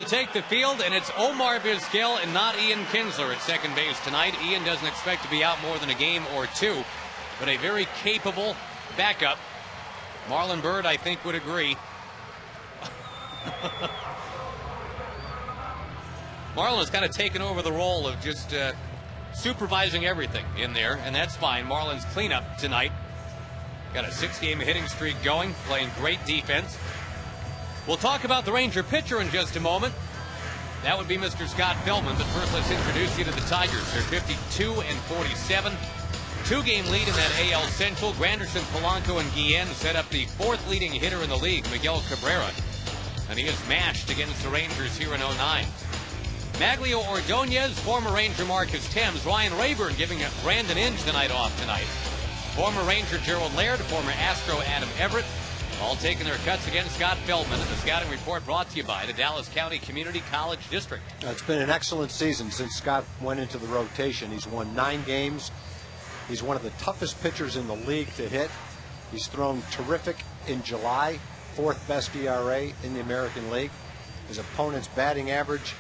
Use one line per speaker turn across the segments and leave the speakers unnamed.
take the field, and it's Omar Vizquel and not Ian Kinsler at second base tonight. Ian doesn't expect to be out more than a game or two, but a very capable backup. Marlon Byrd, I think, would agree. Marlon has kind of taken over the role of just supervising everything in there, and that's fine. Marlon's cleanup tonight. Got a 6-game hitting streak going, playing great defense. We'll talk about the Ranger pitcher in just a moment. That would be Mr. Scott Feldman, but first let's introduce you to the Tigers. They're 52-47. 2-game lead in that AL Central. Granderson, Polanco, and Guillen set up the 4th leading hitter in the league, Miguel Cabrera. And he is mashed against the Rangers here in 09. Maglio Ordonez, former Ranger Marcus Thames, Ryan Rayburn giving Brandon Inge the night off tonight. Former Ranger Gerald Laird, former Astro Adam Everett, all taking their cuts against Scott Feldman. And the scouting report brought to you by the Dallas County Community College District.
It's been an excellent season since Scott went into the rotation. He's won 9 games. He's one of the toughest pitchers in the league to hit. He's thrown terrific in July, 4th best ERA in the American League. His opponent's batting average,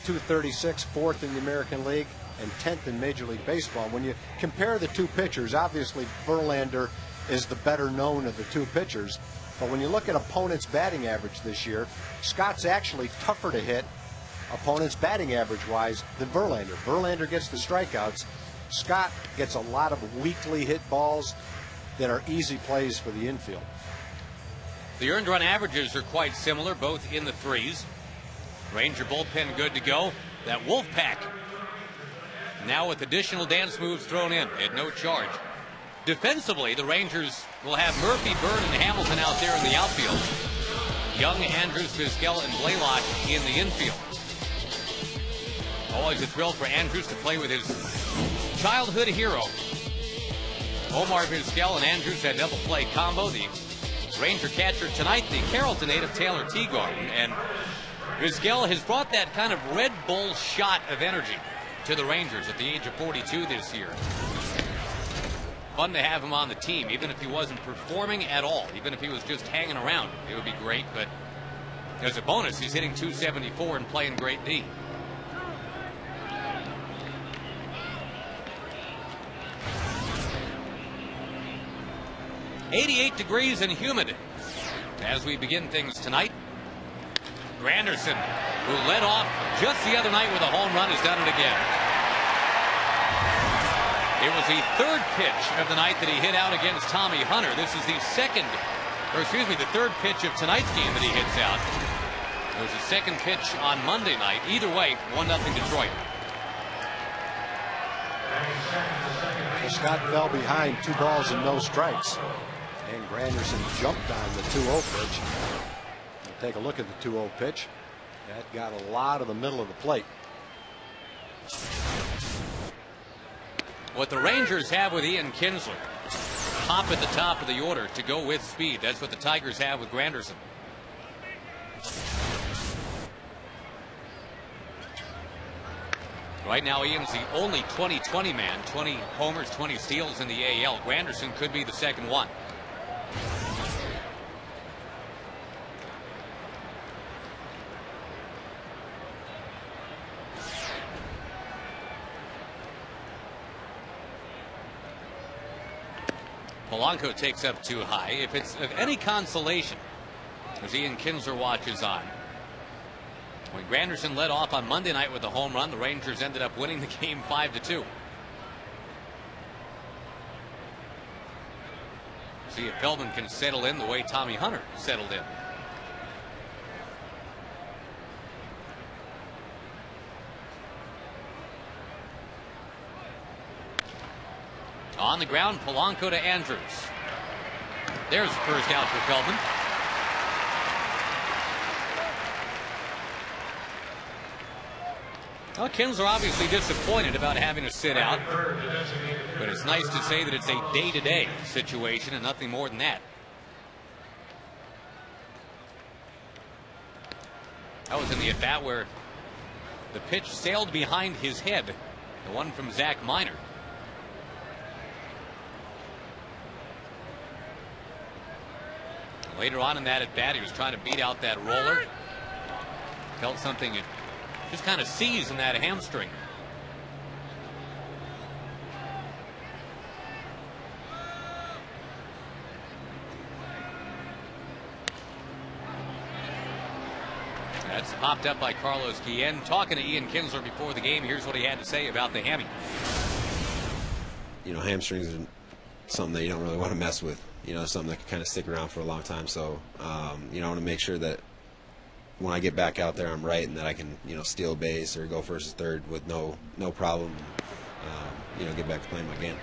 .236, 4th in the American League, and 10th in Major League Baseball. When you compare the two pitchers, obviously Verlander is the better known of the two pitchers. But when you look at opponents' batting average this year, Scott's actually tougher to hit, opponents' batting average-wise, than Verlander. Verlander gets the strikeouts. Scott gets a lot of weakly hit balls that are easy plays for the infield.
The earned run averages are quite similar, both in the 3s. Ranger bullpen good to go. That Wolfpack now with additional dance moves thrown in at no charge. Defensively, the Rangers will have Murphy, Bird, and Hamilton out there in the outfield. Young, Andrews, Vizquel, and Blaylock in the infield. Always a thrill for Andrews to play with his childhood hero. Omar Vizquel and Andrews had double play combo. The Ranger catcher tonight, the Carrollton native Taylor Teagarden. And Vizquel has brought that kind of Red Bull shot of energy to the Rangers at the age of 42 this year. Fun to have him on the team, even if he wasn't performing at all. Even if he was just hanging around, it would be great. But as a bonus, he's hitting .274 and playing great D. .88 degrees and humid as we begin things tonight. Granderson, who led off just the other night with a home run, has done it again. It was the 3rd pitch of the night that he hit out against Tommy Hunter. This is the the 3rd pitch of tonight's game that he hits out. It was the 2nd pitch on Monday night. Either way, 1-0 Detroit.
Scott fell behind 2 balls and no strikes. And Granderson jumped on the 2-0 pitch. We'll take a look at the 2-0 pitch. That got a lot of the middle of the plate.
What the Rangers have with Ian Kinsler, pop at the top of the order to go with speed. That's what the Tigers have with Granderson. Right now, Ian's the only 20-20 man. 20 homers, 20 steals in the AL. Granderson could be the second one. Polanco takes up too high. If it's of any consolation, as Ian Kinsler watches on, when Granderson led off on Monday night with a home run, the Rangers ended up winning the game 5-2. See if Feldman can settle in the way Tommy Hunter settled in. On the ground, Polanco to Andrews. There's the first out for Feldman. Well, Kinsler obviously disappointed about having to sit out, but it's nice to say that it's a day-to-day situation and nothing more than that. That was in the at-bat where the pitch sailed behind his head, the one from Zach Minor. Later on in that at-bat, he was trying to beat out that roller. Felt something it just kind of seized in that hamstring. That's popped up by Carlos Guillen. Talking to Ian Kinsler before the game, here's what he had to say about the hammy.
You know, hamstrings are something that you don't really want to mess with. You know, something that can kind of stick around for a long time. So, you know, I want to make sure that when I get back out there, I'm right and that I can, you know, steal base or go first or third with no problem. You know, get back to playing my game.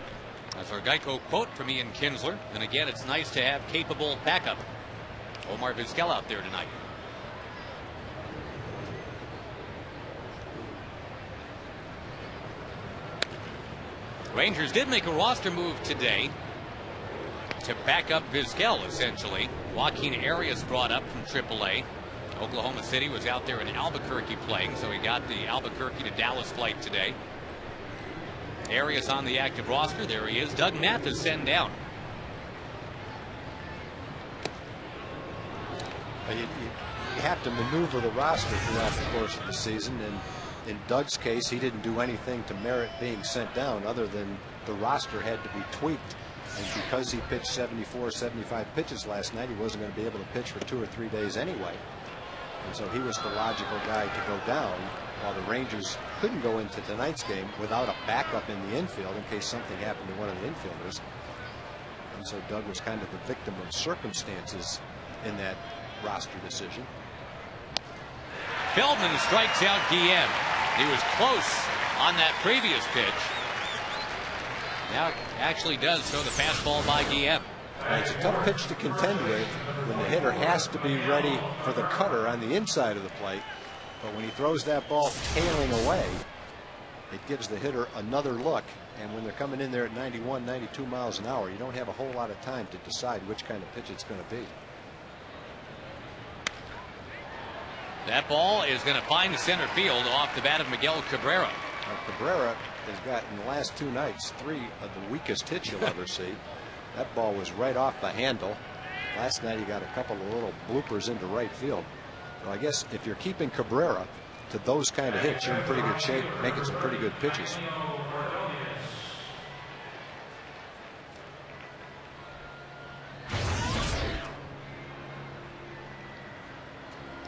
That's our Geico quote from Ian Kinsler. And again, it's nice to have capable backup. Omar Vizquel out there tonight. Rangers did make a roster move today to back up Vizquel, essentially. Joaquin Arias brought up from AAA. Oklahoma City was out there in Albuquerque playing, so he got the Albuquerque to Dallas flight today. Arias on the active roster. There he is. Doug Mathis sent down.
You have to maneuver the roster throughout the course of the season, and in Doug's case, he didn't do anything to merit being sent down other than the roster had to be tweaked. And because he pitched 74, 75 pitches last night, he wasn't going to be able to pitch for 2 or 3 days anyway. And so he was the logical guy to go down, while the Rangers couldn't go into tonight's game without a backup in the infield in case something happened to one of the infielders. And so Doug was kind of the victim of circumstances in that roster decision.
Feldman strikes out Guillen. He was close on that previous pitch. Now it actually does throw the fastball by Guillen.
It's a tough pitch to contend with when the hitter has to be ready for the cutter on the inside of the plate. But when he throws that ball tailing away, it gives the hitter another look. And when they're coming in there at 91, 92 miles an hour, you don't have a whole lot of time to decide which kind of pitch it's going to be.
That ball is going to find the center field off the bat of Miguel Cabrera.
Cabrera has got, in the last 2 nights, 3 of the weakest hits you'll ever see. That ball was right off the handle. Last night he got a couple of little bloopers into right field. So I guess if you're keeping Cabrera to those kind of hits, you're in pretty good shape, making some pretty good pitches.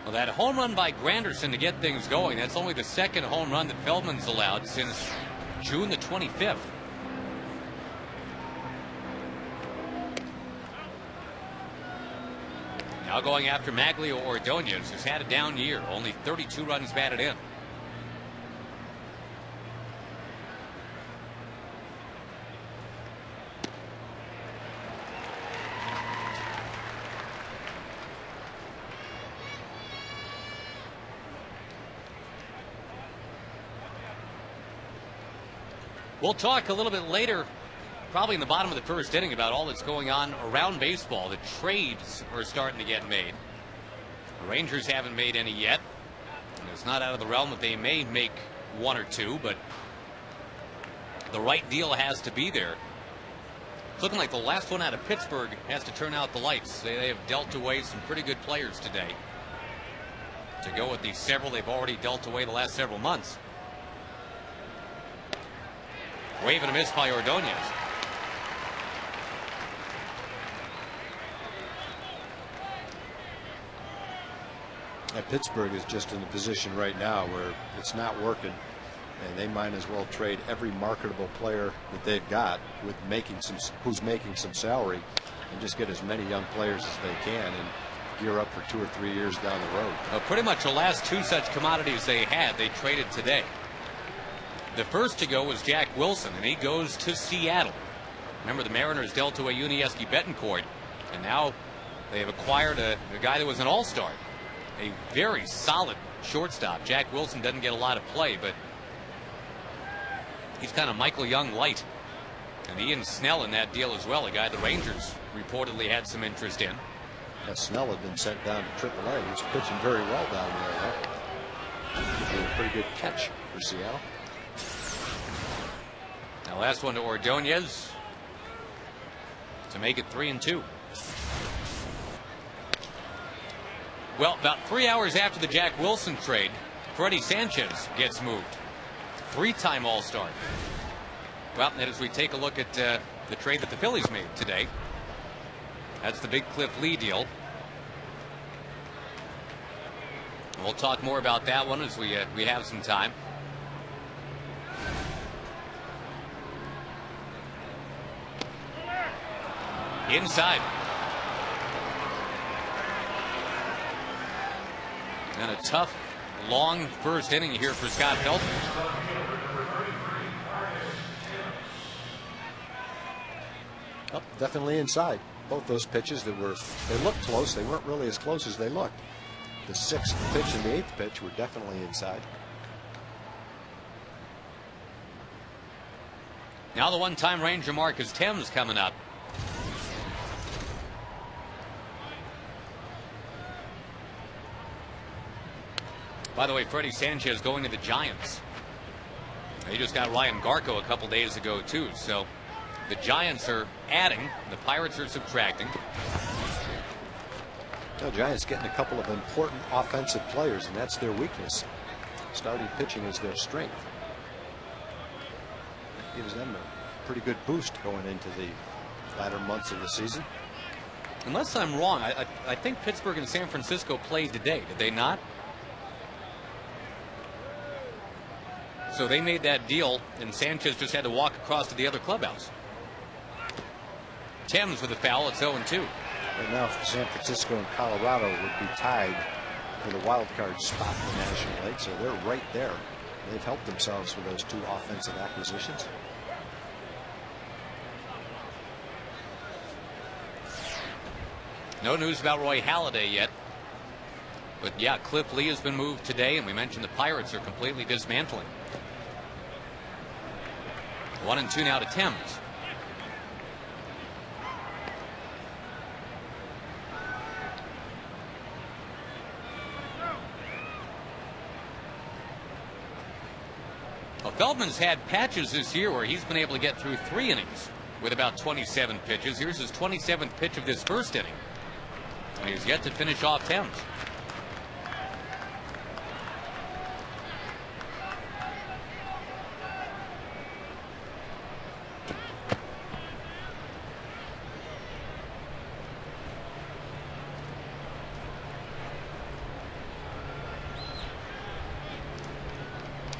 Well, that home run by Granderson to get things going, that's only the second home run that Feldman's allowed since June the 25th. Now going after Maglio Ordonez, who's had a down year, only 32 runs batted in. We'll talk a little bit later, probably in the bottom of the first inning, about all that's going on around baseball. The trades are starting to get made. The Rangers haven't made any yet. And it's not out of the realm that they may make 1 or 2, but the right deal has to be there. It's looking like the last one out of Pittsburgh has to turn out the lights. They have dealt away some pretty good players today, to go with the several they've already dealt away the last several months. Wave and a miss by Ordonez.
Pittsburgh is just in a position right now where it's not working, and they might as well trade every marketable player that they've got with who's making some salary, and just get as many young players as they can and gear up for 2 or 3 years down the road.
Pretty much the last 2 such commodities they had, they traded today. The first to go was Jack Wilson, and he goes to Seattle. Remember, the Mariners dealt away Yuniesky Betancourt, and now they have acquired a guy that was an all-star, a very solid shortstop. Jack Wilson doesn't get a lot of play, but he's kind of Michael Young light. And Ian Snell in that deal as well, a guy the Rangers reportedly had some interest in.
Snell had been sent down to AAA. He was pitching very well down there. Huh? A pretty good catch for Seattle.
Now, last one to Ordonez to make it 3-2. Well, about 3 hours after the Jack Wilson trade, Freddie Sanchez gets moved. 3-time All-Star. Well, and as we take a look at the trade that the Phillies made today, that's the big Cliff Lee deal. We'll talk more about that one as we have some time. Inside. And a tough, long first inning here for Scott Feldman.
Oh, definitely inside. Both those pitches they looked close. They weren't really as close as they looked. The 6th pitch and the 8th pitch were definitely inside.
Now the one-time Ranger Marcus Thames coming up. By the way, Freddie Sanchez going to the Giants. They just got Ryan Garco a couple days ago, too. So the Giants are adding. The Pirates are subtracting.
The Giants getting a couple of important offensive players, and that's their weakness. Starting pitching is their strength. Gives them a pretty good boost going into the latter months of the season.
Unless I'm wrong, I think Pittsburgh and San Francisco played today. Did they not? So they made that deal, and Sanchez just had to walk across to the other clubhouse. Thames with a foul. It's 0-2.
Right now, San Francisco and Colorado would be tied for the wild card spot in the National League, so they're right there. They've helped themselves with those 2 offensive acquisitions.
No news about Roy Halladay yet. But yeah, Cliff Lee has been moved today, and we mentioned the Pirates are completely dismantling. 1-2 now to Thames. Well, Feldman's had patches this year where he's been able to get through 3 innings with about 27 pitches. Here's his 27th pitch of this first inning. And he's yet to finish off Thames.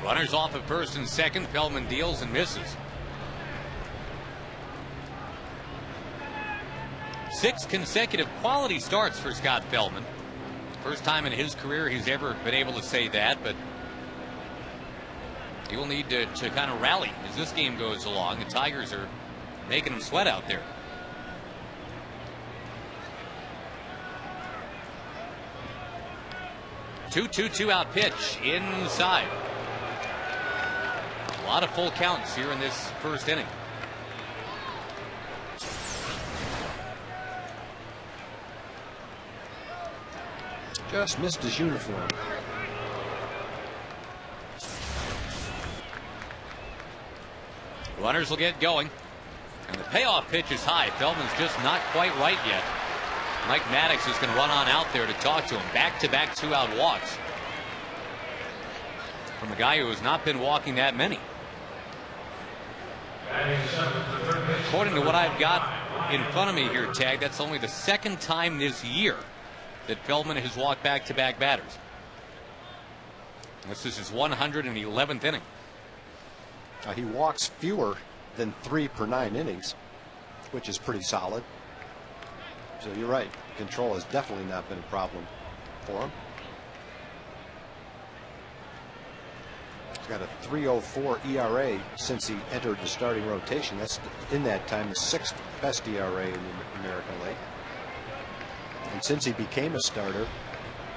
Runners off at first and second. Feldman deals and misses. 6 consecutive quality starts for Scott Feldman. First time in his career he's ever been able to say that, but he will need to kind of rally as this game goes along. The Tigers are making him sweat out there. Two out pitch inside. A lot of full counts here in this first inning.
Just missed his uniform.
Runners will get going. And the payoff pitch is high. Feldman's just not quite right yet. Mike Maddox is going to run on out there to talk to him. Back-to-back 2-out walks from a guy who has not been walking that many. According to what I've got in front of me here, Tag, that's only the 2nd time this year that Feldman has walked back-to-back batters. This is his 111th inning.
He walks fewer than 3 per 9 innings, which is pretty solid. So you're right. Control has definitely not been a problem for him. He's got a 3.04 ERA since he entered the starting rotation. That's in that time the 6th best ERA in the American League. And since he became a starter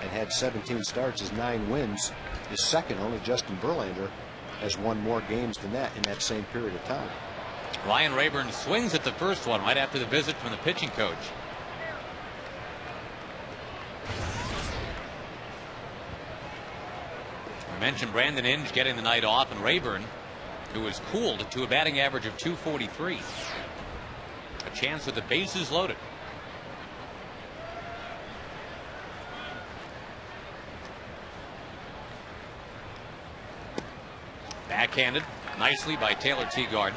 and had 17 starts, his 9 wins is second. Only Justin Verlander has won more games than that in that same period of time.
Ryan Rayburn swings at the first one right after the visit from the pitching coach. I mentioned Brandon Inge getting the night off, and Rayburn, who was cooled to a batting average of .243. A chance with the bases loaded. Backhanded nicely by Taylor Teagarden.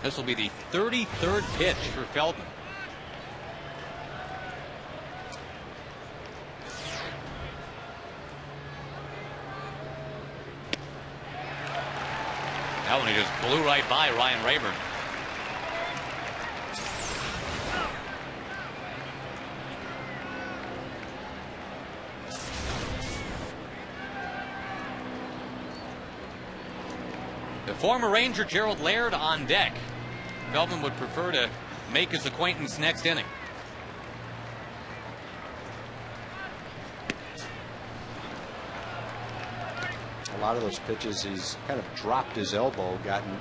This will be the 33rd pitch for Feldman. That one he just blew right by Ryan Rayburn. The former Ranger Gerald Laird on deck. Feldman would prefer to make his acquaintance next inning.
A lot of those pitches, he's kind of dropped his elbow, gotten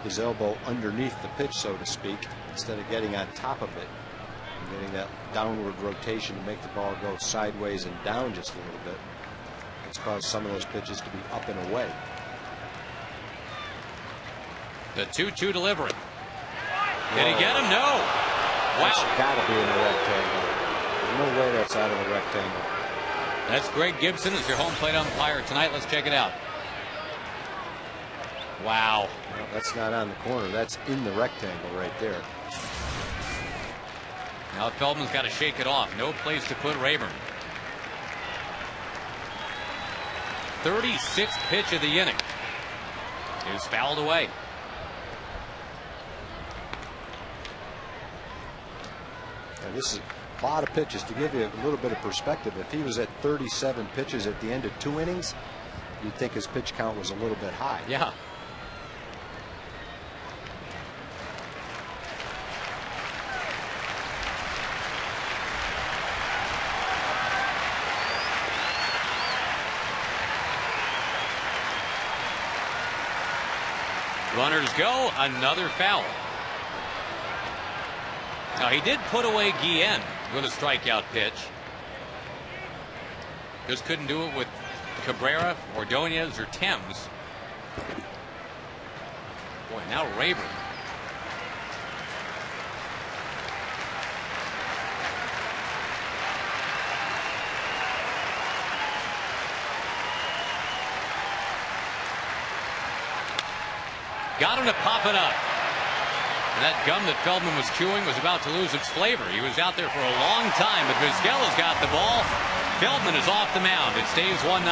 his elbow underneath the pitch, so to speak, instead of getting on top of it and getting that downward rotation to make the ball go sideways and down just a little bit. It's caused some of those pitches to be up and away.
The 2-2 delivery. Did he get him? No. Wow.
That's got to be in the rectangle. There's no way that's out of the rectangle.
That's Greg Gibson as your home plate umpire tonight. Let's check it out. Wow.
No, that's not on the corner. That's in the rectangle right there.
Now Feldman's got to shake it off. No place to put Rayburn. 36th pitch of the inning is fouled away.
And this is a lot of pitches. To give you a little bit of perspective, if he was at 37 pitches at the end of 2 innings, you'd think his pitch count was a little bit high.
Yeah. Runners go, another foul. Now he did put away Guillen with a strikeout pitch. Just couldn't do it with Cabrera, Ordonez, or Thames. Boy, now Rayburn. Got him to pop it up. And that gum that Feldman was chewing was about to lose its flavor. He was out there for a long time, but Vizquela's got the ball. Feldman is off the mound. It stays 1-0.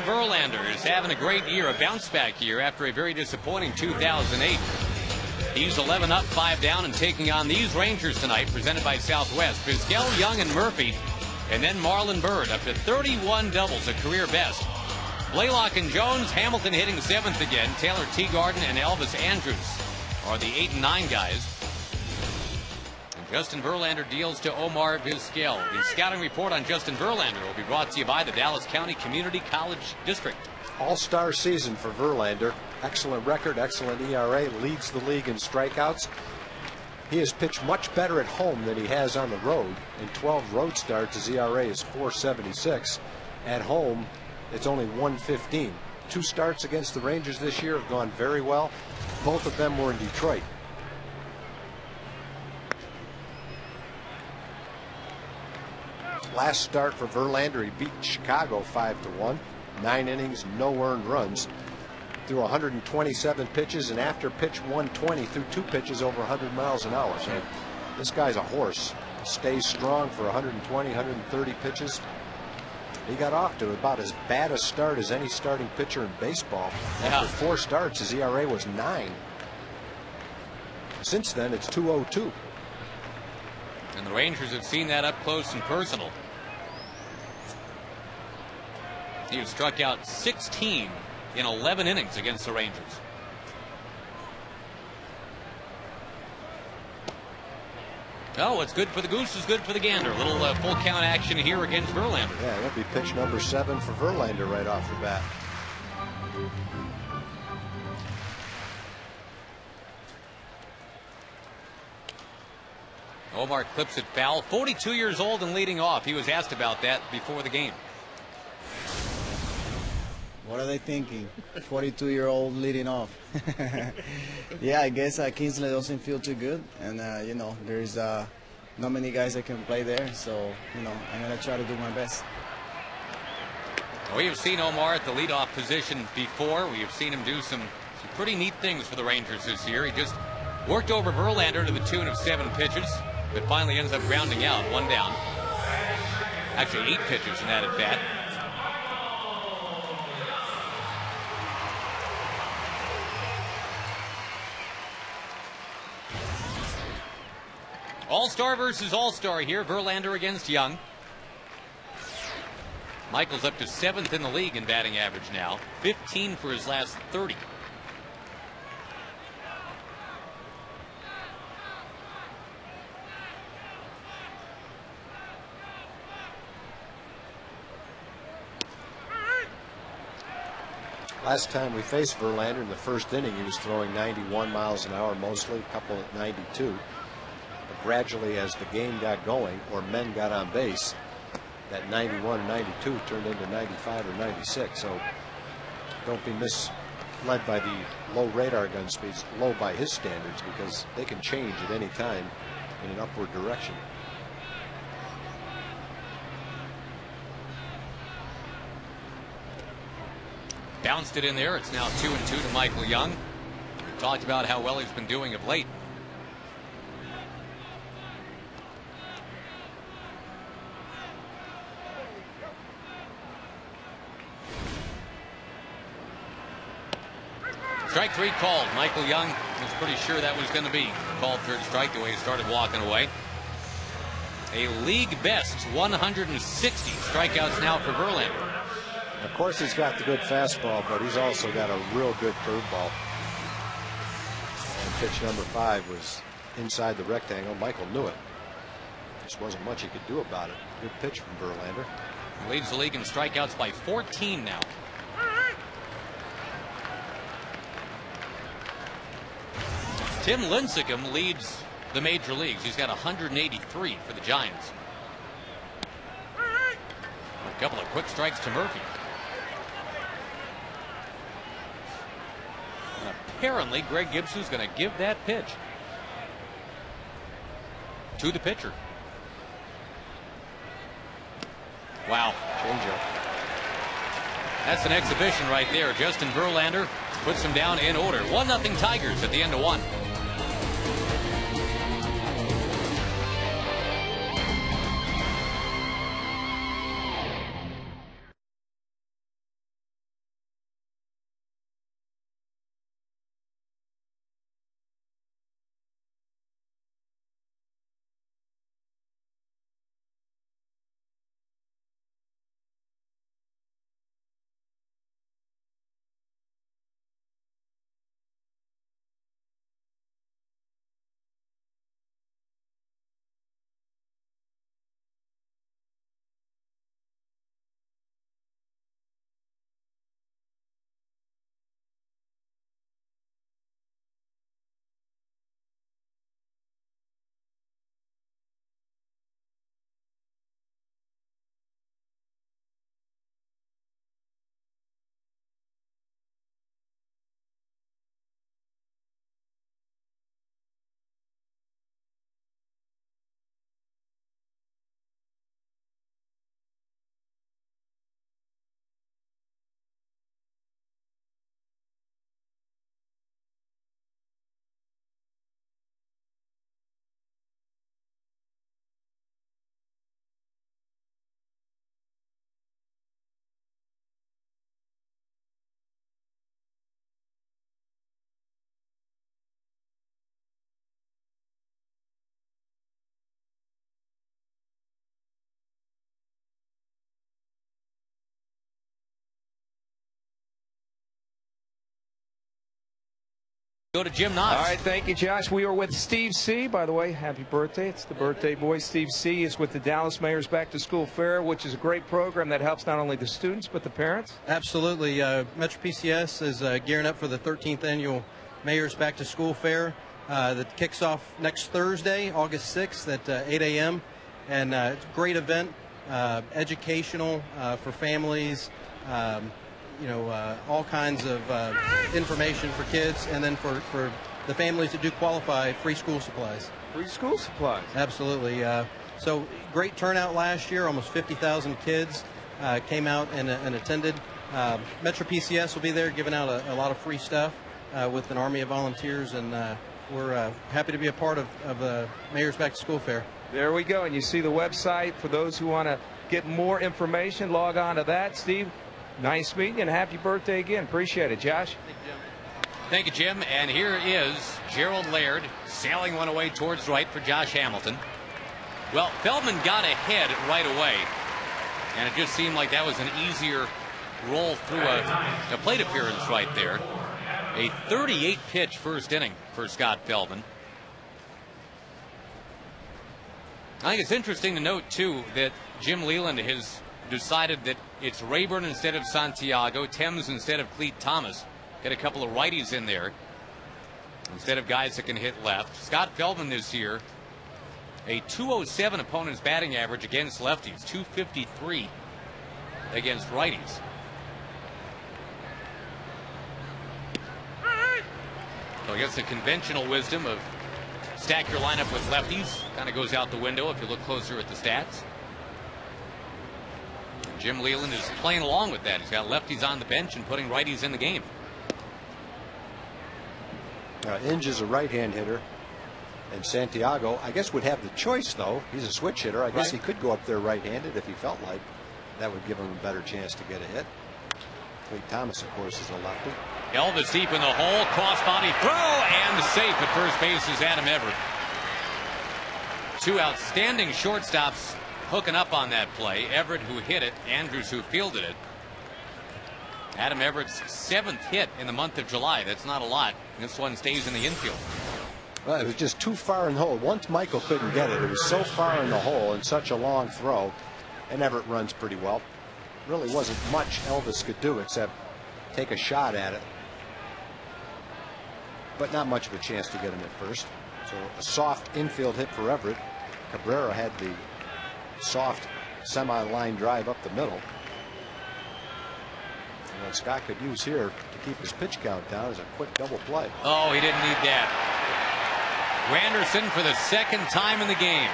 Verlander is having a great year, a bounce-back year after a very disappointing 2008. He's 11 up, 5 down, and taking on these Rangers tonight, presented by Southwest. Vizquel, Young, and Murphy, and then Marlon Byrd, up to 31 doubles, a career best. Blaylock and Jones, Hamilton hitting 7th again. Taylor Teagarden and Elvis Andrus are the 8 and 9 guys. And Justin Verlander deals to Omar Vizquel. The scouting report on Justin Verlander will be brought to you by the Dallas County Community College District.
All-star season for Verlander. Excellent record, excellent ERA, leads the league in strikeouts. He has pitched much better at home than he has on the road. In 12 road starts, his ERA is .476. At home, it's only .115. 2 starts against the Rangers this year have gone very well. Both of them were in Detroit. Last start for Verlander, he beat Chicago 5-1. 9 innings, no earned runs. Threw 127 pitches, and after pitch 120, threw 2 pitches over 100 miles an hour. So this guy's a horse. Stays strong for 120, 130 pitches. He got off to about as bad a start as any starting pitcher in baseball. After 4 starts, his ERA was 9. Since then, it's 2.02.
And the Rangers have seen that up close and personal. He has struck out 16 in 11 innings against the Rangers. Oh, what's good for the goose is good for the gander. A little full count action here against Verlander.
Yeah, that'll be pitch number 7 for Verlander right off the bat.
Omar clips it foul. 42 years old and leading off. He was asked about that before the game.
What are they thinking? 42-year-old leading off. Yeah, I guess Kingsley doesn't feel too good, and you know, there's not many guys that can play there, so you know, I'm gonna try to do my best.
We have seen Omar at the leadoff position before. We have seen him do some pretty neat things for the Rangers this year. He just worked over Verlander to the tune of 7 pitches, but finally ends up grounding out, 1 down. Actually, 8 pitches in that at bat. All-star versus all-star here. Verlander against Young. Michael's up to 7th in the league in batting average now. 15 for his last 30.
Last time we faced Verlander in the first inning, he was throwing 91 miles an hour mostly, a couple at 92. But gradually, as the game got going, or men got on base, that 91 and 92 turned into 95 or 96. So don't be misled by the low radar gun speeds, low by his standards, because they can change at any time in an upward direction.
Bounced it in there. It's now 2-2 to Michael Young. We talked about how well he's been doing of late. Strike 3 called. Michael Young was pretty sure that was going to be called third strike the way he started walking away. A league best 160 strikeouts now for Verlander.
Of course, he's got the good fastball, but he's also got a real good curveball. And pitch number 5 was inside the rectangle. Michael knew it. Just wasn't much he could do about it. Good pitch from Verlander.
He leads the league in strikeouts by 14 now. Tim Lincecum leads the major leagues. He's got 183 for the Giants. A couple of quick strikes to Murphy. And apparently Greg Gibson's going to give that pitch to the pitcher. Wow.
Changeup.
That's an exhibition right there. Justin Verlander puts him down in order. 1-0 Tigers at the end of 1. Go to Jim Knotts.
All right, thank you, Josh. We are with Steve C. By the way, happy birthday. It's the birthday boy. Steve C. is with the Dallas Mayor's Back to School Fair, which is a great program that helps not only the students but the parents.
Absolutely. Metro PCS is gearing up for the 13th annual Mayor's Back to School Fair that kicks off next Thursday, August 6th at 8 a.m. And it's a great event, educational for families. All kinds of information for kids, and then for the families that do qualify, free school supplies.
Free school supplies.
Absolutely. So great turnout last year. Almost 50,000 kids came out and attended. Metro PCS will be there giving out a lot of free stuff with an army of volunteers, and we're happy to be a part of the Mayor's Back to School Fair.
There we go. And you see the website for those who want to get more information. Log on to that. Steve, nice meeting you, and happy birthday again. Appreciate it, Josh.
Thank you, Jim. And here is Gerald Laird sailing one away towards right for Josh Hamilton. Well, Feldman got ahead right away, and it just seemed like that was an easier roll through a plate appearance right there. A 38-pitch first inning for Scott Feldman. I think it's interesting to note, too, that Jim Leland has decided that it's Rayburn instead of Santiago, Thames instead of Cleet Thomas. Get a couple of righties in there instead of guys that can hit left. Scott Feldman this year, a 207 opponent's batting average against lefties, 253 against righties. So I guess the conventional wisdom of stack your lineup with lefties kind of goes out the window if you look closer at the stats. Jim Leland is playing along with that. He's got lefties on the bench and putting righties in the game.
Inge is a right-hand hitter, and Santiago, I guess, would have the choice, though. He's a switch hitter. I guess he could go up there right-handed if he felt like. That would give him a better chance to get a hit. Cleet Thomas, of course, is a lefty.
Elvis deep in the hole, cross-body throw, and safe at first base is Adam Everett. Two outstanding shortstops hooking up on that play. Everett, who hit it, Andrews, who fielded it. Adam Everett's 7th hit in the month of July. That's not a lot. This one stays in the infield.
Well, it was just too far in the hole. Once Michael couldn't get it, it was so far in the hole and such a long throw. And Everett runs pretty well. Really wasn't much Elvis could do except take a shot at it. But not much of a chance to get him at first. So a soft infield hit for Everett. Cabrera had the soft semi-line drive up the middle. And what Scott could use here to keep his pitch count down is a quick double play.
Oh, he didn't need that. Granderson for the second time in the game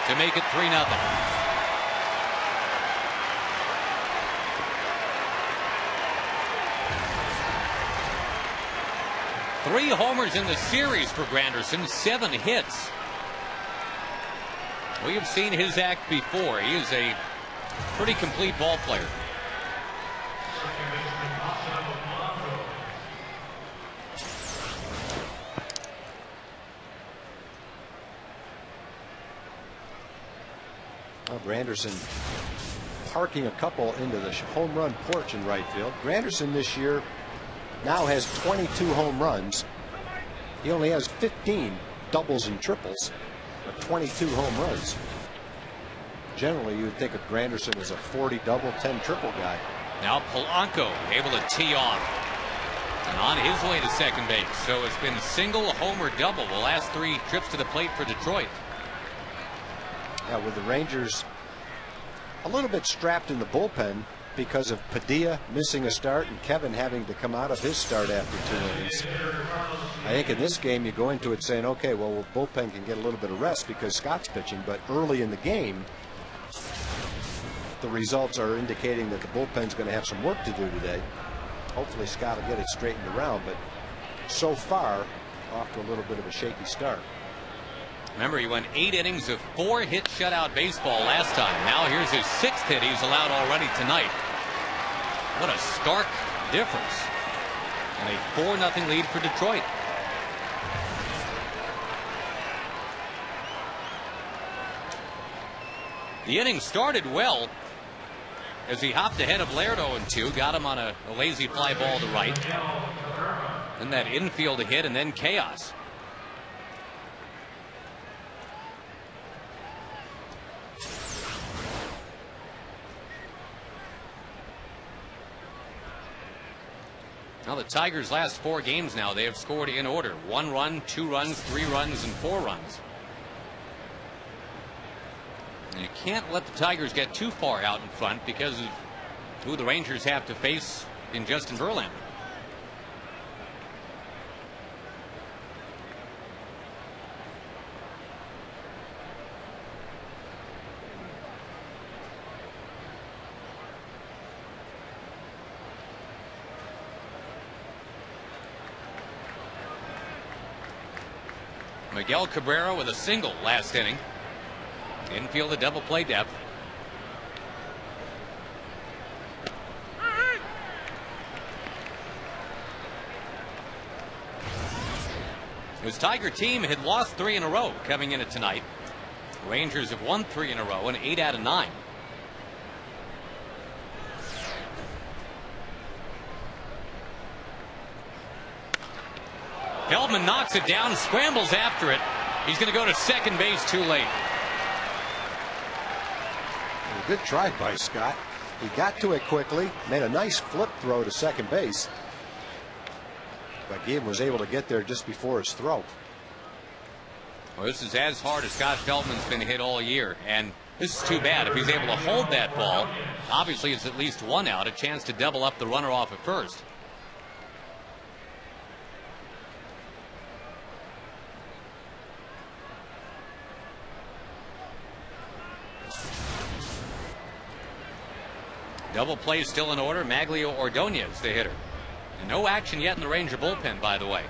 to make it 3-0. Three homers in the series for Granderson, 7 hits. We have seen his act before. He is a pretty complete ball player.
Well, Granderson parking a couple into the home run porch in right field. Granderson this year now has 22 home runs. He only has 15 doubles and triples, but 22 home runs. Generally, you would think of Granderson as a 40 double, 10 triple guy.
Now Polanco able to tee off and on his way to second base. So it's been single, homer, double the last 3 trips to the plate for Detroit.
Yeah, with the Rangers a little bit strapped in the bullpen because of Padilla missing a start and Kevin having to come out of his start after 2 innings. I think in this game you go into it saying, okay, well, the bullpen can get a little bit of rest because Scott's pitching, but early in the game the results are indicating that the bullpen's going to have some work to do today. Hopefully Scott will get it straightened around, but so far off to a little bit of a shaky start.
Remember, he went 8 innings of 4-hit shutout baseball last time. Now here's his 6th hit he's allowed already tonight. What a stark difference. And a 4-0 lead for Detroit. The inning started well as he hopped ahead of Laird 0-2, got him on a lazy fly ball to right. Then that infield hit and then chaos. Now the Tigers' last 4 games now, they have scored in order. 1 run, 2 runs, 3 runs, and 4 runs. And you can't let the Tigers get too far out in front because of who the Rangers have to face in Justin Verlander. Miguel Cabrera with a single last inning. Infield a double play depth. His Tiger team had lost 3 in a row coming into tonight. Rangers have won 3 in a row and 8 out of 9. Feldman knocks it down, scrambles after it. He's going to go to second base too late.
A good try by Scott. He got to it quickly, made a nice flip throw to second base. But Gibb was able to get there just before his throw.
Well, this is as hard as Scott Feldman's been hit all year, and this is too bad. If he's able to hold that ball, obviously it's at least 1 out, a chance to double up the runner off at first. Double play still in order. Maglio Ordonez, the hitter. And no action yet in the Ranger bullpen, by the way.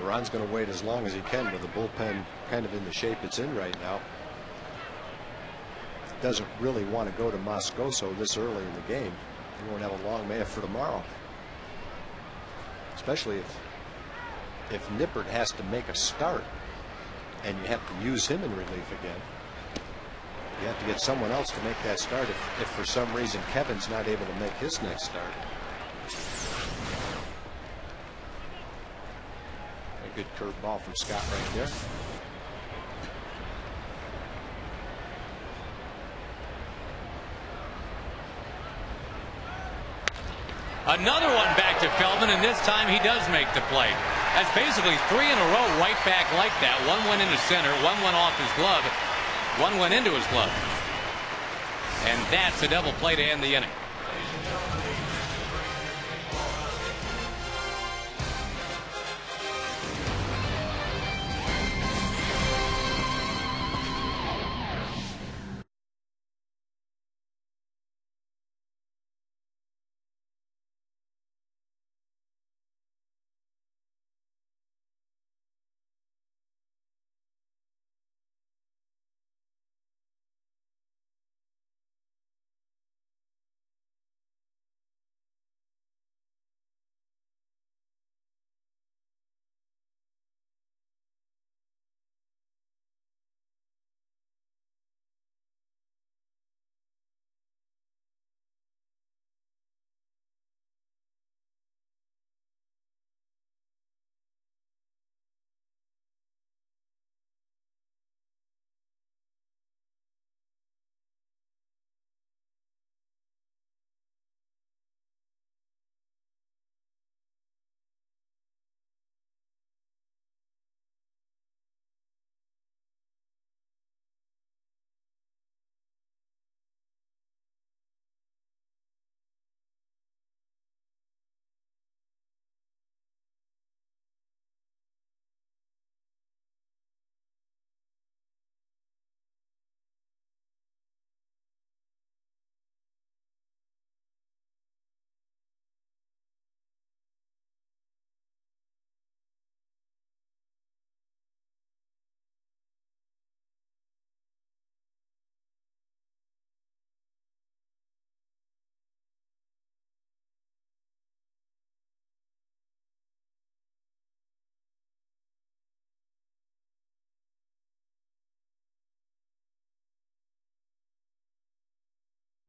Ron's going to wait as long as he can with the bullpen kind of in the shape it's in right now. Doesn't really want to go to Moscoso this early in the game. He won't have a long man for tomorrow. Especially if Nippert has to make a start and you have to use him in relief again. You have to get someone else to make that start if for some reason Kevin's not able to make his next start. A good curve ball from Scott right there.
Another one back to Feldman, and this time he does make the play. That's basically 3 in a row right back like that. 1 went into center, 1 went off his glove. 1 went into his glove. And that's a double play to end the inning.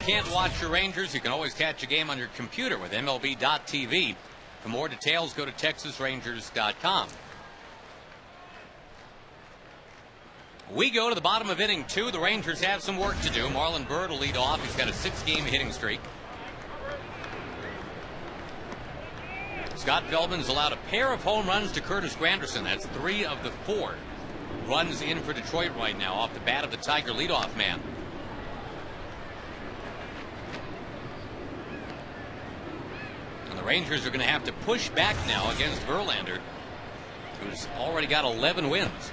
Can't watch your Rangers? You can always catch a game on your computer with MLB.tv. For more details, go to TexasRangers.com. We go to the bottom of inning 2. The Rangers have some work to do. Marlon Byrd will lead off. He's got a 6-game hitting streak. Scott Feldman's allowed a pair of home runs to Curtis Granderson. That's 3 of the 4 runs in for Detroit right now off the bat of the Tiger leadoff man. And the Rangers are going to have to push back now against Verlander, who's already got 11 wins.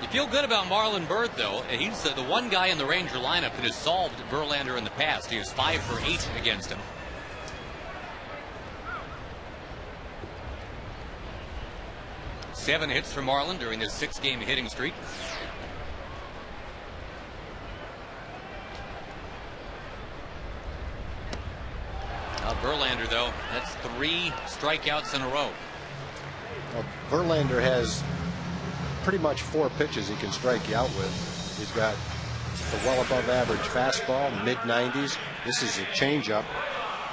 You feel good about Marlon Byrd, though. He's the one guy in the Ranger lineup that has solved Verlander in the past. He is 5 for 8 against him. Seven hits for Marlon during this 6-game hitting streak. Now Verlander, though, that's 3 strikeouts in a row.
Well, Verlander has pretty much 4 pitches he can strike you out with. He's got the well above average fastball, mid-90s. This is a changeup.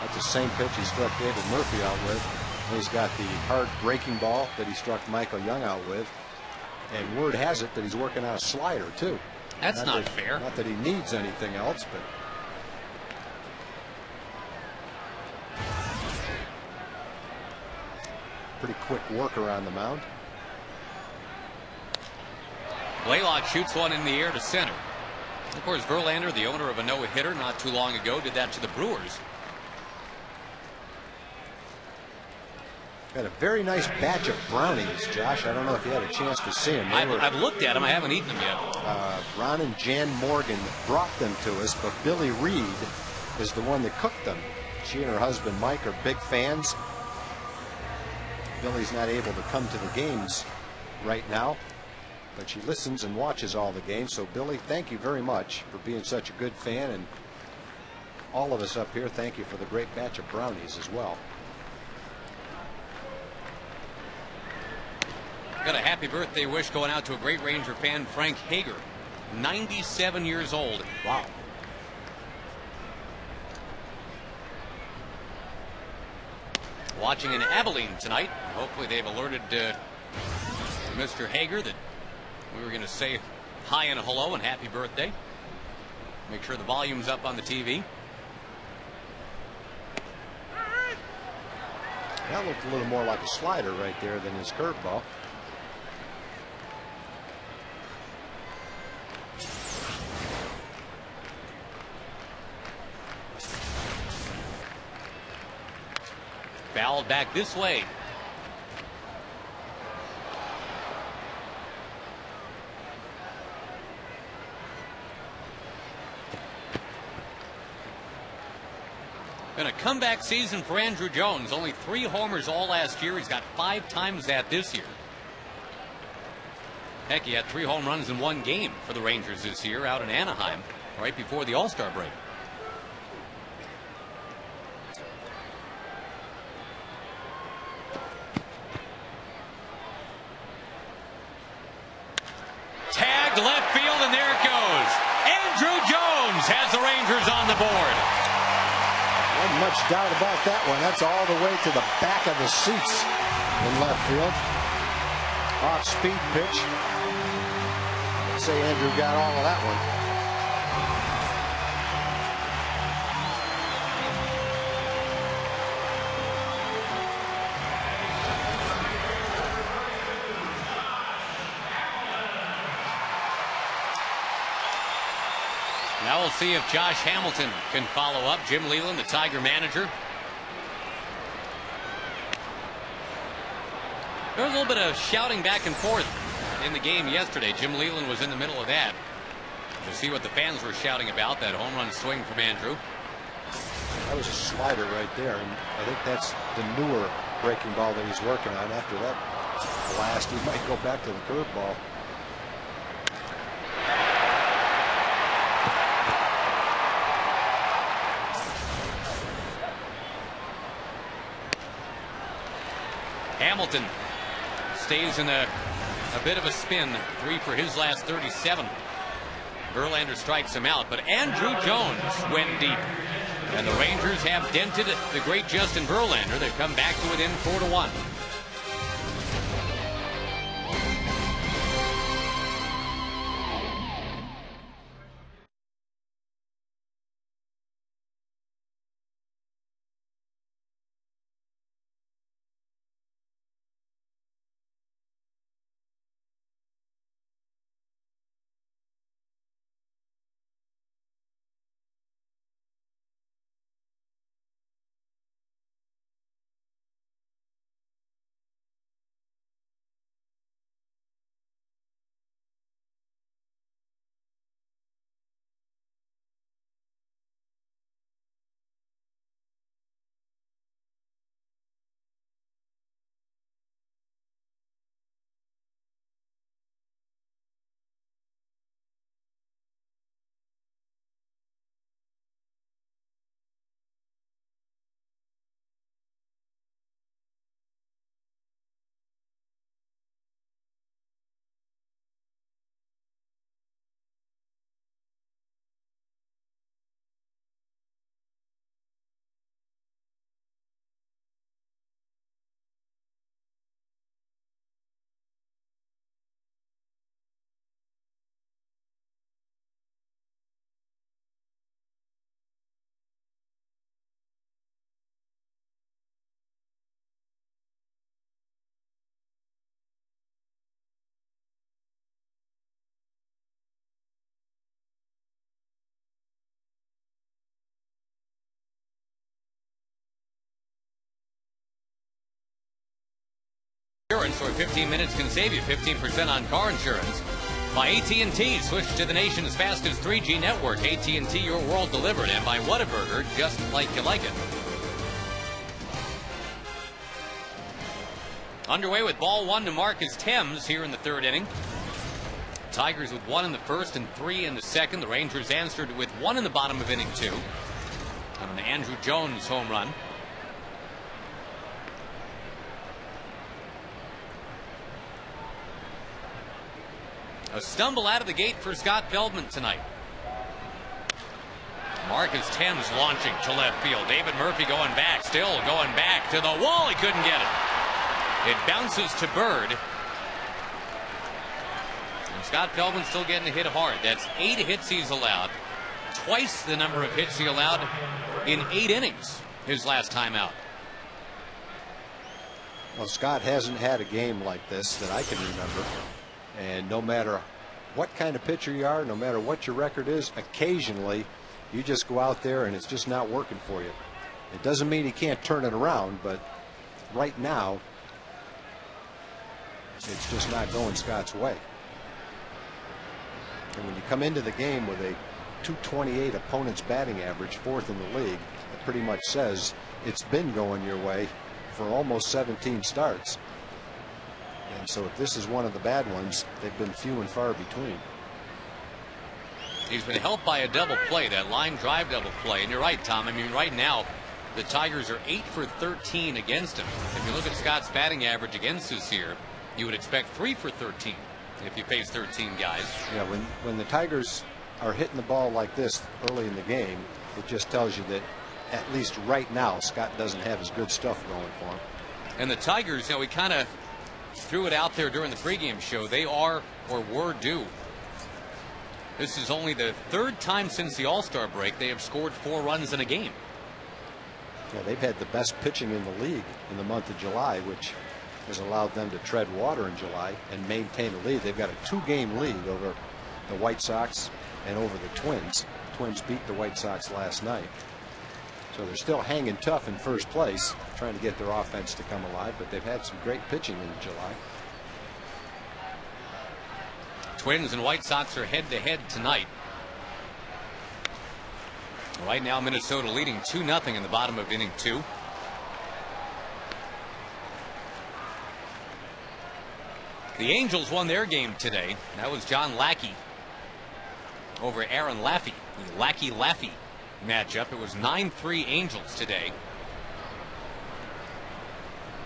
That's the same pitch he struck David Murphy out with. And he's got the hard breaking ball that he struck Michael Young out with. And word has it that he's working on a slider too.
That's not fair.
Not that he needs anything else, but pretty quick worker on the mound.
Blaylock shoots one in the air to center. Of course, Verlander, the owner of a no-hitter not too long ago, did that to the Brewers.
Got a very nice batch of brownies, Josh. I don't know if you had a chance to see them.
I've looked at them. I haven't eaten them yet.
Ron and Jan Morgan brought them to us, but Billy Reed is the one that cooked them. She and her husband Mike are big fans. Billy's not able to come to the games right now, but she listens and watches all the games. So Billy, thank you very much for being such a good fan, and all of us up here, thank you for the great batch of brownies as well.
Got a happy birthday wish going out to a great Ranger fan, Frank Hager, 97 years old.
Wow.
Watching in Abilene tonight. Hopefully they've alerted Mr. Hager that we were going to say hi and hello and happy birthday. Make sure the volume's up on the TV.
That looked a little more like a slider right there than his curveball.
Fouled back this way. Been a comeback season for Andrew Jones. Only 3 homers all last year. He's got 5 times that this year. Heck, he had 3 home runs in 1 game for the Rangers this year out in Anaheim right before the All-Star break. Tagged left field, and there it goes. Andrew Jones has the Rangers on the board.
Wasn't much doubt about that one. That's all the way to the back of the seats in left field. Off-speed pitch. I'd say Andrew got all of that one.
Now we'll see if Josh Hamilton can follow up. Jim Leyland, the Tiger manager. There was a little bit of shouting back and forth in the game yesterday. Jim Leyland was in the middle of that. To see what the fans were shouting about, that home run swing from Andrew.
That was a slider right there, and I think that's the newer breaking ball that he's working on. After that blast, he might go back to the curveball.
Hamilton stays in a bit of a spin. 3 for his last 37. Verlander strikes him out, but Andrew Jones went deep. And the Rangers have dented the great Justin Verlander. They've come back to within 4-1. Insurance, where 15 minutes can save you 15% on car insurance. By AT&T, switch to the nation's fastest 3G network. AT&T, your world delivered. And by Whataburger, just like you like it. Underway with ball one to Marcus Thames here in the third inning. Tigers with 1 in the first and 3 in the second. The Rangers answered with 1 in the bottom of inning 2. On an Andrew Jones home run. A stumble out of the gate for Scott Feldman tonight. Marcus Thames launching to left field. David Murphy going back, still going back to the wall. He couldn't get it. It bounces to Bird. And Scott Feldman still getting hit hard. That's 8 hits he's allowed. Twice the number of hits he allowed in 8 innings his last time out.
Well, Scott hasn't had a game like this that I can remember. And no matter what kind of pitcher you are, no matter what your record is, occasionally you just go out there and it's just not working for you. It doesn't mean he can't turn it around, but right now it's just not going Scott's way. And when you come into the game with a .228 opponent's batting average, 4th in the league, it pretty much says it's been going your way for almost 17 starts. And so if this is one of the bad ones, they've been few and far between.
He's been helped by a double play, that line drive double play. And you're right, Tom. I mean, right now, the Tigers are 8 for 13 against him. If you look at Scott's batting average against us here, you would expect 3 for 13 if you face 13 guys.
Yeah, when the Tigers are hitting the ball like this early in the game, it just tells you that at least right now, Scott doesn't have his good stuff going for him.
And the Tigers, we kind of threw it out there during the pregame show. They are or were due. This is only the 3rd time since the All-Star break they have scored 4 runs in a game.
Yeah, they've had the best pitching in the league in the month of July, which has allowed them to tread water in July and maintain a lead. They've got a 2-game lead over the White Sox and over the Twins. The Twins beat the White Sox last night. So they're still hanging tough in first place, trying to get their offense to come alive, but they've had some great pitching in July.
Twins and White Sox are head-to-head tonight. Right now, Minnesota leading 2-0 in the bottom of inning 2. The Angels won their game today. That was John Lackey over Aaron Laffey. The Lackey-Laffey matchup. It was 9-3 Angels today.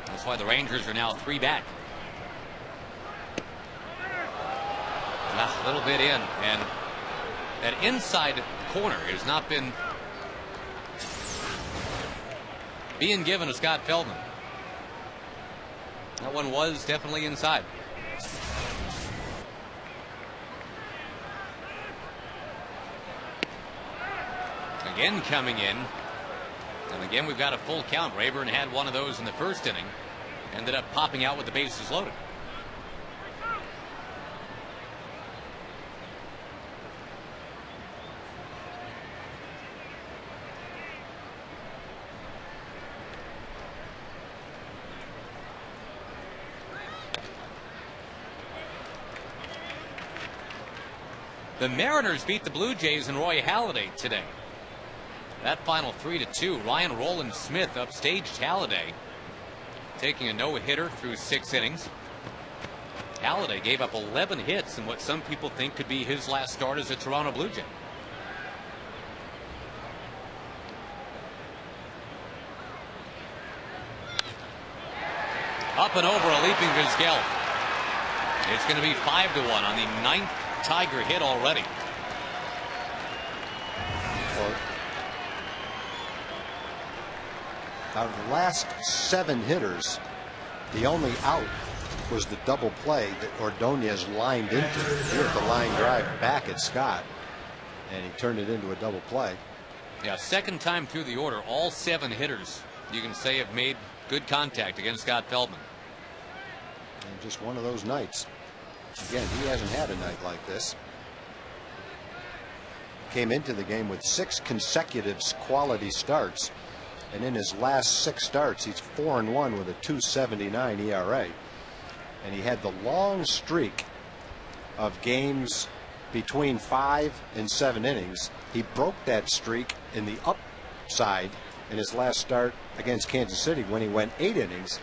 That's why the Rangers are now 3 back. A little bit in, and That inside corner has not been being given to Scott Feldman. That one was definitely inside. Again coming in. And again we've got a full count. Rayburn had one of those in the first inning. Ended up popping out with the bases loaded. The Mariners beat the Blue Jays and Roy Halladay today. That final 3-2. Ryan Roland Smith upstaged Halladay, taking a no-hitter through 6 innings. Halladay gave up 11 hits in what some people think could be his last start as a Toronto Blue Jay. Up and over a leaping Vizquel. It's going to be 5-1 on the 9th Tiger hit already.
Well, out of the last 7 hitters, the only out was the double play that Ordonez lined into. He hit the line drive back at Scott, and he turned it into a double play.
Yeah, second time through the order, all 7 hitters you can say have made good contact against Scott Feldman.
And just one of those nights. Again, he hasn't had a night like this. Came into the game with 6 consecutive quality starts, and in his last 6 starts, he's 4-1 with a 2.79 ERA. And he had the long streak of games between 5 and 7 innings. He broke that streak in the upside in his last start against Kansas City when he went 8 innings.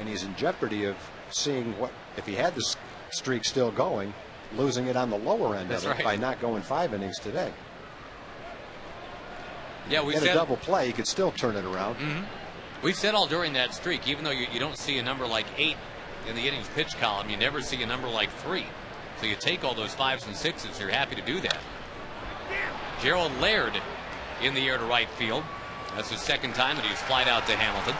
And he's in jeopardy of seeing what, if he had this streak still going, losing it on the lower end of it by not going 5 innings today.
Yeah, we
said
a
double play, he could still turn it around.
We said all during that streak, even though you don't see a number like 8 in the innings pitch column, you never see a number like 3. So you take all those 5s and 6s, you're happy to do that. Gerald Laird in the air to right field. That's his second time that he's flied out to Hamilton.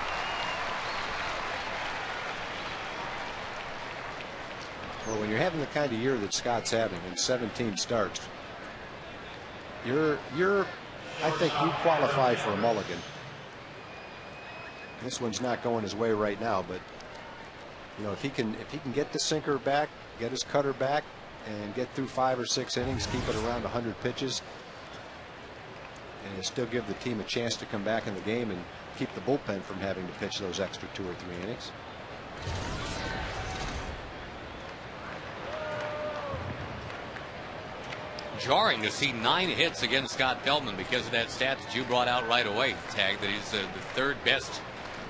Well, when you're having the kind of year that Scott's having in 17 starts, I think you qualify for a mulligan. This one's not going his way right now, but you know, if he can get the sinker back, get his cutter back, and get through 5 or 6 innings, keep it around 100 pitches, and still give the team a chance to come back in the game and keep the bullpen from having to pitch those extra 2 or 3 innings.
Jarring to see 9 hits against Scott Feldman because of that stat that you brought out right away, Tag, that he's the 3rd best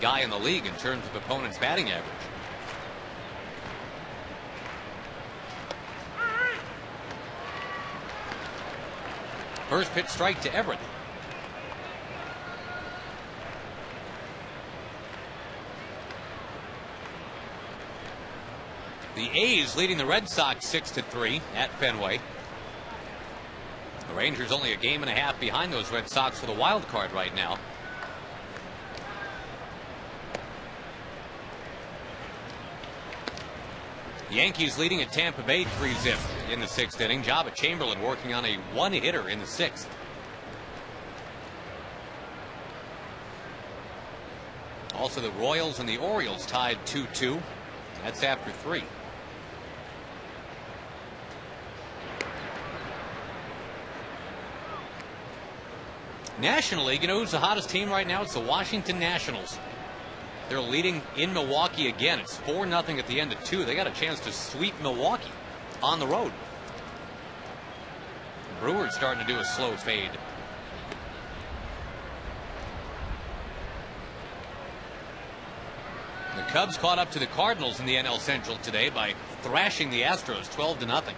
guy in the league in terms of opponent's batting average. First pitch strike to Everett. The A's leading the Red Sox 6-3 at Fenway. The Rangers only a game and a half behind those Red Sox for the wild card right now. Yankees leading at Tampa Bay 3-0 in the 6th inning. Jabba Chamberlain working on a 1-hitter in the 6th. Also, the Royals and the Orioles tied 2-2. That's after 3. National League, you know who's the hottest team right now? It's the Washington Nationals. They're leading in Milwaukee again. It's 4-0 at the end of 2. They got a chance to sweep Milwaukee on the road. The Brewers starting to do a slow fade. The Cubs caught up to the Cardinals in the NL Central today by thrashing the Astros 12-0.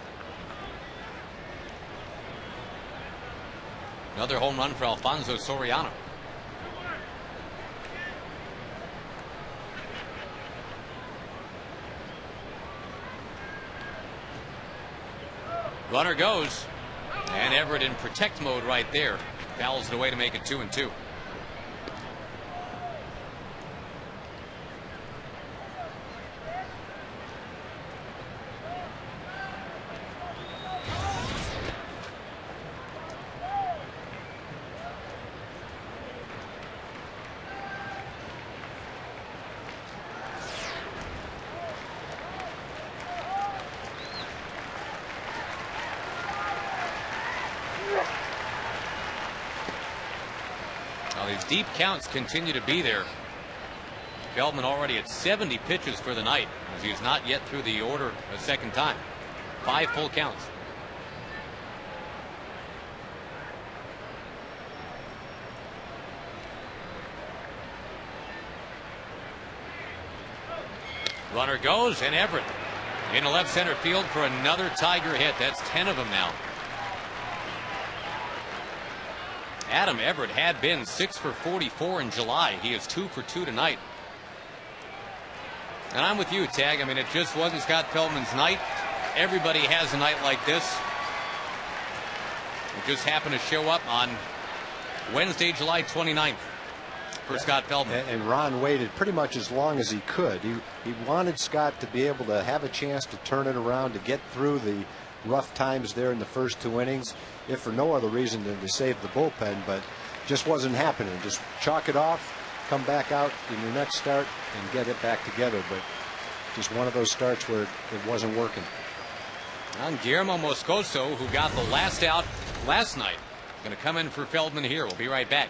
Another home run for Alfonso Soriano. Runner goes. And Everett in protect mode right there. Fouls it away to make it 2-2. These deep counts continue to be there. Feldman already at 70 pitches for the night, as he's not yet through the order a second time. 5 full counts. Runner goes, and Everett in the left center field for another Tiger hit. That's 10 of them now. Adam Everett had been 6 for 44 in July. He is 2 for 2 tonight. And I'm with you, Tag. I mean, it just wasn't Scott Feldman's night. Everybody has a night like this. It just happened to show up on Wednesday, July 29th for Scott Feldman.
And Ron waited pretty much as long as he could. He wanted Scott to be able to have a chance to turn it around, to get through the rough times there in the first 2 innings, if for no other reason than to save the bullpen, but just wasn't happening. Just chalk it off, come back out in your next start and get it back together. But just one of those starts where it wasn't working.
And Guillermo Moscoso, who got the last out last night, going to come in for Feldman here. We'll be right back.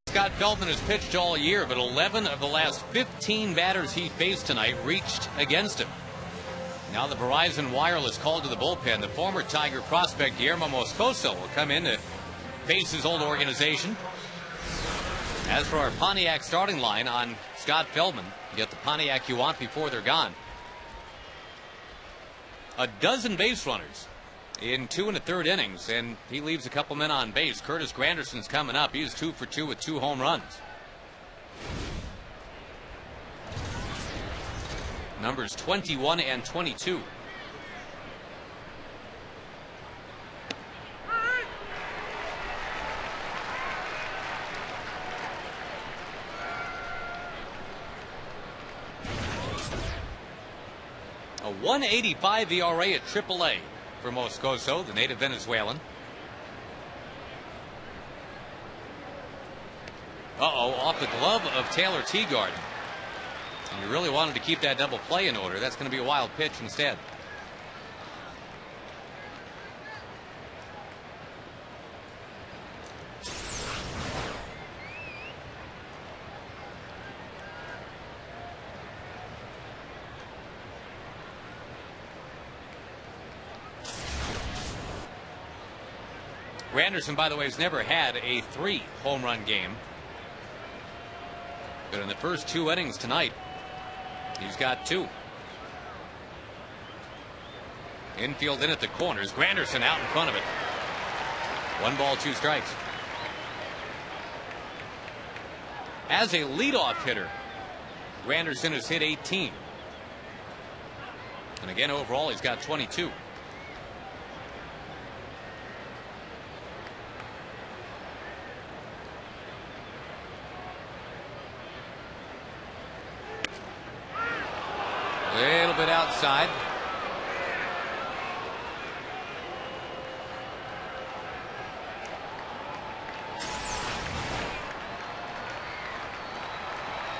Scott Feldman has pitched all year, but 11 of the last 15 batters he faced tonight reached against him. Now the Verizon Wireless called to the bullpen. The former Tiger prospect Guillermo Moscoso will come in to face his old organization. As for our Pontiac starting line on Scott Feldman, you get the Pontiac you want before they're gone. A dozen base runners in 2 1/3 innings, and he leaves a couple men on base. Curtis Granderson's coming up. He's 2 for 2 with 2 home runs. Numbers 21 and 22. A 1.85 ERA at AAA for Moscoso, the native Venezuelan. Off the glove of Taylor Teagard. And you really wanted to keep that double play in order. That's going to be a wild pitch instead. Granderson, by the way, has never had a 3 home run game. But in the first 2 innings tonight, he's got 2. Infield in at the corners. Granderson out in front of it. 1 ball, 2 strikes. As a leadoff hitter, Granderson has hit 18. And again, overall, he's got 22. A little bit outside.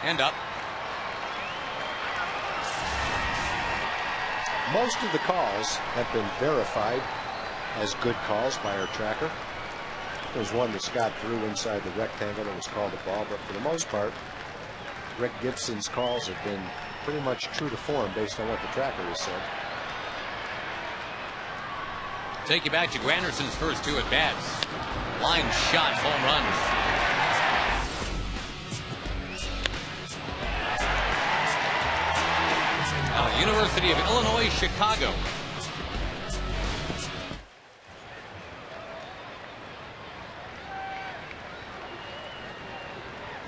And up.
Most of the calls have been verified as good calls by our tracker. There's one that Scott threw inside the rectangle that was called a ball, but for the most part, Rick Gibson's calls have been pretty much true to form based on what the tracker has said.
Take you back to Granderson's first 2 at bats. Line shot, home runs. University of Illinois, Chicago.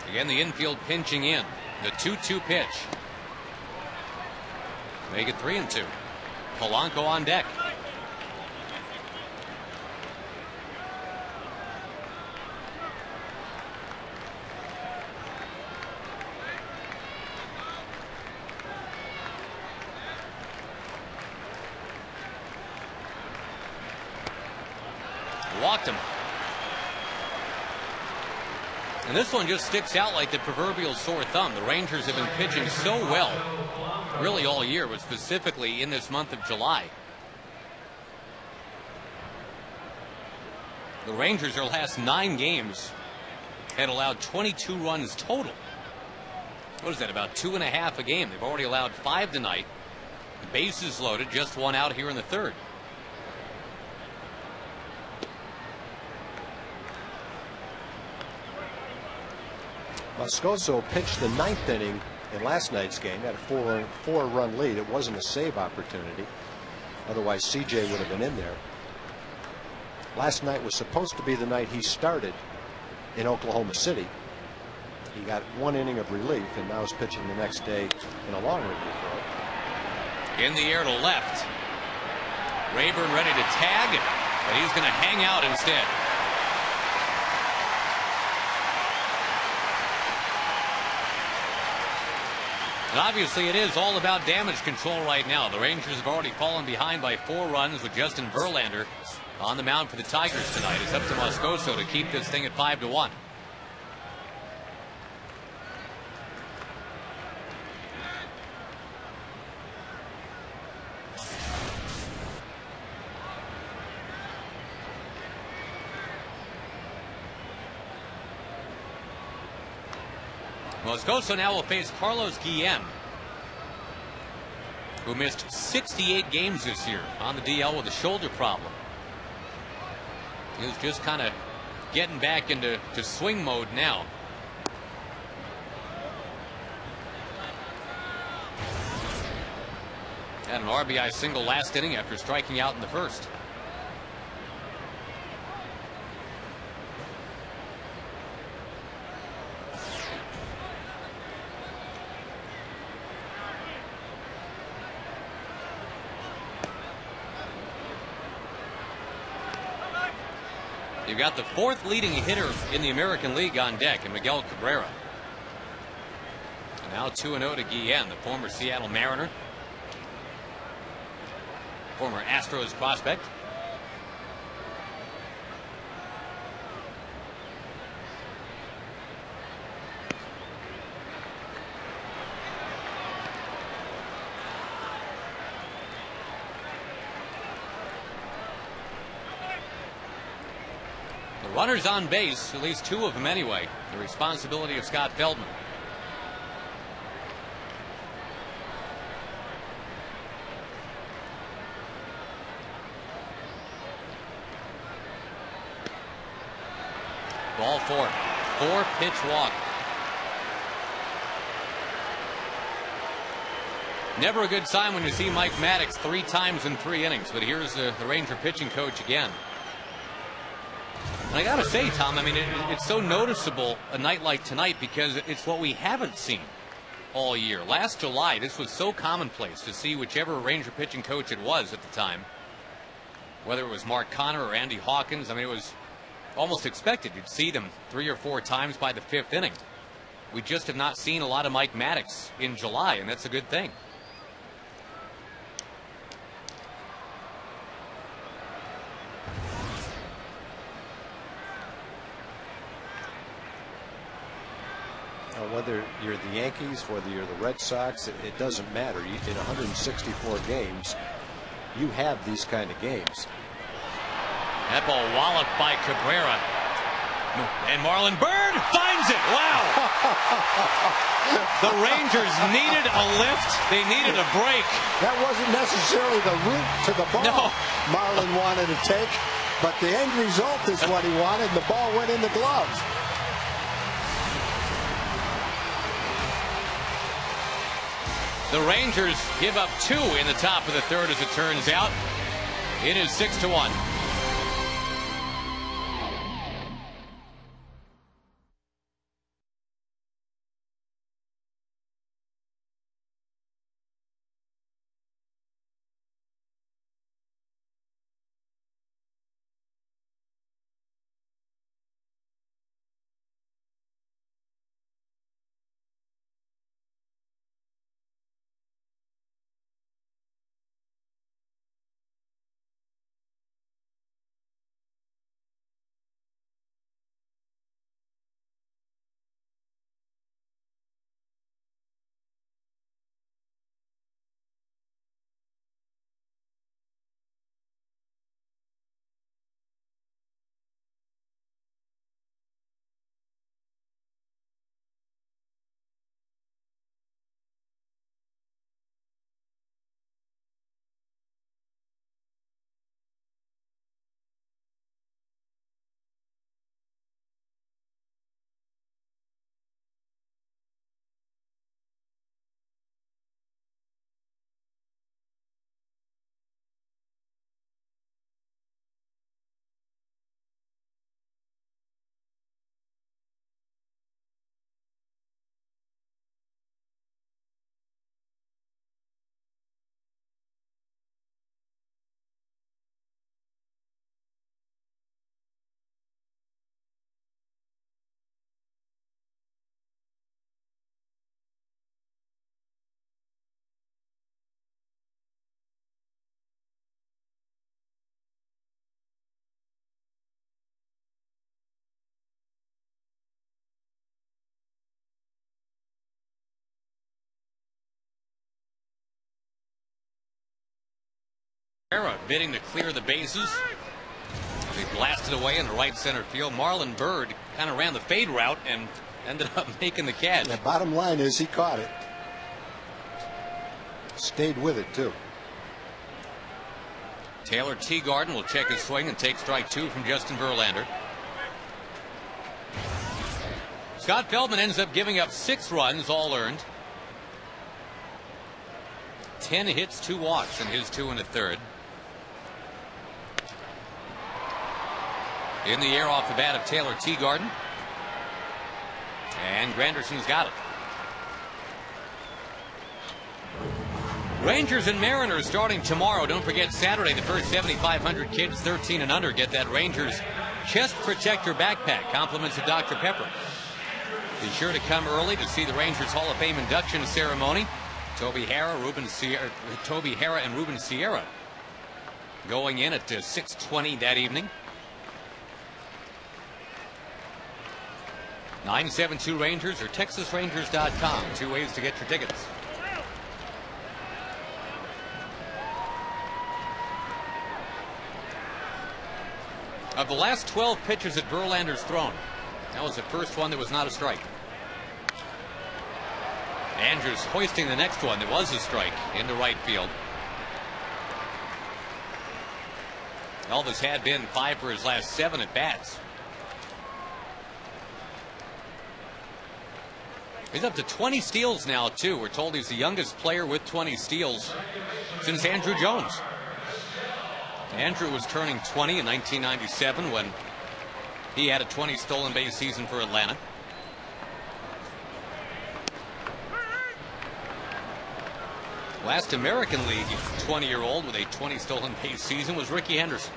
Again, the infield pinching in. The 2-2 pitch. Make it 3-2. Polanco on deck. Walked him. And this one just sticks out like the proverbial sore thumb. The Rangers have been pitching so well, really all year, but specifically in this month of July. The Rangers, their last 9 games, had allowed 22 runs total. What is that, about 2.5 a game? They've already allowed 5 tonight. Bases loaded, just 1 out here in the 3rd.
Moscoso pitched the 9th inning in last night's game, had a 4-run lead. It wasn't a save opportunity. Otherwise, CJ would have been in there. Last night was supposed to be the night he started in Oklahoma City. He got 1 inning of relief, and now is pitching the next day in a long relief role.
In the air to left. Rayburn ready to tag, but he's going to hang out instead. And obviously it is all about damage control right now. The Rangers have already fallen behind by 4 runs with Justin Verlander on the mound for the Tigers tonight. It's up to Moscoso to keep this thing at 5-1. Moscoso now will face Carlos Guillen, who missed 68 games this year on the DL with a shoulder problem. He was just kind of getting back into swing mode now. Had an RBI single last inning after striking out in the first. You've got the 4th leading hitter in the American League on deck, and Miguel Cabrera. And now 2-0 to Guillen, the former Seattle Mariner, former Astros prospect. Runners on base, at least 2 of them anyway. The responsibility of Scott Feldman. Ball 4. 4-pitch walk. Never a good sign when you see Mike Maddox 3 times in 3 innings, but here's the Ranger pitching coach again. And I gotta say, Tom, I mean, it's so noticeable a night like tonight because it's what we haven't seen all year. Last July, this was so commonplace to see whichever Ranger pitching coach it was at the time, whether it was Mark Connor or Andy Hawkins. I mean, it was almost expected. You'd see them 3 or 4 times by the 5th inning. We just have not seen a lot of Mike Maddox in July, and that's a good thing.
Whether you're the Yankees, whether you're the Red Sox, it doesn't matter. In 164 games, you have these kind of games.
That ball walloped by Cabrera. And Marlon Byrd finds it. Wow. The Rangers needed a lift. They needed a break.
That wasn't necessarily the route to the ball
No.
Marlon wanted to take, but the end result is what he wanted. The ball went in the glove.
The Rangers give up 2 in the top of the 3rd, as it turns out. It is 6-1. Bidding to clear the bases. He blasted away in the right center field. Marlon Byrd kind of ran the fade route and ended up making the catch.
The bottom line is he caught it. Stayed with it, too.
Taylor Teagarden will check his swing and take strike 2 from Justin Verlander. Scott Feldman ends up giving up 6 runs, all earned. 10 hits, 2 walks in his 2 1/3. In the air off the bat of Taylor Teagarden. And Granderson's got it. Rangers and Mariners starting tomorrow. Don't forget Saturday, the first 7,500 kids 13 and under get that Rangers Chest Protector backpack. Compliments of Dr. Pepper. Be sure to come early to see the Rangers Hall of Fame induction ceremony. Toby Harrah and Ruben Sierra going in at 6:20 that evening. 972 Rangers or TexasRangers.com. 2 ways to get your tickets. Of the last 12 pitches that Verlander's thrown, that was the first one that was not a strike. Andrews hoisting the next one that was a strike into right field. Elvis had been 5 for his last 7 at bats. He's up to 20 steals now, too. We're told he's the youngest player with 20 steals since Andrew Jones. Andrew was turning 20 in 1997 when he had a 20 stolen base season for Atlanta. Last American League 20-year-old with a 20 stolen base season was Ricky Henderson.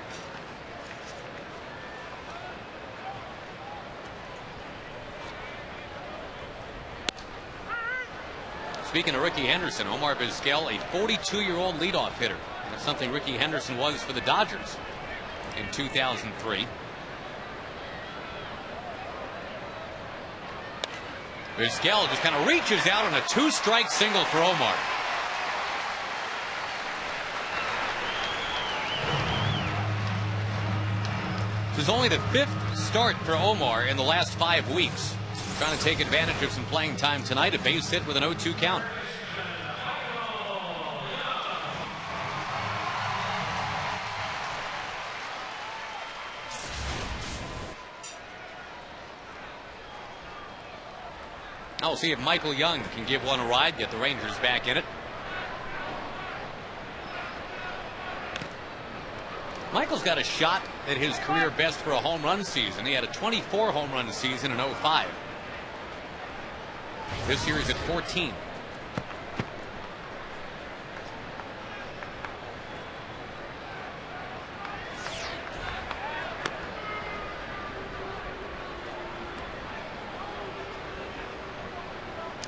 Speaking of Ricky Henderson, Omar Vizquel, a 42-year-old leadoff hitter. That's something Ricky Henderson was for the Dodgers in 2003. Vizquel just kind of reaches out on a two-strike single for Omar. This is only the 5th start for Omar in the last 5 weeks. Trying to take advantage of some playing time tonight. A base hit with an 0-2 count. I'll see if Michael Young can give one a ride, get the Rangers back in it. Michael's got a shot at his career best for a home run season. He had a 24 home run season in 05. This year he's at 14.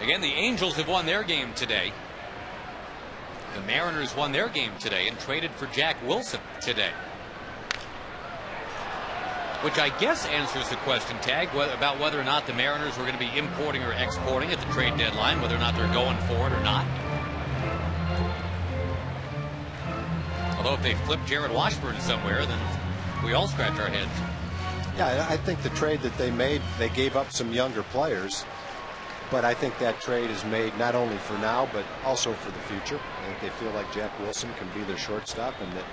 Again, the Angels have won their game today. The Mariners won their game today and traded for Jack Wilson today. Which I guess answers the question, Tag, about whether or not the Mariners were going to be importing or exporting at the trade deadline, whether or not they're going for it or not. Although if they flip Jared Washburn somewhere, then we all scratch our heads.
Yeah, I think the trade that they made, they gave up some younger players. But I think that trade is made not only for now, but also for the future. I think they feel like Jack Wilson can be their shortstop and that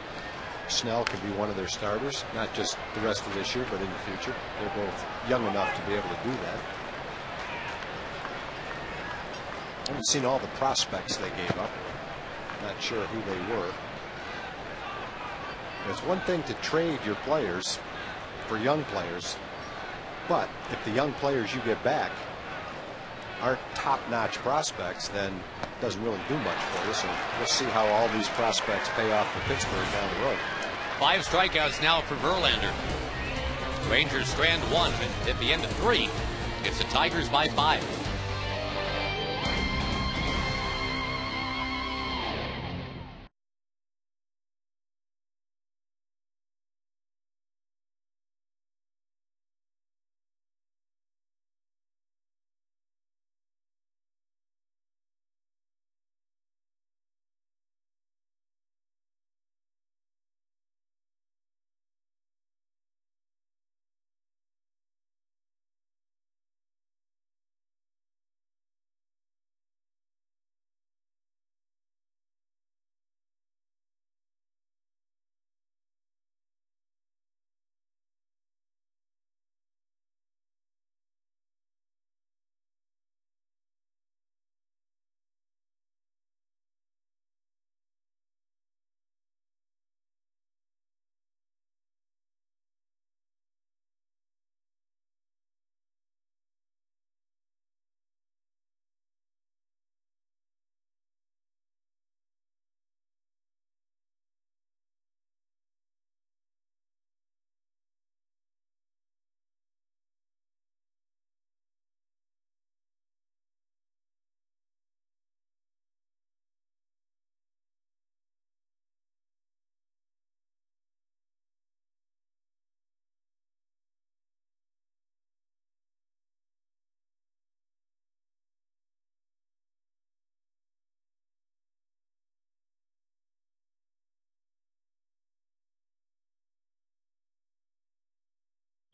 Snell could be one of their starters, not just the rest of this year, but in the future. They're both young enough to be able to do that. I haven't seen all the prospects they gave up. Not sure who they were. It's one thing to trade your players for young players, but if the young players you get back aren't top-notch prospects, then it doesn't really do much for you. So we'll see how all these prospects pay off for Pittsburgh down the road.
5 strikeouts now for Verlander. Rangers strand 1 at the end of 3. It's the Tigers by 5.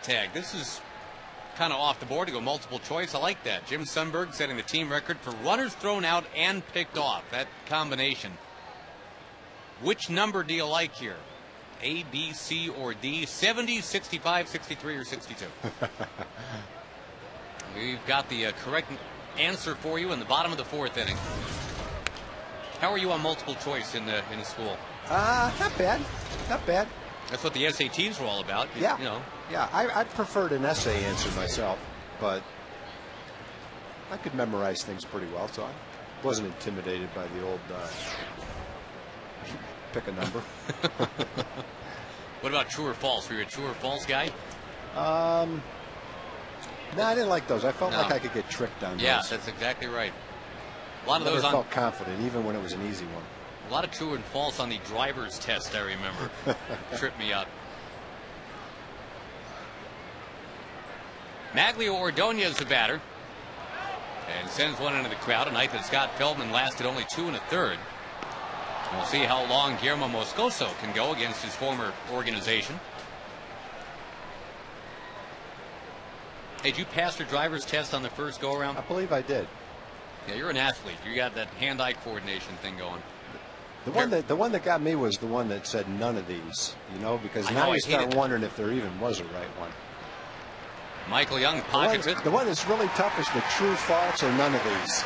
Tag. This is kind of off the board to go multiple choice. I like that. Jim Sundberg setting the team record for runners thrown out and picked off. That combination. Which number do you like here? A, B, C, or D? 70, 65, 63, or 62? We've got the correct answer for you in the bottom of the 4th inning. How are you on multiple choice in the school?
Not bad. Not bad.
That's what the SATs were all about.
Yeah.
You know.
Yeah, I preferred an essay answer myself, but I could memorize things pretty well, so I wasn't intimidated by the old pick a number.
What about true or false? Were you a true or false guy?
No, I didn't like those. I felt like I could get tricked on
Yeah,
those.
that's exactly right. A lot of
I
those
never
on.
felt confident, even when it was an easy one.
A lot of true and false on the driver's test, I remember. Tripped me up. Maglio Ordonez, the batter, and sends one into the crowd. A night that Scott Feldman lasted only 2 1/3. We'll see how long Guillermo Moscoso can go against his former organization. Hey, did you pass your driver's test on the first go-around?
I believe I did.
Yeah, you're an athlete. You got that hand-eye coordination thing going.
The one that got me was the one that said none of these, you know, because now you start wondering if there even was a right one.
Michael Young pockets it.
The one that's really tough is the true, false, or none of these.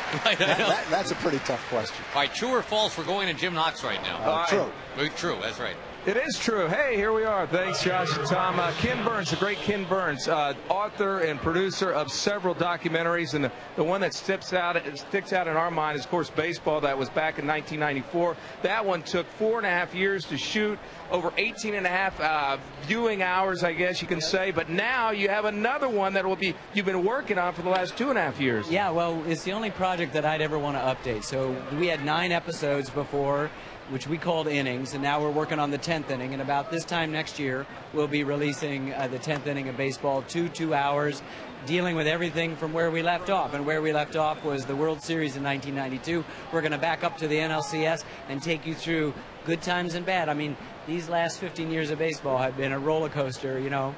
That's a pretty tough question.
All right, true or false, we're going to Jim Knox right now.
True.
True, that's right.
It is true. Hey, here we are. Thanks, Josh and Tom. Ken Burns, the great Ken Burns, author and producer of several documentaries, and the one that sticks out in our mind is, of course, Baseball. That was back in 1994. That one took 4.5 years to shoot, over 18.5 viewing hours, I guess you can say. But now you have another one that you've been working on for the last 2.5 years.
Yeah, well, it's the only project that I'd ever want to update. So we had 9 episodes before, which we called innings, and now we're working on the 10th inning. And about this time next year, we'll be releasing the 10th inning of baseball, 2 hours, dealing with everything from where we left off. And where we left off was the World Series in 1992. We're going to back up to the NLCS and take you through good times and bad. I mean, these last 15 years of baseball have been a roller coaster, you know.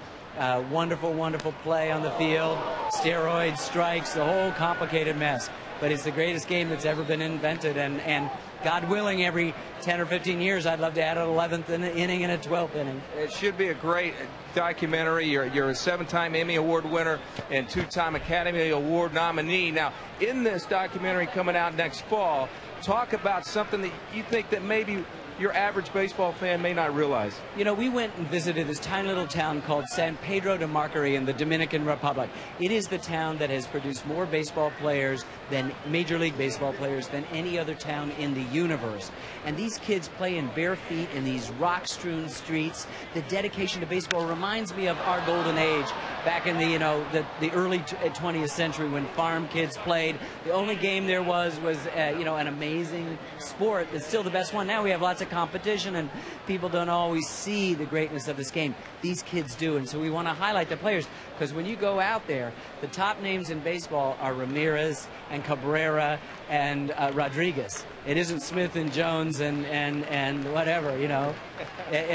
Wonderful, wonderful play on the field, steroids, strikes, the whole complicated mess. But it's the greatest game that's ever been invented, and God willing, every 10 or 15 years, I'd love to add an 11th inning and a 12th inning.
It should be a great documentary. You're a 7-time Emmy Award winner and 2-time Academy Award nominee. Now, in this documentary coming out next fall, talk about something that you think that maybe your average baseball fan may not realize.
You know, we went and visited this tiny little town called San Pedro de Marcari in the Dominican Republic. It is the town that has produced more baseball players than Major League Baseball players than any other town in the universe. And these kids play in bare feet in these rock-strewn streets. The dedication to baseball reminds me of our golden age back in the early 20th century when farm kids played. The only game there was an amazing sport. It's still the best one. Now we have lots of competition and people don't always see the greatness of this game. These kids do, and so we want to highlight the players, because when you go out there, the top names in baseball are Ramirez and Cabrera and Rodriguez. It isn't Smith and Jones and whatever, you know,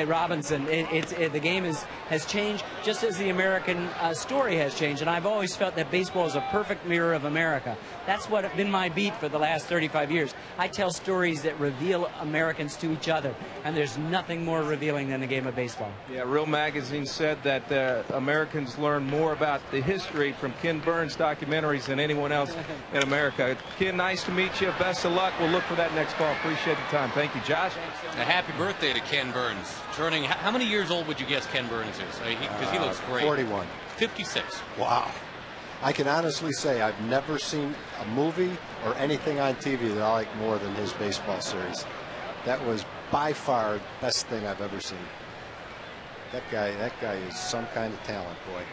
Robinson. The game has changed just as the American story has changed, and I've always felt that baseball is a perfect mirror of America. That's what been my beat for the last 35 years. I tell stories that reveal Americans to each other, and there's nothing more revealing than the game of baseball.
Yeah, Real Magazine said that Americans learn more about the history from Ken Burns documentaries than anyone else in America. Ken, nice to meet you. Best of luck. We'll look for that next fall. Appreciate the time. Thank you, Josh.
A happy birthday to Ken Burns. Turning, how many years old would you guess Ken Burns is? Because he looks great.
41.
56.
Wow. I can honestly say I've never seen a movie or anything on TV that I like more than his baseball series. That was by far the best thing I've ever seen. That guy is some kind of talent, boy.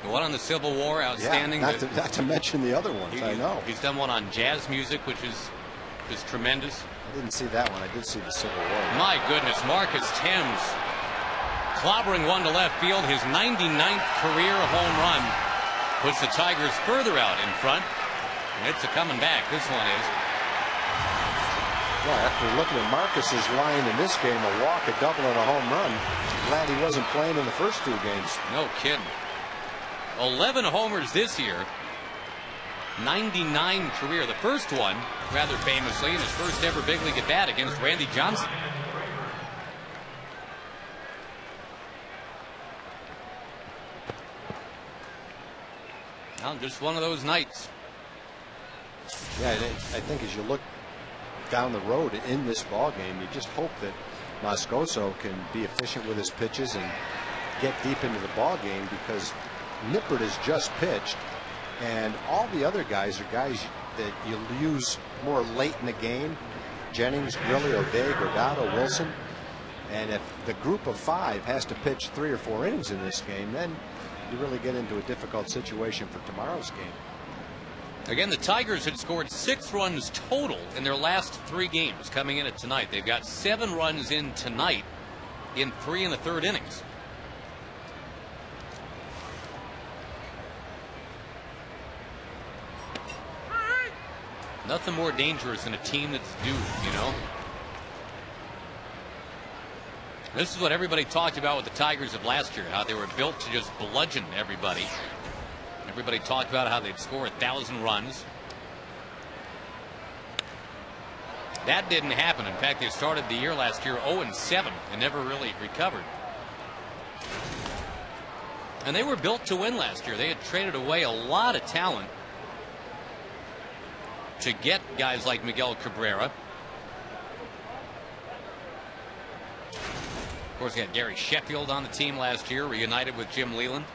The one on the Civil War, outstanding.
Yeah, not to mention the other ones. I know.
He's done one on jazz music, which is tremendous.
I didn't see that one. I did see the Civil War.
My goodness, Marcus Thames clobbering one to left field. His 99th career home run puts the Tigers further out in front. And it's a coming back. This one is.
Well, after looking at Marcus's line in this game, a walk, a double, and a home run, glad he wasn't playing in the first 2 games.
No kidding. 11 homers this year. 99 career. The first one, rather famously, in his first ever big league at bat against Randy Johnson. Well, just one of those nights.
Yeah, and I think as you look down the road in this ball game, you just hope that Moscoso can be efficient with his pitches and get deep into the ball game, because Nippert has just pitched, and all the other guys are guys that you'll use more late in the game. Jennings, Grilly, O'Day, Gordado, Wilson. And if the group of 5 has to pitch 3 or 4 innings in this game, then you really get into a difficult situation for tomorrow's game.
Again, the Tigers had scored 6 runs total in their last 3 games coming in at tonight. They've got 7 runs in tonight in 3 and the third innings. Nothing more dangerous than a team that's due, you know. This is what everybody talked about with the Tigers of last year, how they were built to just bludgeon everybody. Everybody talked about how they'd score 1,000 runs. That didn't happen. In fact, they started the year last year 0-7 and never really recovered. And they were built to win last year. They had traded away a lot of talent to get guys like Miguel Cabrera. Of course, they had Gary Sheffield on the team last year, reunited with Jim Leland.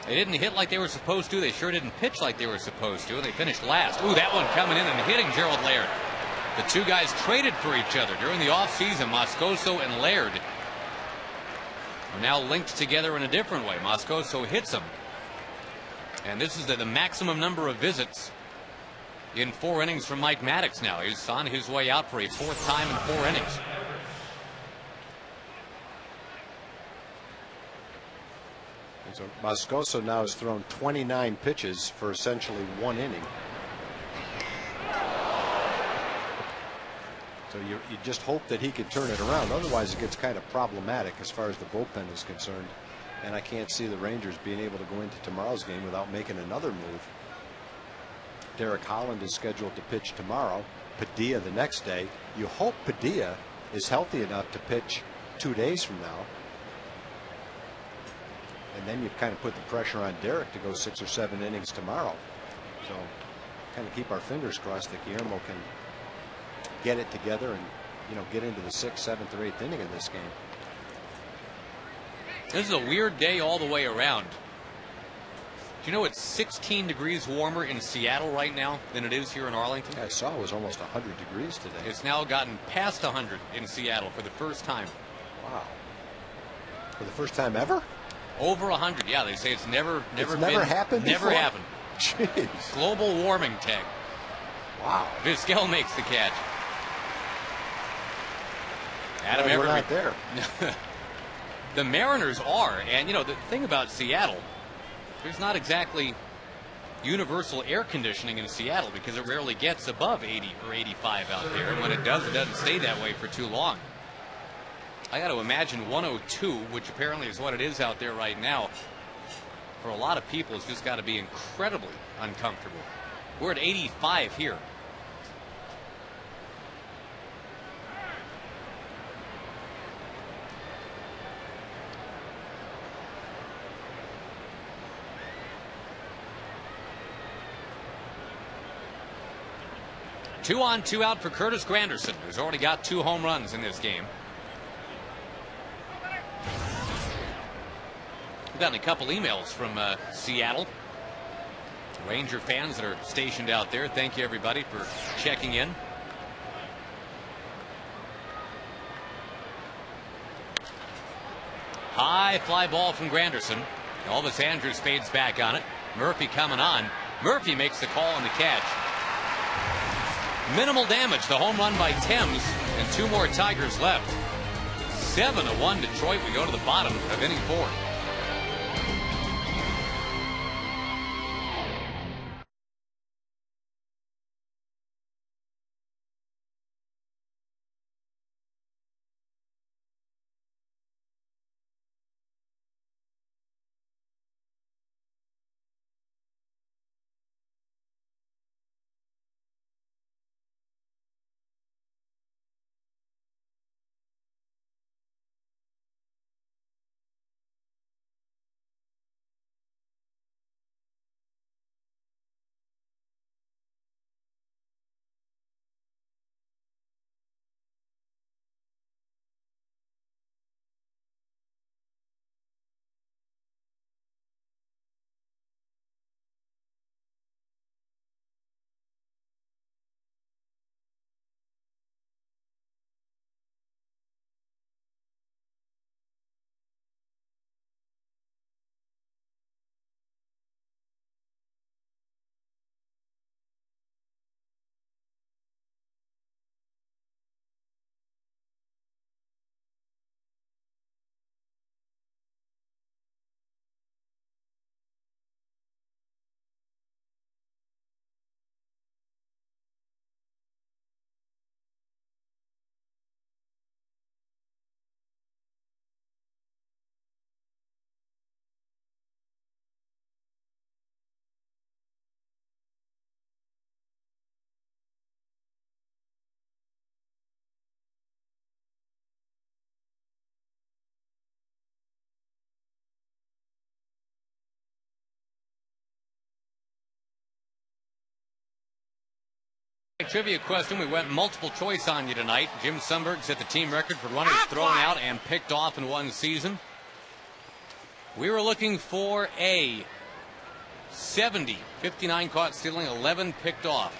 They didn't hit like they were supposed to. They sure didn't pitch like they were supposed to. They finished last. Ooh, that one coming in and hitting Gerald Laird. The two guys traded for each other during the offseason. Moscoso and Laird are now linked together in a different way. Moscoso hits him. And this is the maximum number of visits in 4 innings from Mike Maddox now. He's on his way out for a 4th time in 4 innings.
So Moscoso now has thrown 29 pitches for essentially 1 inning. So you just hope that he could turn it around. Otherwise, it gets kind of problematic as far as the bullpen is concerned. And I can't see the Rangers being able to go into tomorrow's game without making another move. Derek Holland is scheduled to pitch tomorrow. Padilla the next day. You hope Padilla is healthy enough to pitch 2 days from now. And then you kind of put the pressure on Derek to go 6 or 7 innings tomorrow. So kind of keep our fingers crossed that Guillermo can get it together and, you know, get into the 6th, 7th, or 8th inning in this game.
This is a weird day all the way around. Do you know it's 16 degrees warmer in Seattle right now than it is here in Arlington?
Yeah, I saw it was almost 100 degrees today.
It's now gotten past 100 in Seattle for the first time.
Wow. For the first time ever?
Over 100. Yeah, they say it's never
happened.
Never
before?
happened.
Jeez.
Global warming tag.
Wow.
Vizquel makes the catch. Adam
We're
Everett.
not there.
The Mariners are, and you know the thing about Seattle, there's not exactly universal air conditioning in Seattle because it rarely gets above 80 or 85 out there, and when it does, it doesn't stay that way for too long. I got to imagine 102, which apparently is what it is out there right now, for a lot of people, it's just got to be incredibly uncomfortable. We're at 85 here. Two on, 2 out for Curtis Granderson, who's already got 2 home runs in this game. We've gotten a couple emails from Seattle. Ranger fans that are stationed out there. Thank you, everybody, for checking in. High fly ball from Granderson. Elvis Andrews fades back on it. Murphy coming on. Murphy makes the call on the catch. Minimal damage. The home run by Thames, and 2 more Tigers left. 7-1 Detroit. We go to the bottom of inning 4. Trivia question. We went multiple choice on you tonight. Jim Sundberg set the team record for runners thrown out and picked off in one season. We were looking for a 70, 59 caught stealing, 11 picked off.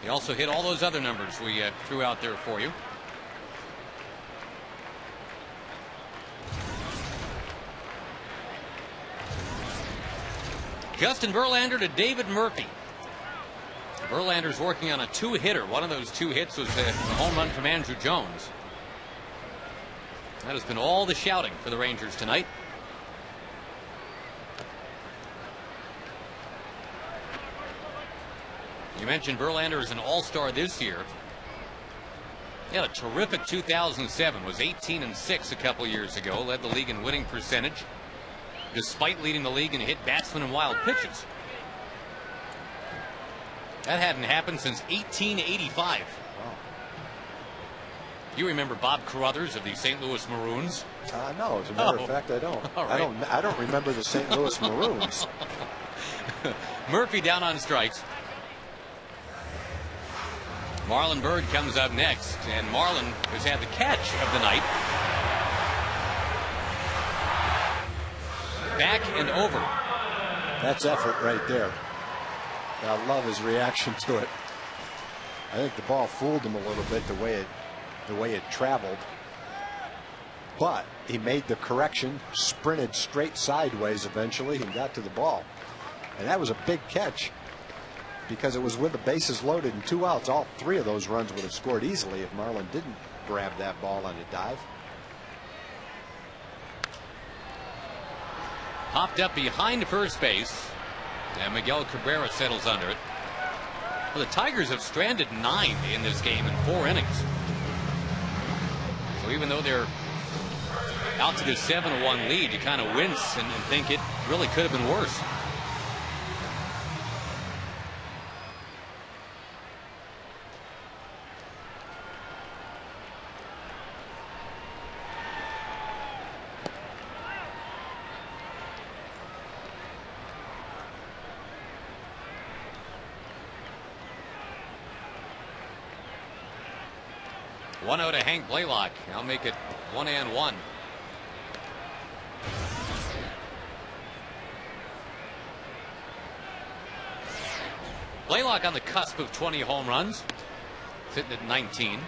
He also hit all those other numbers we threw out there for you. Justin Verlander to David Murphy. Verlander's working on a two-hitter. One of those two hits was a home run from Andrew Jones. That has been all the shouting for the Rangers tonight. You mentioned Verlander is an all-star this year. He had a terrific 2007, was 18-6 a couple years ago, led the league in winning percentage, despite leading the league in hit batsmen and wild pitches. That hadn't happened since 1885. Wow. You remember Bob Carruthers of the St. Louis Maroons?
No, as a matter of fact, I don't.
Right.
I don't remember the St. Louis Maroons.
Murphy down on strikes. Marlon Byrd comes up next, and Marlon has had the catch of the night. Back and over.
That's effort right there. I love his reaction to it. I think the ball fooled him a little bit the way it traveled. But he made the correction, sprinted straight sideways eventually, and got to the ball. And that was a big catch because it was with the bases loaded and 2 outs. All 3 of those runs would have scored easily if Marlon didn't grab that ball on a dive.
Popped up behind first base, and Miguel Cabrera settles under it. Well, the Tigers have stranded 9 in this game in 4 innings. So even though they're out to this 7-1 lead, you kind of wince and think it really could have been worse. One out to Hank Blaylock. I'll make it 1-1. Blaylock on the cusp of 20 home runs, sitting at 19.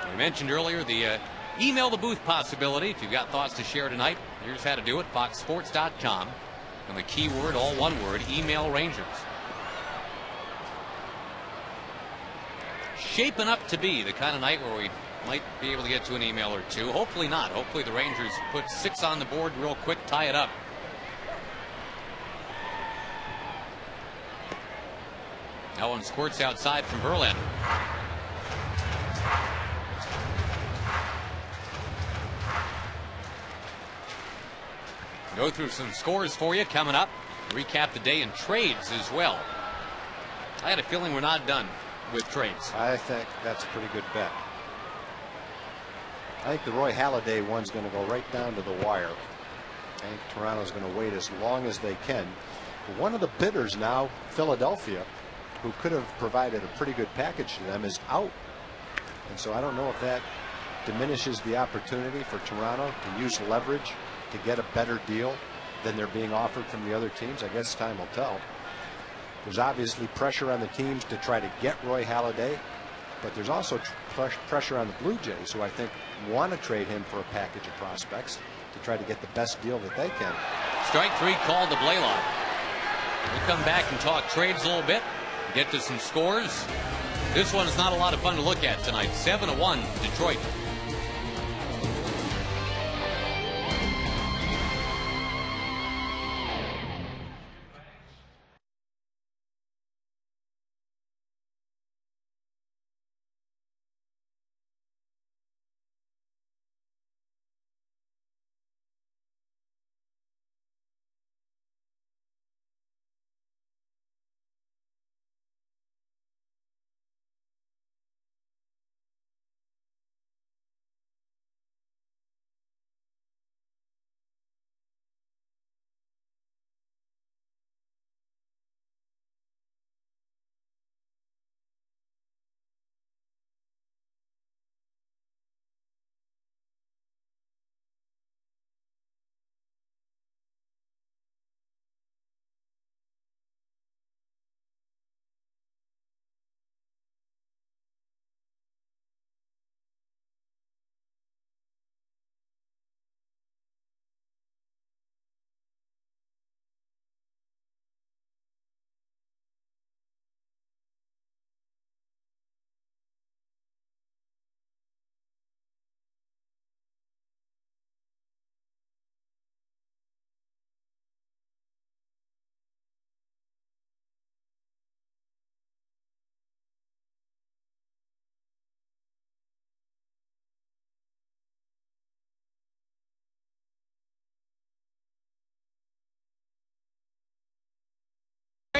We mentioned earlier the email the booth possibility. If you've got thoughts to share tonight, here's how to do it. FoxSports.com. And the keyword, all one word, email Rangers. Shaping up to be the kind of night where we might be able to get to an email or two. Hopefully not. Hopefully the Rangers put 6 on the board real quick, tie it up. That one squirts outside from Verlander. Go through some scores for you coming up. Recap the day in trades as well. I had a feeling we're not done with trades.
I think that's a pretty good bet. I think the Roy Halladay one's going to go right down to the wire. I think Toronto's going to wait as long as they can. But one of the bidders now, Philadelphia, who could have provided a pretty good package to them, is out. And so I don't know if that diminishes the opportunity for Toronto to use leverage to get a better deal than they're being offered from the other teams. I guess time will tell. There's obviously pressure on the teams to try to get Roy Halladay, but there's also pressure on the Blue Jays, who I think want to trade him for a package of prospects to try to get the best deal that they can.
Strike 3 called to Blaylock. We'll come back and talk trades a little bit, get to some scores. This one's not a lot of fun to look at tonight. 7-1 Detroit.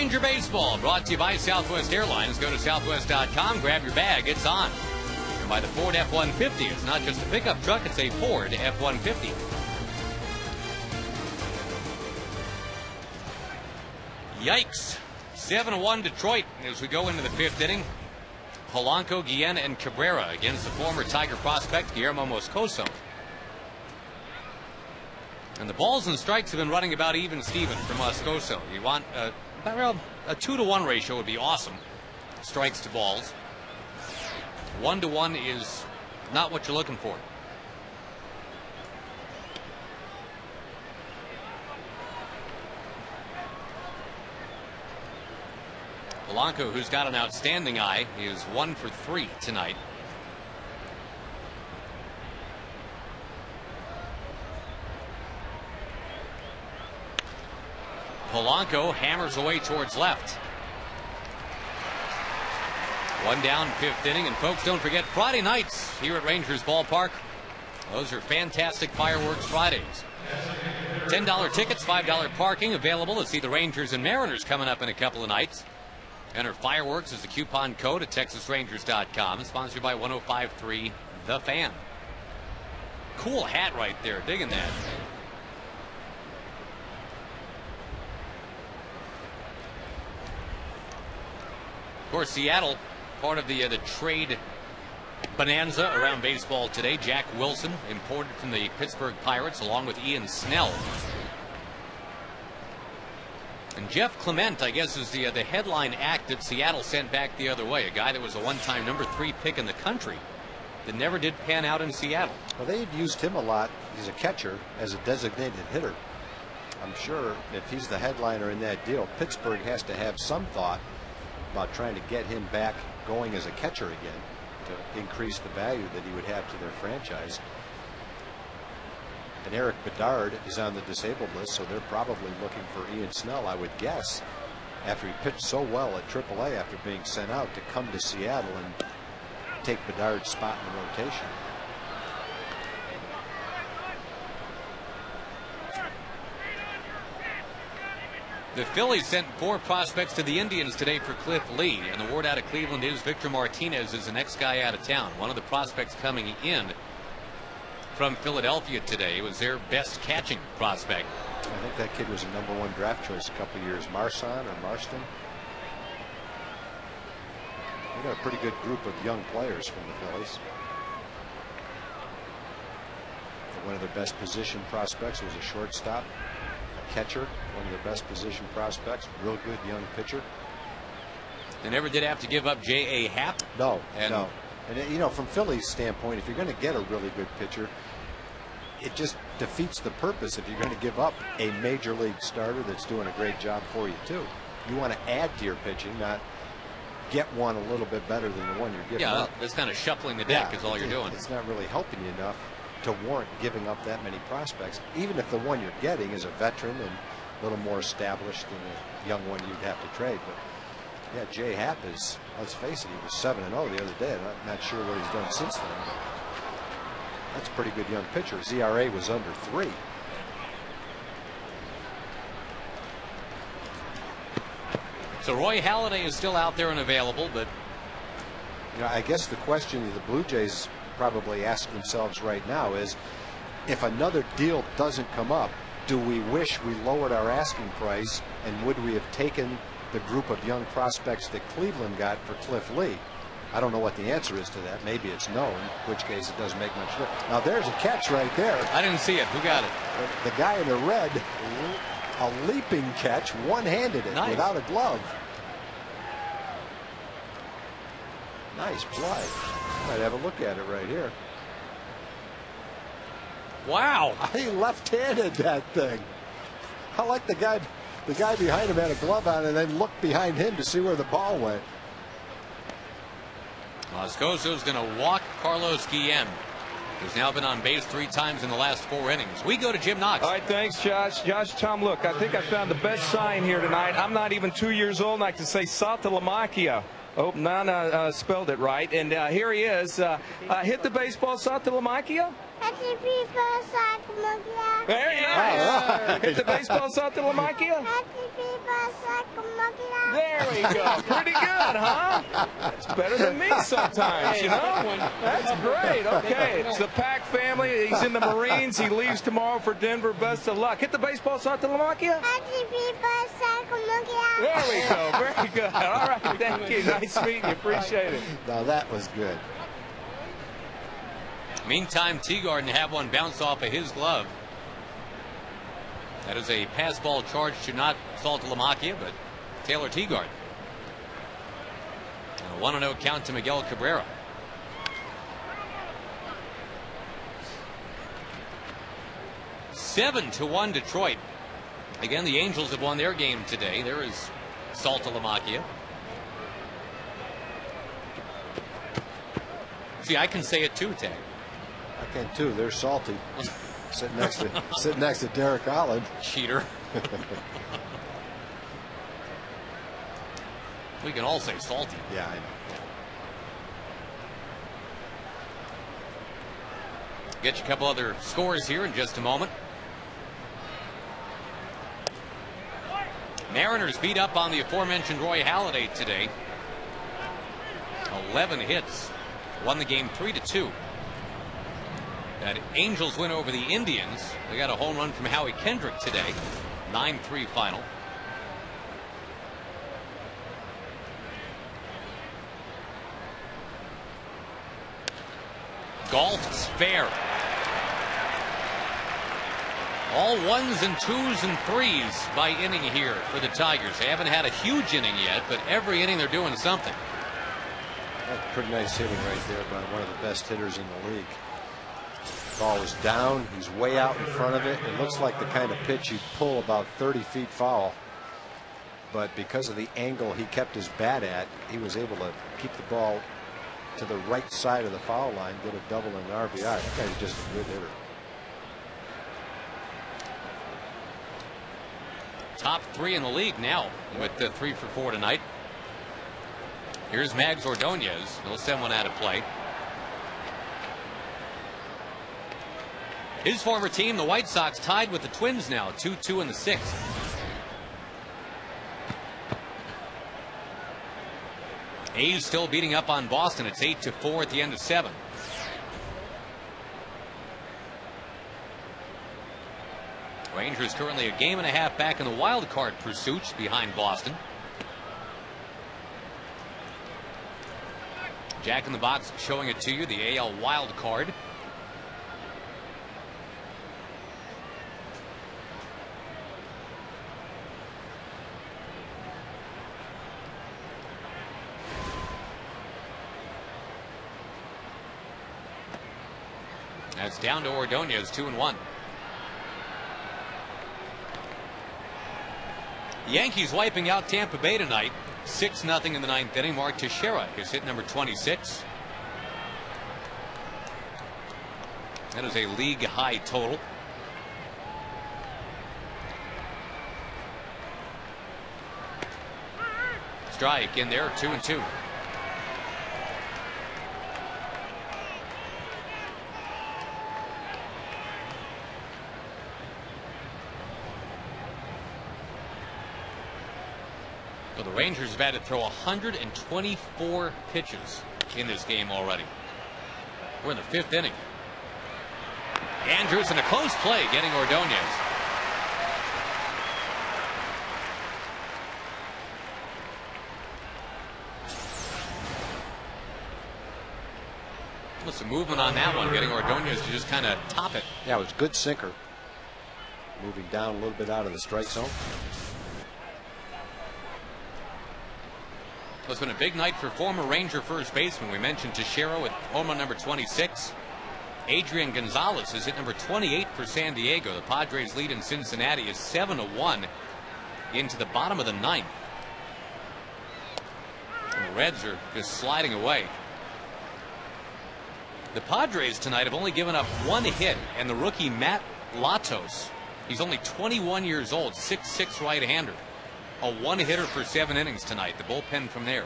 Ranger Baseball, brought to you by Southwest Airlines. Go to southwest.com, grab your bag, it's on. And by the Ford F-150, it's not just a pickup truck, it's a Ford F-150. Yikes. 7-1 Detroit as we go into the 5th inning. Polanco, Guillen, and Cabrera against the former Tiger prospect, Guillermo Moscoso. And the balls and strikes have been running about even Steven for Moscoso. You want a 2-to-1 ratio would be awesome. Strikes to balls. 1-to-1 is not what you're looking for. Polanco, who's got an outstanding eye, is 1 for 3 tonight. Polanco hammers away towards left. 1 down, 5th inning. And folks, don't forget Friday nights here at Rangers Ballpark. Those are fantastic fireworks Fridays. $10 tickets, $5 parking available to see the Rangers and Mariners coming up in a couple of nights. Enter fireworks as a coupon code at TexasRangers.com. Sponsored by 105.3 The Fan. Cool hat right there. Digging that. Of course, Seattle, part of the trade bonanza around baseball today. Jack Wilson, imported from the Pittsburgh Pirates, along with Ian Snell. And Jeff Clement, I guess, is the headline act that Seattle sent back the other way. A guy that was a one-time #3 pick in the country that never did pan out in Seattle.
Well, they've used him a lot. He's a catcher as a designated hitter. I'm sure if he's the headliner in that deal, Pittsburgh has to have some thought about trying to get him back going as a catcher again to increase the value that he would have to their franchise. And Eric Bedard is on the disabled list, so they're probably looking for Ian Snell, I would guess, after he pitched so well at AAA after being sent out, to come to Seattle and take Bedard's spot in the rotation.
The Phillies sent 4 prospects to the Indians today for Cliff Lee, and the word out of Cleveland is Victor Martinez is the next guy out of town. One of the prospects coming in from Philadelphia today was their best catching prospect.
I think that kid was a #1 draft choice a couple of years. Marston or Marston. They got a pretty good group of young players from the Phillies. One of their best position prospects was a shortstop, a catcher, one of their best position prospects, real good young pitcher.
They never did have to give up J.A. Happ.
No. And you know, from Philly's standpoint, if you're going to get a really good pitcher, it just defeats the purpose if you're going to give up a major league starter that's doing a great job for you too. You want to add to your pitching, not get one a little bit better than the one you're giving up.
That's kind of shuffling the deck is all you're doing.
It's not really helping you enough to warrant giving up that many prospects, even if the one you're getting is a veteran and a little more established than the young one you'd have to trade. But yeah, Jay Happ is, let's face it, he was 7-0 the other day. I'm not sure what he's done since then. But that's a pretty good young pitcher. His ERA was under 3.
So Roy Halladay is still out there and available, but
you know, I guess the question the Blue Jays probably ask themselves right now is, if another deal doesn't come up, do we wish we lowered our asking price, and would we have taken the group of young prospects that Cleveland got for Cliff Lee? I don't know what the answer is to that. Maybe it's no, in which case it doesn't make much difference. Now there's a catch right there.
I didn't see it. Who got it?
The guy in the red, a leaping catch, one-handed it without a glove. Nice play. Might have a look at it right here.
Wow.
He left-handed that thing. I like the guy behind him had a glove on and then looked behind him to see where the ball went.
Moscoso's going to walk Carlos Guillen, who's now been on base 3 times in the last 4 innings. We go to Jim Knox.
All right, thanks, Josh. Tom, look, I think I found the best sign here tonight. I'm not even 2 years old, and I can say Satalamakia. I hope Nana spelled it right. And here he is. Hit the baseball, Satalamakia. There you go. Hit the baseball, Satalamakia. There we go. Pretty good, huh? That's better than me sometimes, you know? That's great. Okay, it's the Pack family. He's in the Marines. He leaves tomorrow for Denver. Best of luck. Hit the baseball, Saltalamacchia. There we go. Very good. All right, thank you. Nice meeting you. Appreciate it.
Now that was good.
Meantime, Teagarden have one bounce off of his glove. That is a pass ball charge to not Saltalamacchia, but Taylor Teagarden. And a 1-0 count to Miguel Cabrera. Seven to 1 Detroit. Again, the Angels have won their game today. There is Saltalamacchia. See, I can say it too, Tag.
I can too. They're salty. sitting next to Derek Holland.
Cheater. We can all say salty.
Yeah, I know.
Get you a couple other scores here in just a moment. Mariners beat up on the aforementioned Roy Halladay today. 11 hits. Won the game 3-2. That Angels win over the Indians. They got a home run from Howie Kendrick today. 9-3 final. Golf's fair. All 1s and 2s and 3s by inning here for the Tigers. They haven't had a huge inning yet, but every inning they're doing something.
That's pretty nice hitting right there by one of the best hitters in the league. Ball is down. He's way out in front of it. It looks like the kind of pitch you'd pull about 30 feet foul. But because of the angle he kept his bat at, he was able to keep the ball to the right side of the foul line, get a double and an RBI. That guy's just a good hitter.
Top 3 in the league now with the 3 for 4 tonight. Here's Mags Ordonez. He'll send one out of play. His former team, the White Sox, tied with the Twins now, 2-2 in the 6th. A's still beating up on Boston. It's 8-4 at the end of 7. Rangers currently a game and a half back in the wild card pursuits behind Boston. Jack in the Box showing it to you, the AL wild card. That's down to Ordonez, 2-1. Yankees wiping out Tampa Bay tonight, 6-0 in the 9th inning. Mark Teixeira is hit number 26. That is a league high total. Strike in there, 2-2. So the Rangers have had to throw 124 pitches in this game already. We're in the 5th inning. Andrews in a close play getting Ordonez. What's the movement on that one? Getting Ordonez to just kind of top it.
Yeah, it was good sinker. Moving down a little bit out of the strike zone.
It's been a big night for former Ranger first baseman. We mentioned Teixeira with home run number 26. Adrian Gonzalez is hit number 28 for San Diego. The Padres lead in Cincinnati is 7-1 into the bottom of the 9th. And the Reds are just sliding away. The Padres tonight have only given up 1 hit, and the rookie Matt Latos, he's only 21 years old, 6'6" right-hander. A 1-hitter for 7 innings tonight. The bullpen from there.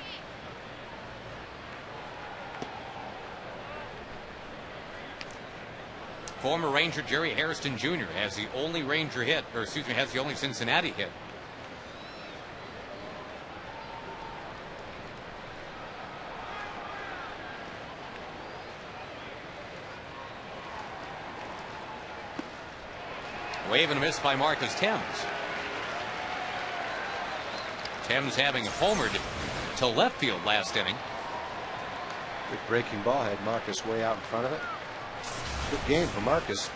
Former Ranger Jerry Hairston Jr. has the only Ranger hit, or excuse me, has the only Cincinnati hit. Wave and a miss by Marcus Thames. Thames having homered to left field last inning.
Good breaking ball, had Marcus way out in front of it. Good game for Marcus.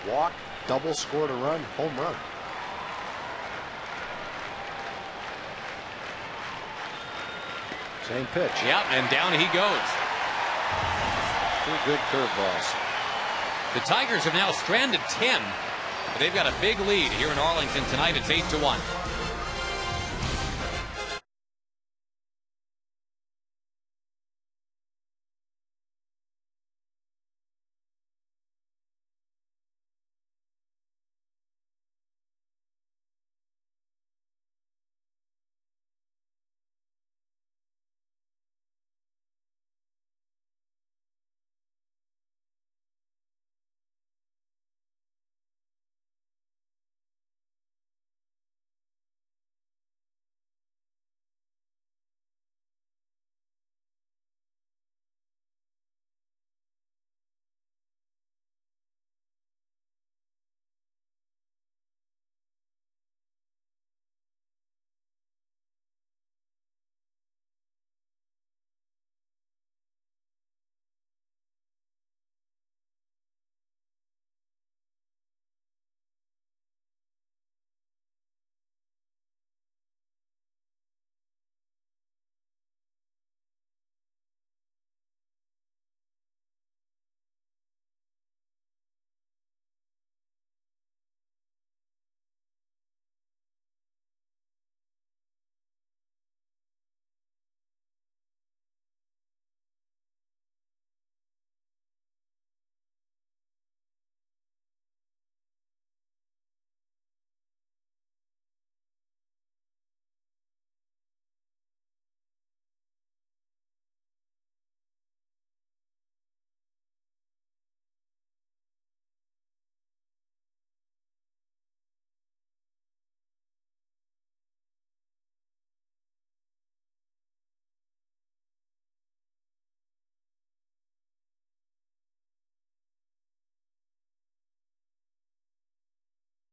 Walk, double, scored a run, home run. Same pitch.
Yep, and down he goes.
Two good curveballs.
The Tigers have now stranded 10, but they've got a big lead here in Arlington tonight. It's 8-1.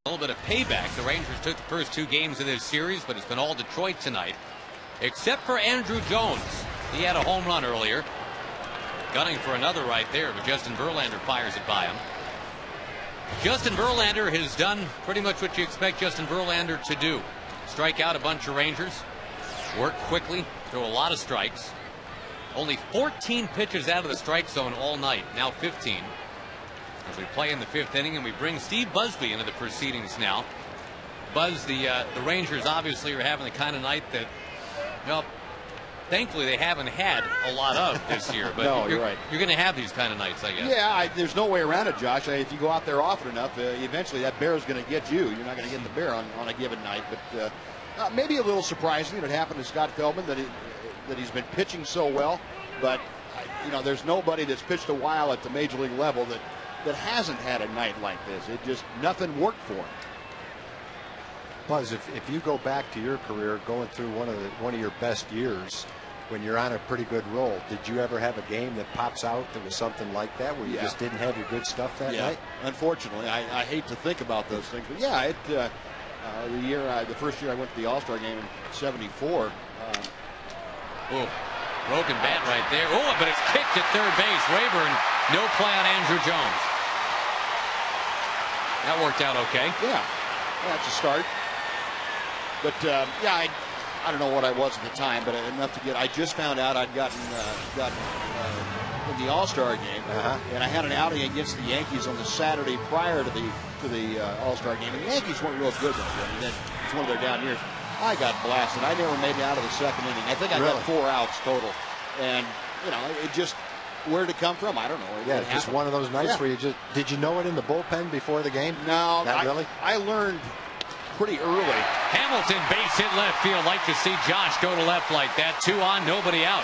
A little bit of payback. The Rangers took the first 2 games of this series, but it's been all Detroit tonight, except for Andrew Jones. He had a home run earlier. Gunning for another right there, but Justin Verlander fires it by him. Justin Verlander has done pretty much what you expect Justin Verlander to do. Strike out a bunch of Rangers, work quickly, throw a lot of strikes. Only 14 pitches out of the strike zone all night, now 15. As we play in the 5th inning, and we bring Steve Busby into the proceedings now. Buzz, the Rangers obviously are having the kind of night that, well, thankfully they haven't had a lot of this year. But
no, you're right.
You're going to have these kind of nights, I guess.
Yeah, there's no way around it, Josh. If you go out there often enough, eventually that bear is going to get you. You're not going to get the bear on a given night. But maybe a little surprising that it happened to Scott Feldman that he's been pitching so well. But there's nobody that's pitched a while at the major league level that hasn't had a night like this. It just, nothing worked for him.
Buzz, if you go back to your career, going through one of your best years, when you're on a pretty good roll, did you ever have a game that pops out that was something like that, where you just didn't have your good stuff that night?
Unfortunately, I hate to think about those things, but yeah, the first year I went to the All-Star game in '74.
Broken bat right there. Oh, but it's kicked at third base. Rayburn, no play on Andrew Jones. That worked out okay.
Yeah, that's a start. But I don't know what I was at the time, but enough to get. I just found out I'd gotten in the All-Star game, and I had an outing against the Yankees on the Saturday prior to the All-Star game. And the Yankees weren't real good that year. I mean, it's one of their down years. I got blasted. I never made it out of the 2nd inning. I think I got 4 outs total, and it just. Where'd it come from? I don't know.
Yeah, just one of those nights where did you know it in the bullpen before the game?
No,
not really.
I learned pretty early.
Hamilton base hit left field. Like to see Josh go to left like that. 2 on, nobody out.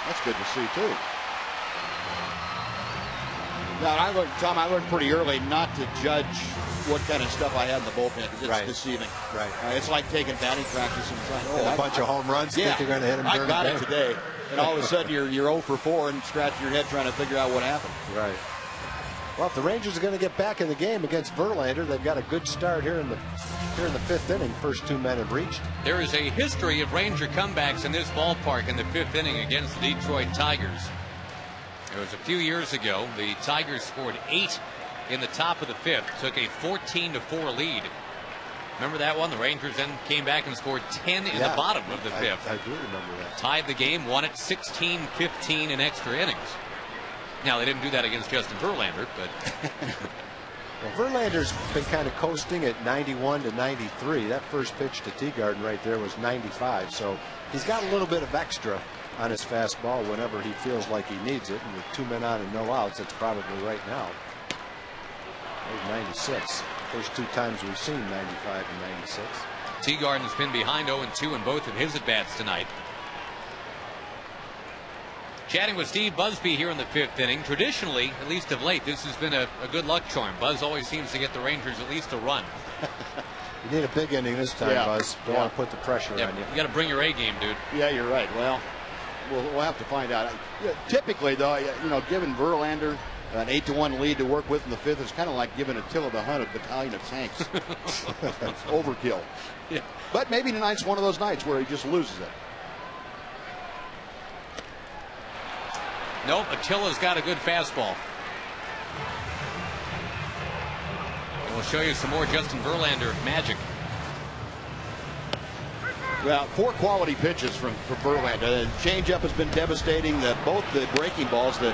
That's good to see too. Now I learned pretty early not to judge what kind of stuff I had in the bullpen, because it's deceiving.
Right.
It's like taking batting practice and trying
a bunch of home runs. Think you're going to hit them.
I got it today. And all of a sudden you're 0 for 4 and scratching your head trying to figure out what happened.
Right. Well, if the Rangers are going to get back in the game against Verlander, they've got a good start here in the fifth inning. First two men have reached.
There is a history of Ranger comebacks in this ballpark in the fifth inning against the Detroit Tigers. It was a few years ago. The Tigers scored 8 in the top of the fifth, took a 14-4 lead. Remember that one? The Rangers then came back and scored 10 in the bottom of the fifth.
I do remember that.
Tied the game, won it 16-15 in extra innings. Now, they didn't do that against Justin Verlander, but...
Well, Verlander's been kind of coasting at 91 to 93. That first pitch to Teagarden right there was 95, so he's got a little bit of extra on his fastball whenever he feels like he needs it. And with 2 men on and no outs, it's probably right now. There's 96. First 2 times we've seen 95 and 96.
Teagarden's been behind 0-2 in both of his at-bats tonight. Chatting with Steve Busby here in the fifth inning. Traditionally, at least of late, this has been a good luck charm. Buzz always seems to get the Rangers at least a run.
You need a big inning this time, Buzz. Don't want to put the pressure on you.
You got to bring your A game, dude.
Yeah, you're right. Well, we'll have to find out. Typically, though, giving Verlander an 8-1 lead to work with in the fifth is kind of like giving Attila the Hun a battalion of tanks. It's overkill.
Yeah.
But maybe tonight's one of those nights where he just loses it.
Nope, Attila's got a good fastball. And we'll show you some more Justin Verlander magic.
Well, 4 quality pitches from Verlander. The changeup has been devastating. Both the breaking balls, the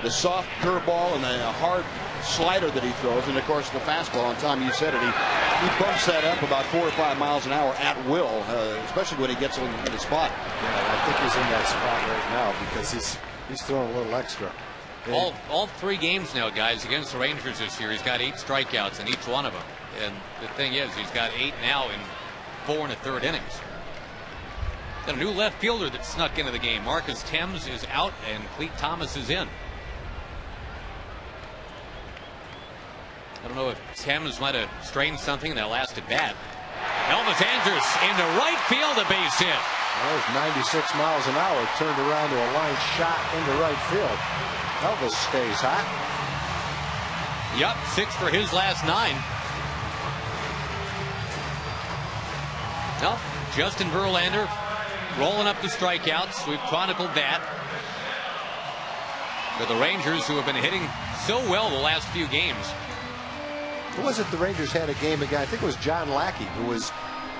soft curveball and the hard slider that he throws, and of course the fastball. On time, you said it, he bumps that up about 4 or 5 miles an hour at will, especially when he gets in the spot.
Yeah, I think he's in that spot right now because he's throwing a little extra.
All 3 games now, guys, against the Rangers this year. He's got 8 strikeouts in each one of them. And the thing is, he's got 8 now in 4 1/3 innings. Got a new left fielder that snuck into the game. Marcus Thames is out and Cleet Thomas is in. I don't know if Thames might have strained something in that last at bat. Elvis Andrus into right field, a base hit.
That was 96 miles an hour, turned around to a line shot into right field. Elvis stays hot.
Yup, 6 for his last 9. Well, Justin Verlander rolling up the strikeouts. We've chronicled that. For the Rangers, who have been hitting so well the last few games.
Who was it the Rangers had a game again? I think it was John Lackey, who was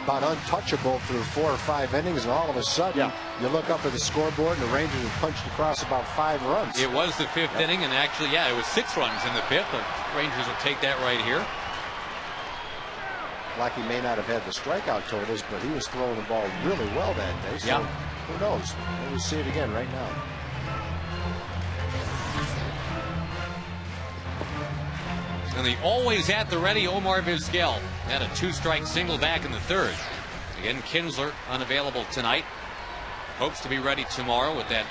about untouchable through 4 or 5 innings, and all of a sudden you look up at the scoreboard and the Rangers have punched across about 5 runs.
It was the 5th inning, and actually, it was 6 runs in the 5th. The Rangers will take that right here.
Lackey may not have had the strikeout totals, but he was throwing the ball really well that day. So who knows? We'll see it again right now.
And the always at the ready Omar Vizquel had a 2-strike single back in the 3rd. Again, Kinsler unavailable tonight. Hopes to be ready tomorrow with that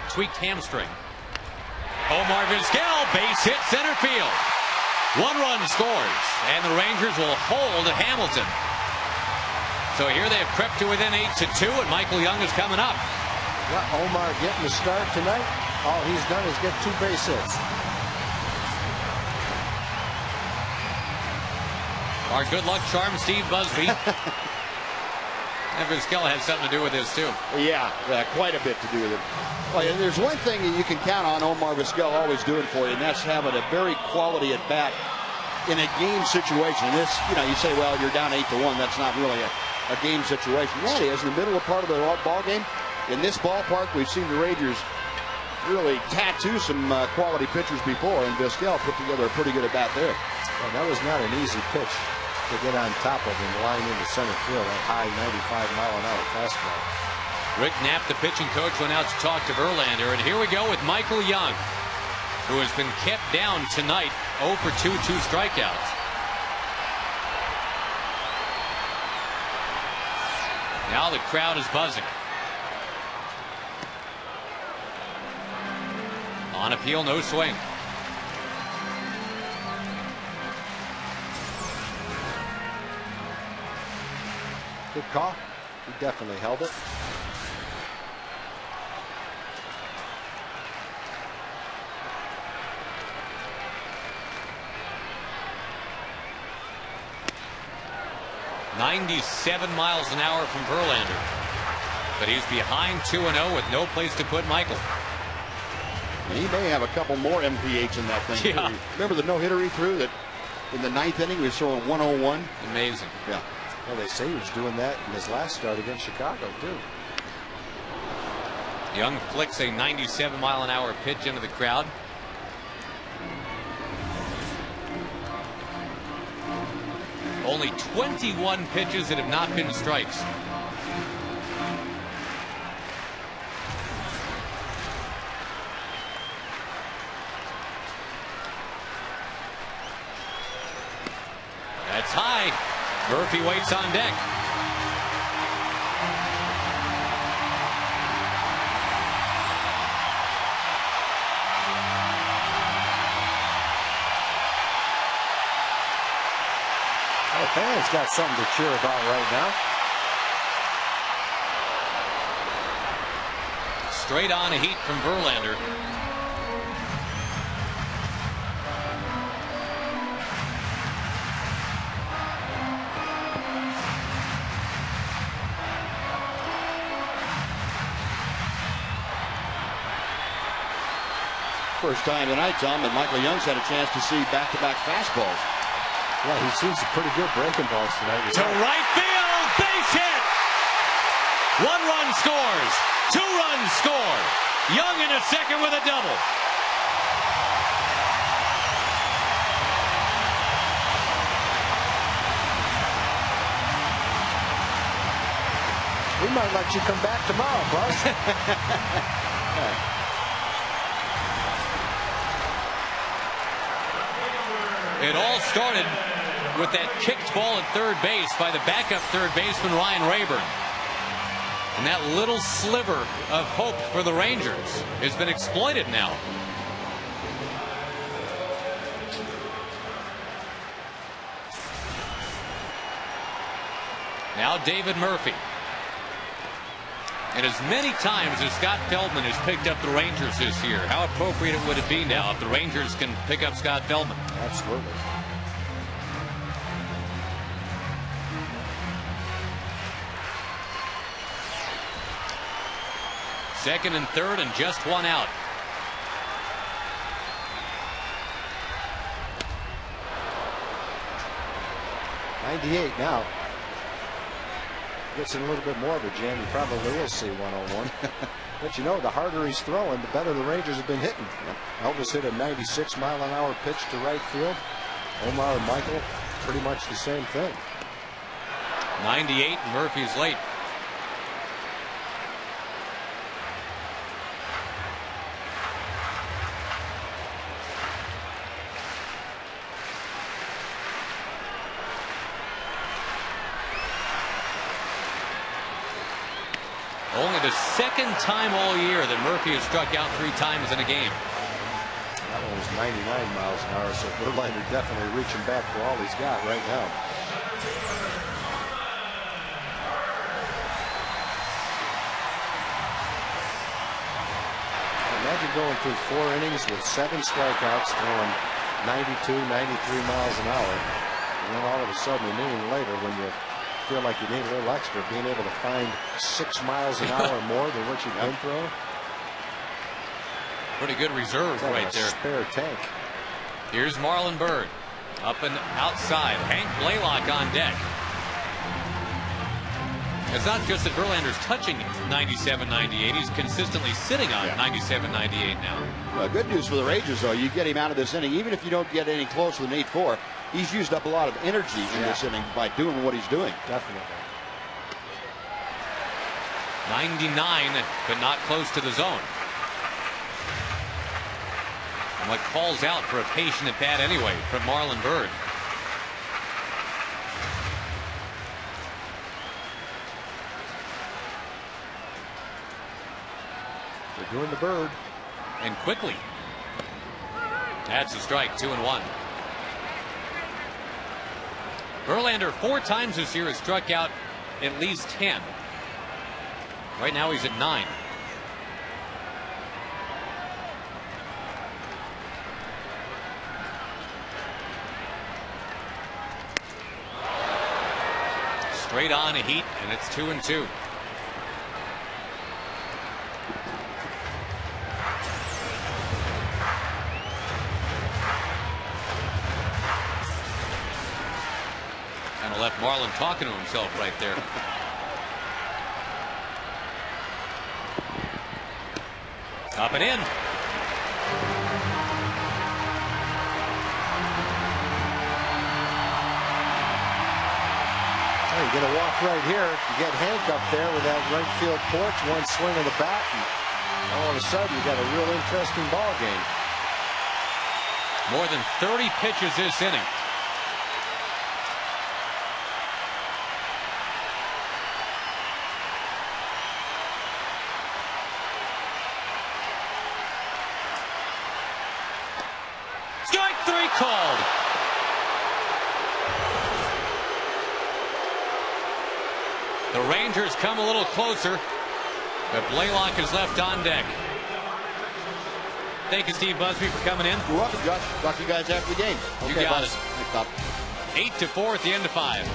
tweaked hamstring. Omar Vizquel, base hit center field. 1 run scores, and the Rangers will hold Hamilton. So here they have crept to within 8-2, and Michael Young is coming up.
Yeah, Omar getting the start tonight. All he's done is get 2 base hits.
Our good luck charm, Steve Busby. And Vizquel has something to do with this, too.
Yeah, quite a bit to do with it. Well, there's one thing that you can count on Omar Vizquel always doing for you, and that's having a very quality at bat in a game situation. This, you say, well, you're down 8-1. That's not really a game situation. Yeah, it is in the middle of part of the ball game. In this ballpark, we've seen the Rangers really tattoo some quality pitchers before, and Vizquel put together a pretty good at bat there.
Well, that was not an easy pitch to get on top of and line into center field. That high 95-mile-an-hour fastball.
Rick Knapp, the pitching coach, went out to talk to Verlander, and here we go with Michael Young, who has been kept down tonight, 0 for 2 strikeouts. Now the crowd is buzzing. On appeal, no swing.
Good call. He definitely held it.
97 miles an hour from Verlander. But he's behind 2-0 with no place to put Michael.
He may have a couple more MPH in that thing.
Yeah.
Remember the no-hitter he threw that in the 9th inning he was throwing 101?
Amazing.
Yeah.
Well, they say he was doing that in his last start against Chicago, too.
Young flicks a 97 mile an hour pitch into the crowd. Only 21 pitches that have not been strikes. That's high. Murphy waits on deck.
The fans got something to cheer about right now.
Straight on a heat from Verlander.
First time tonight, Tom, that Michael Young's had a chance to see back-to-back fastballs.
Yeah, he sees some pretty good breaking balls tonight.
To right field, base hit. 1 run scores. 2 runs score. Young in a second with a double.
We might let you come back tomorrow, Buzz.
It all started with that kicked ball at third base by the backup third baseman Ryan Rayburn. And that little sliver of hope for the Rangers has been exploited now. Now David Murphy. And as many times as Scott Feldman has picked up the Rangers this year, how appropriate would it be now if the Rangers can pick up Scott Feldman?
Absolutely.
Second and third and just 1 out.
.98 now. Gets in a little bit more of a jam. You probably will see 101. But you know, the harder he's throwing, the better the Rangers have been hitting. Elvis hit a 96 mile an hour pitch to right field. Omar and Michael, pretty much the same thing.
98, Murphy's late. Only the second time all year that Murphy has struck out 3 times in a game.
That one was 99 miles an hour, so Verlander definitely reaching back for all he's got right now. Imagine going through 4 innings with 7 strikeouts, throwing 92, 93 miles an hour. And then all of a sudden, an inning later, when you feel like you need a little extra, being able to find 6 miles an hour more than what you've been throwing.
Pretty good reserve right there.
Spare tank.
Here's Marlon Byrd up and outside. Hank Blaylock on deck. It's not just that Verlander's touching 97, 98. He's consistently sitting on 97, 98 now.
Well, good news for the Rangers, though. You get him out of this inning, even if you don't get any closer than 8-4. He's used up a lot of energy in this inning by doing what he's doing.
Definitely.
99, but not close to the zone. And what calls out for a patient at bat anyway from Marlon Byrd.
They're doing the Bird.
And quickly. That's a strike, 2-1. Verlander 4 times this year has struck out at least 10. Right now he's at 9. Straight on a heat, and it's 2-2. Kind of left Marlin talking to himself right there. Up and in.
Well, you get a walk right here. You get handcuffed there with that right field porch. One swing of the bat, and all of a sudden you got a real interesting ball game.
More than 30 pitches this inning. Strike 3 called. The Rangers come a little closer, but Blaylock is left on deck. Thank you, Steve Busby, for coming in.
You're welcome, Josh. Talk to you guys after the game.
You
Okay,
got
boss.
it.
Thanks, Bob.
8-4 at the end of 5.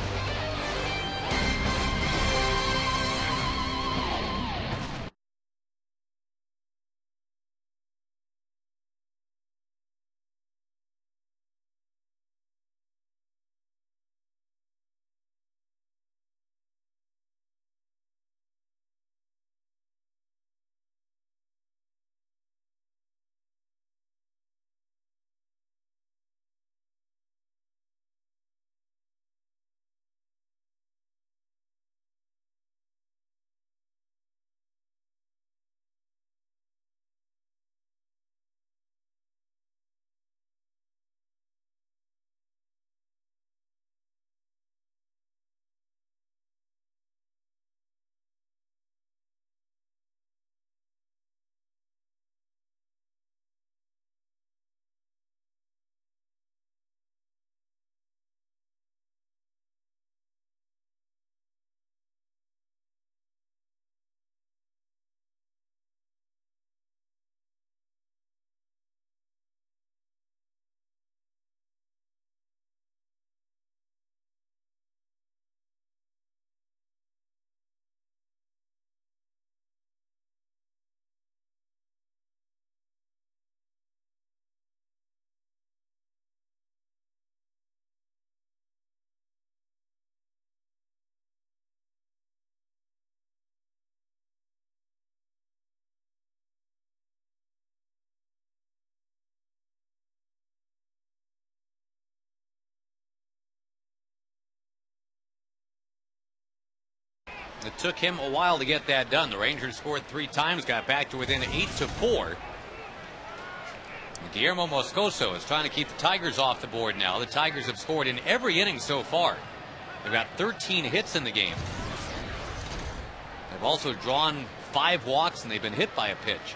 It took him a while to get that done. The Rangers scored 3 times, got back to within 8-4. Guillermo Moscoso is trying to keep the Tigers off the board now. The Tigers have scored in every inning so far. They've got 13 hits in the game. They've also drawn 5 walks, and they've been hit by a pitch.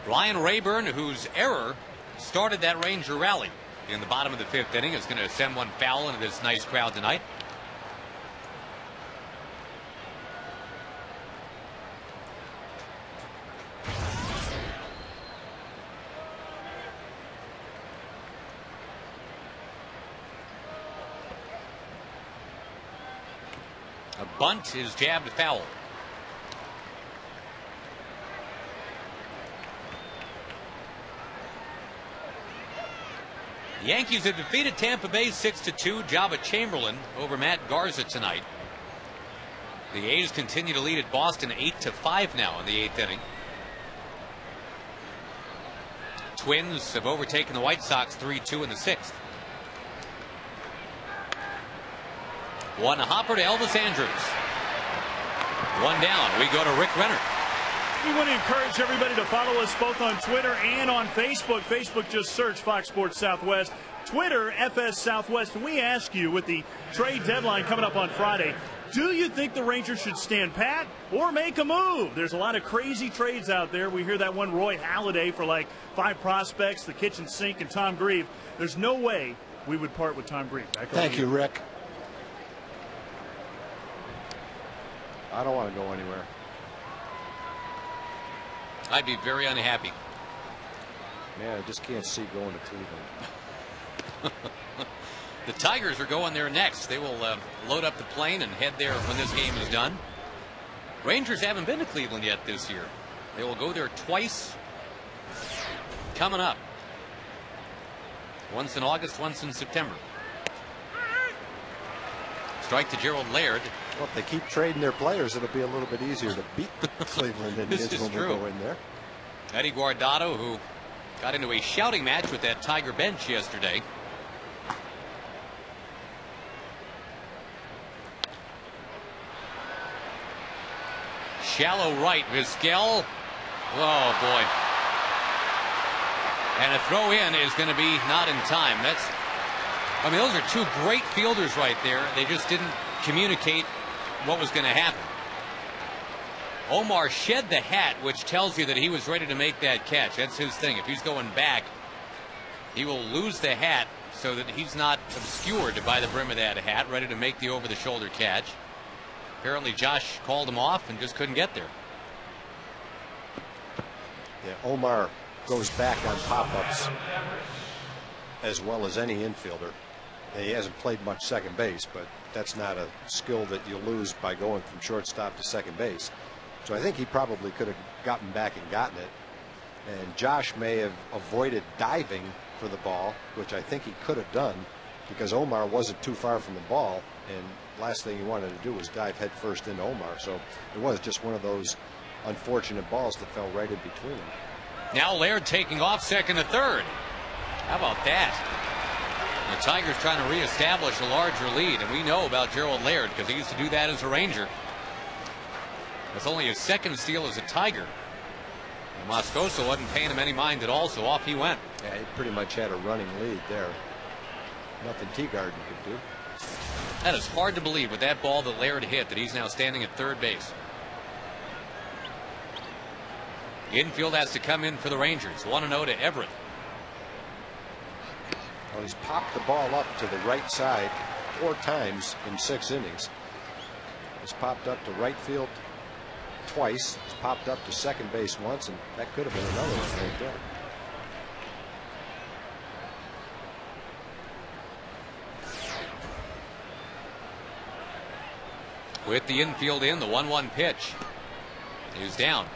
Ryan Rayburn, whose error started that Ranger rally in the bottom of the 5th inning, is going to send one foul into this nice crowd tonight. A bunt is jabbed foul. The Yankees have defeated Tampa Bay 6-2. Jabba Chamberlain over Matt Garza tonight. The A's continue to lead at Boston 8-5 now in the 8th inning. Twins have overtaken the White Sox 3-2 in the 6th. One hopper to Elvis Andrews. One down. We go to Rick Renner.
We want to encourage everybody to follow us both on Twitter and on Facebook. Facebook, just search Fox Sports Southwest. Twitter, FS Southwest. And we ask you, with the trade deadline coming up on Friday, do you think the Rangers should stand pat or make a move? There's a lot of crazy trades out there. We hear that one Roy Halladay for like 5 prospects, the kitchen sink, and Tom Grieve. There's no way we would part with Tom Grieve.
Thank you, Rick. I don't want to go anywhere.
I'd be very unhappy.
Man, I just can't see going to Cleveland.
The Tigers are going there next. They will load up the plane and head there when this game is done. Rangers haven't been to Cleveland yet this year. They will go there twice coming up. Once in August, once in September. Strike to Gerald Laird.
Well, if they keep trading their players, it'll be a little bit easier to beat Cleveland than it is when we go in there.
Eddie Guardado, who got into a shouting match with that Tiger bench yesterday. Shallow right, Vizquel. Oh, boy. And a throw in is going to be not in time. I mean, those are two great fielders right there. They just didn't communicate what was going to happen. Omar shed the hat, which tells you that he was ready to make that catch. That's his thing. If he's going back, he will lose the hat so that he's not obscured by the brim of that hat, ready to make the over-the-shoulder catch. Apparently Josh called him off and just couldn't get there.
Yeah, Omar goes back on pop-ups as well as any infielder. And he hasn't played much second base, but that's not a skill that you lose by going from shortstop to second base. So I think he probably could have gotten back and gotten it. And Josh may have avoided diving for the ball, which I think he could have done because Omar wasn't too far from the ball. And last thing he wanted to do was dive headfirst into Omar. So it was just one of those unfortunate balls that fell right in between them.
Now Laird taking off second to third. How about that? The Tigers trying to reestablish a larger lead, and we know about Gerald Laird because he used to do that as a Ranger. That's only his second steal as a Tiger. And Moscoso wasn't paying him any mind at all, so off he went.
Yeah, he pretty much had a running lead there. Nothing Teagarden could do.
That is hard to believe with that ball that Laird hit that he's now standing at third base. Infield has to come in for the Rangers. 1-0 to Everett.
Well, he's popped the ball up to the right side 4 times in 6 innings. He's popped up to right field twice. He's popped up to second base once, and that could have been another one right there.
With the infield in, the 1-1 pitch is down.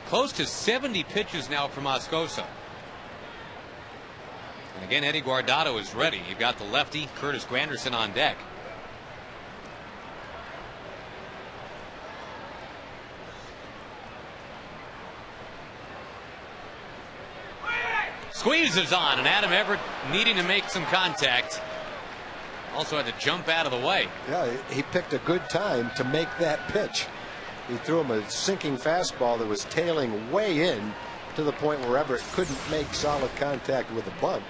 Close to 70 pitches now for Moscoso. And again, Eddie Guardado is ready. You've got the lefty, Curtis Granderson, on deck. Squeezes on, and Adam Everett needing to make some contact. Also had to jump out of the way.
Yeah, he picked a good time to make that pitch. He threw him a sinking fastball that was tailing way in to the point where Everett couldn't make solid contact with the bunt.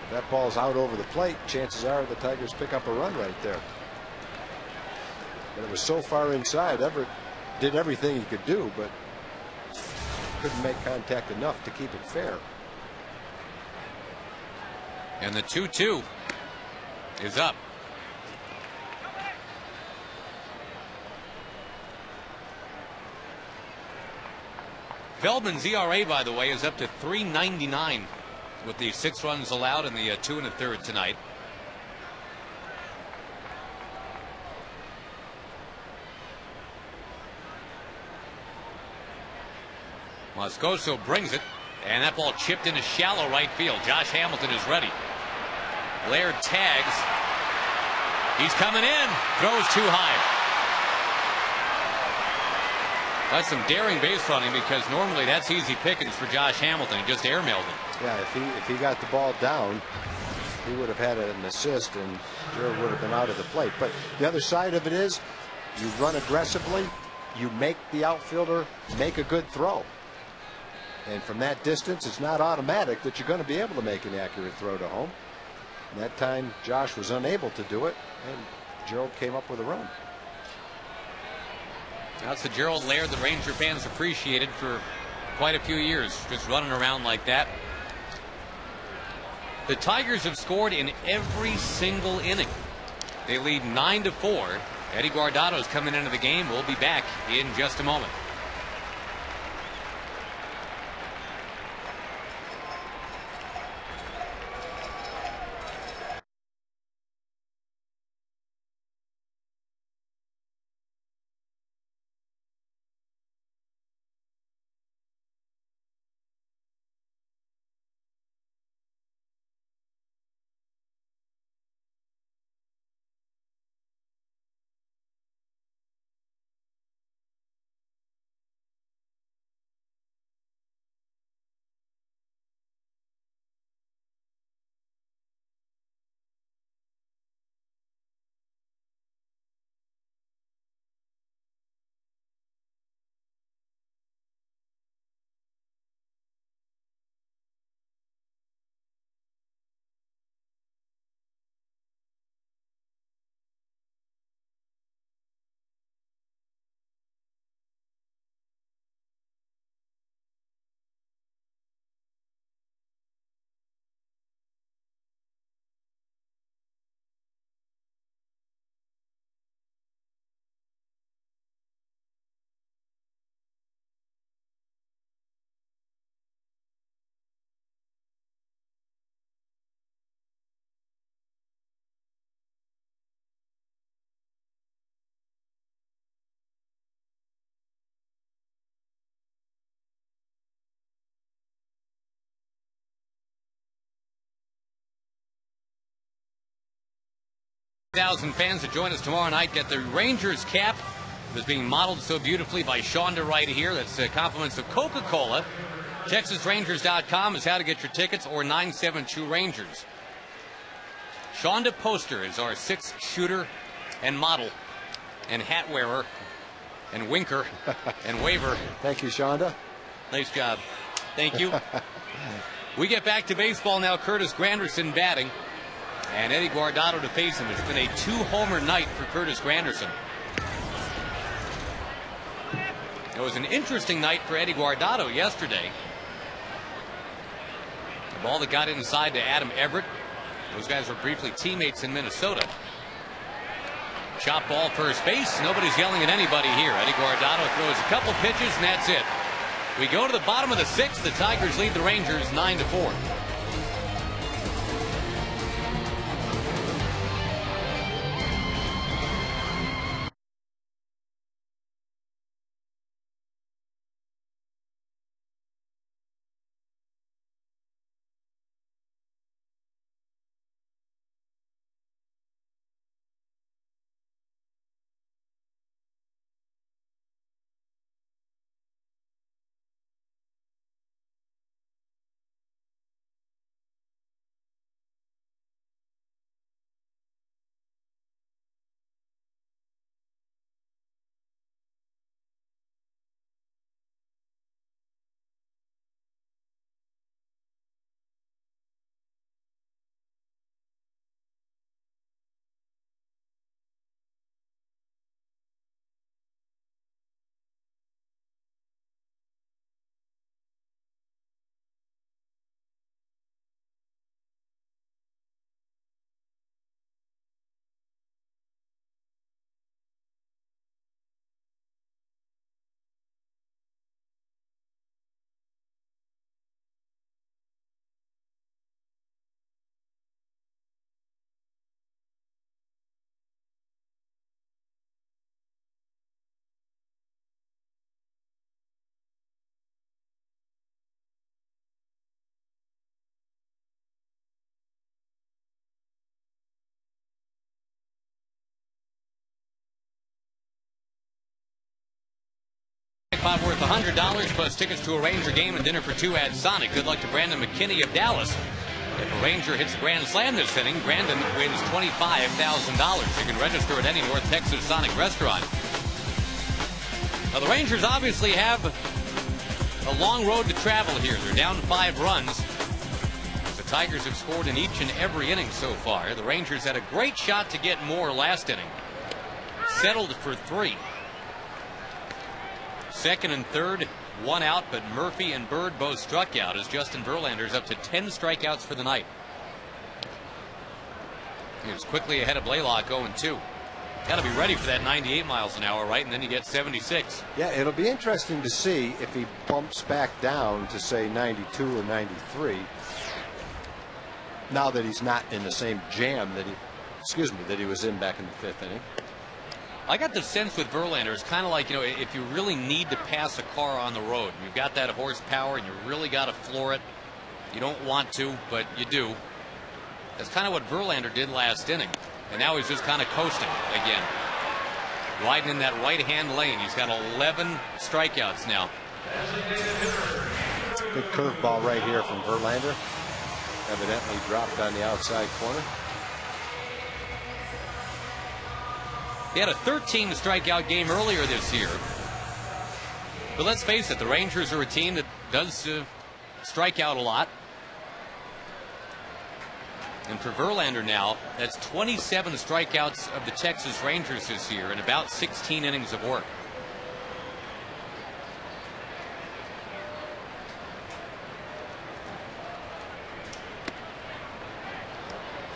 If that ball's out over the plate, chances are the Tigers pick up a run right there. But it was so far inside, Everett did everything he could do, but couldn't make contact enough to keep it fair.
And the 2-2 is up. Feldman's ERA, by the way, is up to 3.99 with the 6 runs allowed in the 2 1/3 tonight. Moscoso brings it, and that ball chipped into shallow right field. Josh Hamilton is ready. Laird tags. He's coming in. Throws too high. That's some daring base running because normally that's easy pickings for Josh Hamilton. He just airmailed it.
Yeah, if he got the ball down, he would have had an assist and Gerald would have been out of the plate. But the other side of it is you run aggressively, you make the outfielder make a good throw. And from that distance, it's not automatic that you're going to be able to make an accurate throw to home. And that time, Josh was unable to do it, and Gerald came up with a run.
That's the Gerald Laird the Ranger fans appreciated for quite a few years, just running around like that. The Tigers have scored in every single inning. They lead 9-4. Eddie Guardado is coming into the game. We'll be back in just a moment. 1,000 fans that join us tomorrow night get the Rangers cap that's being modeled so beautifully by Shonda right here. That's compliments of Coca-Cola. TexasRangers.com is how to get your tickets, or 972 Rangers. Shonda Poster is our sixth shooter and model and hat wearer and winker and waver.
Thank you, Shonda.
Nice job. Thank you. We get back to baseball now. Curtis Granderson batting, and Eddie Guardado to face him. It's been a 2-homer night for Curtis Granderson. It was an interesting night for Eddie Guardado yesterday. The ball that got inside to Adam Everett. Those guys were briefly teammates in Minnesota. Chop ball first base. Nobody's yelling at anybody here. Eddie Guardado throws a couple pitches, and that's it. We go to the bottom of the sixth. The Tigers lead the Rangers 9-4. Jackpot worth $100 plus tickets to a Ranger game and dinner for two at Sonic. Good luck to Brandon McKinney of Dallas. If a Ranger hits a grand slam this inning, Brandon wins $25,000. You can register at any North Texas Sonic restaurant. Now, the Rangers obviously have a long road to travel here. They're down 5 runs. The Tigers have scored in each and every inning so far. The Rangers had a great shot to get more last inning. Settled for 3. Second and third, 1 out, but Murphy and Bird both struck out as Justin Verlander's up to 10 strikeouts for the night. He was quickly ahead of Blaylock, 0-2. Got to be ready for that 98 miles an hour, right? And then you get 76.
Yeah, it'll be interesting to see if he bumps back down to, say, 92 or 93. Now that he's not in the same jam that he was in back in the 5th inning.
I got the sense with Verlander, it's kind of like, you know, if you really need to pass a car on the road, you've got that horsepower and you really got to floor it. You don't want to, but you do. That's kind of what Verlander did last inning. And now he's just kind of coasting again. Riding in that right-hand lane. He's got 11 strikeouts now.
Good curveball right here from Verlander. Evidently dropped on the outside corner.
He had a 13 strikeout game earlier this year. But let's face it, the Rangers are a team that does strike out a lot. And for Verlander now, that's 27 strikeouts of the Texas Rangers this year in about 16 innings of work.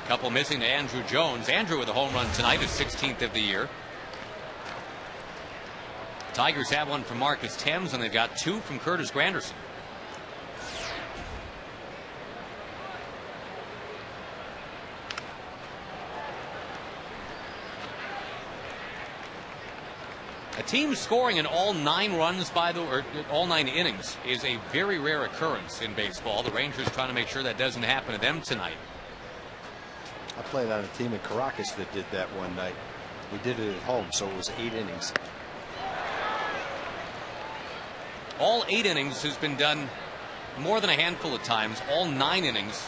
Couple missing to Andrew Jones. Andrew with a home run tonight, his 16th of the year. Tigers have one from Marcus Thames, and they've got 2 from Curtis Granderson. A team scoring in all 9 runs or all 9 innings is a very rare occurrence in baseball. The Rangers trying to make sure that doesn't happen to them tonight.
I played on a team in Caracas that did that one night. We did it at home, so it was 8 innings.
All 8 innings has been done more than a handful of times. All 9 innings,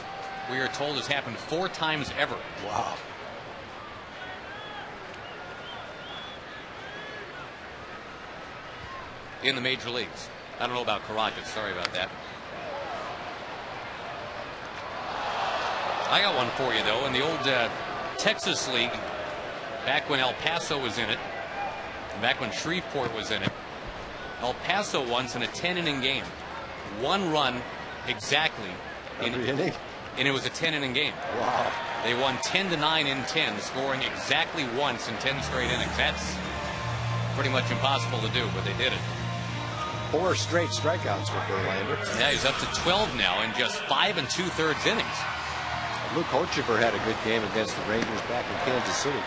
we are told, has happened 4 times ever.
Wow.
In the major leagues. I don't know about Caracas. Sorry about that. I got one for you, though. In the old Texas League, back when El Paso was in it, and back when Shreveport was in it, El Paso once in a 10-inning game. 1 run exactly.
Every inning?
And it was a 10-inning game.
Wow.
They won 10-9 in 10, scoring exactly once in 10 straight innings. That's pretty much impossible to do, but they did it.
4 straight strikeouts for Verlander.
Yeah, he's up to 12 now in just 5 2/3 innings.
Luke Hochevar had a good game against the Rangers back in Kansas City.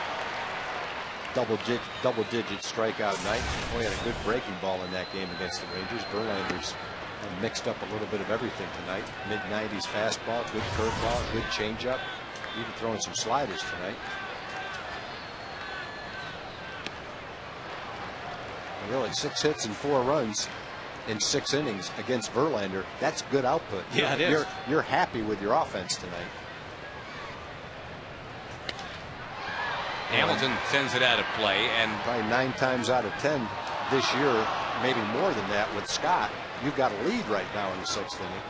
Double-digit strikeout night. Oh, he had a good breaking ball in that game against the Rangers. Verlander's mixed up a little bit of everything tonight. Mid-90s fastball, good curveball, good changeup. Even throwing some sliders tonight. And really, 6 hits and 4 runs in 6 innings against Verlander. That's good output.
Yeah, it is.
You're happy with your offense tonight.
Hamilton sends it out of play, and
probably 9 times out of 10 this year, maybe more than that with Scott. You've got a lead right now in the 6th inning.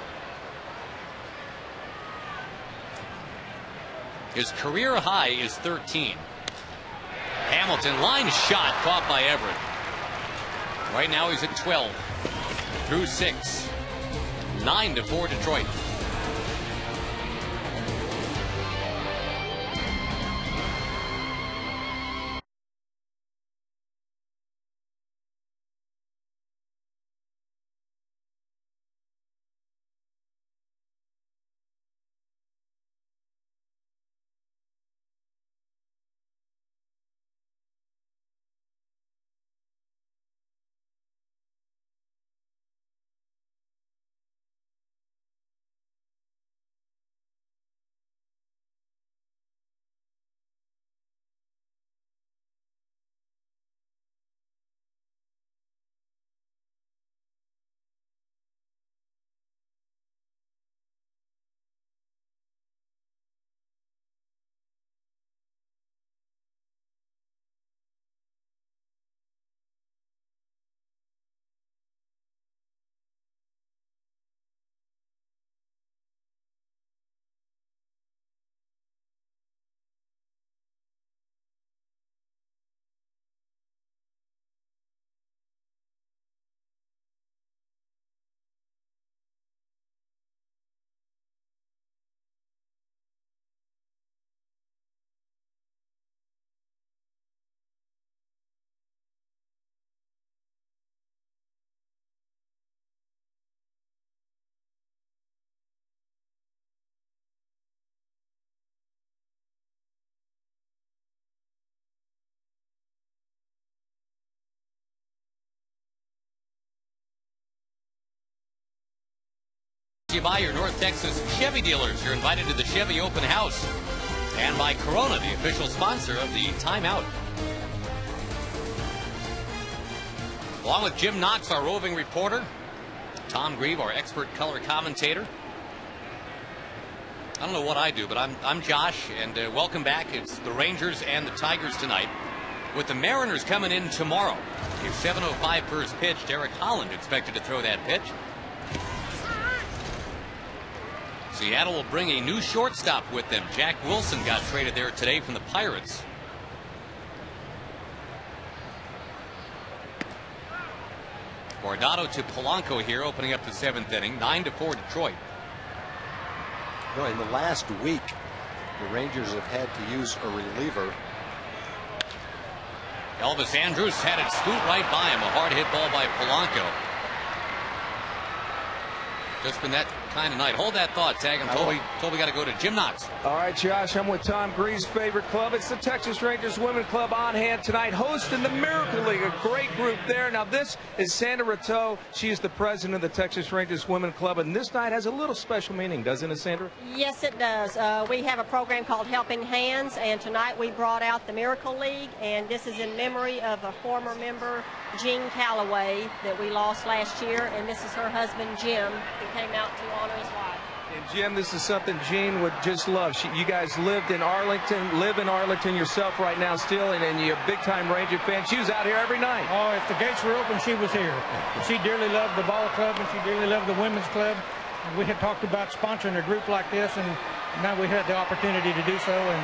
His career high is 13. Hamilton, line shot, caught by Everett. Right now he's at 12 through 6. 9-4 Detroit. By your North Texas Chevy dealers. You're invited to the Chevy Open House. And by Corona, the official sponsor of the Timeout. Along with Jim Knox, our roving reporter. Tom Grieve, our expert color commentator. I don't know what I do, but I'm Josh, and welcome back. It's the Rangers and the Tigers tonight, with the Mariners coming in tomorrow. A 7:05 first pitch. Derek Holland expected to throw that pitch. Seattle will bring a new shortstop with them. Jack Wilson got traded there today from the Pirates. Guardado to Polanco here, opening up the 7th inning. 9-4 Detroit.
No, in the last week, the Rangers have had to use a reliever.
Elvis Andrus had it scoot right by him. A hard hit ball by Polanco. Just been that kind of night. Hold that thought, Tag. I'm told we got to go to Jim Knox.
All right, Josh, I'm with Tom Gree's favorite club. It's the Texas Rangers Women Club on hand tonight, hosting the Miracle League, a great group there. Now, this is Sandra Rateau. She is the president of the Texas Rangers Women Club, and this night has a little special meaning, doesn't it, Sandra?
Yes, it does. We have a program called Helping Hands, and tonight we brought out the Miracle League, and this is in memory of a former member, Jean Calloway, that we lost last year, and this is her husband, Jim, who came out to honor his wife.
And Jim, this is something Jean would just love. You guys live in Arlington yourself right now still, and you're a big-time Ranger fan. She was out here every night.
Oh, if the gates were open, she was here. She dearly loved the ball club, and she dearly loved the women's club. And we had talked about sponsoring a group like this, and now we had the opportunity to do so, and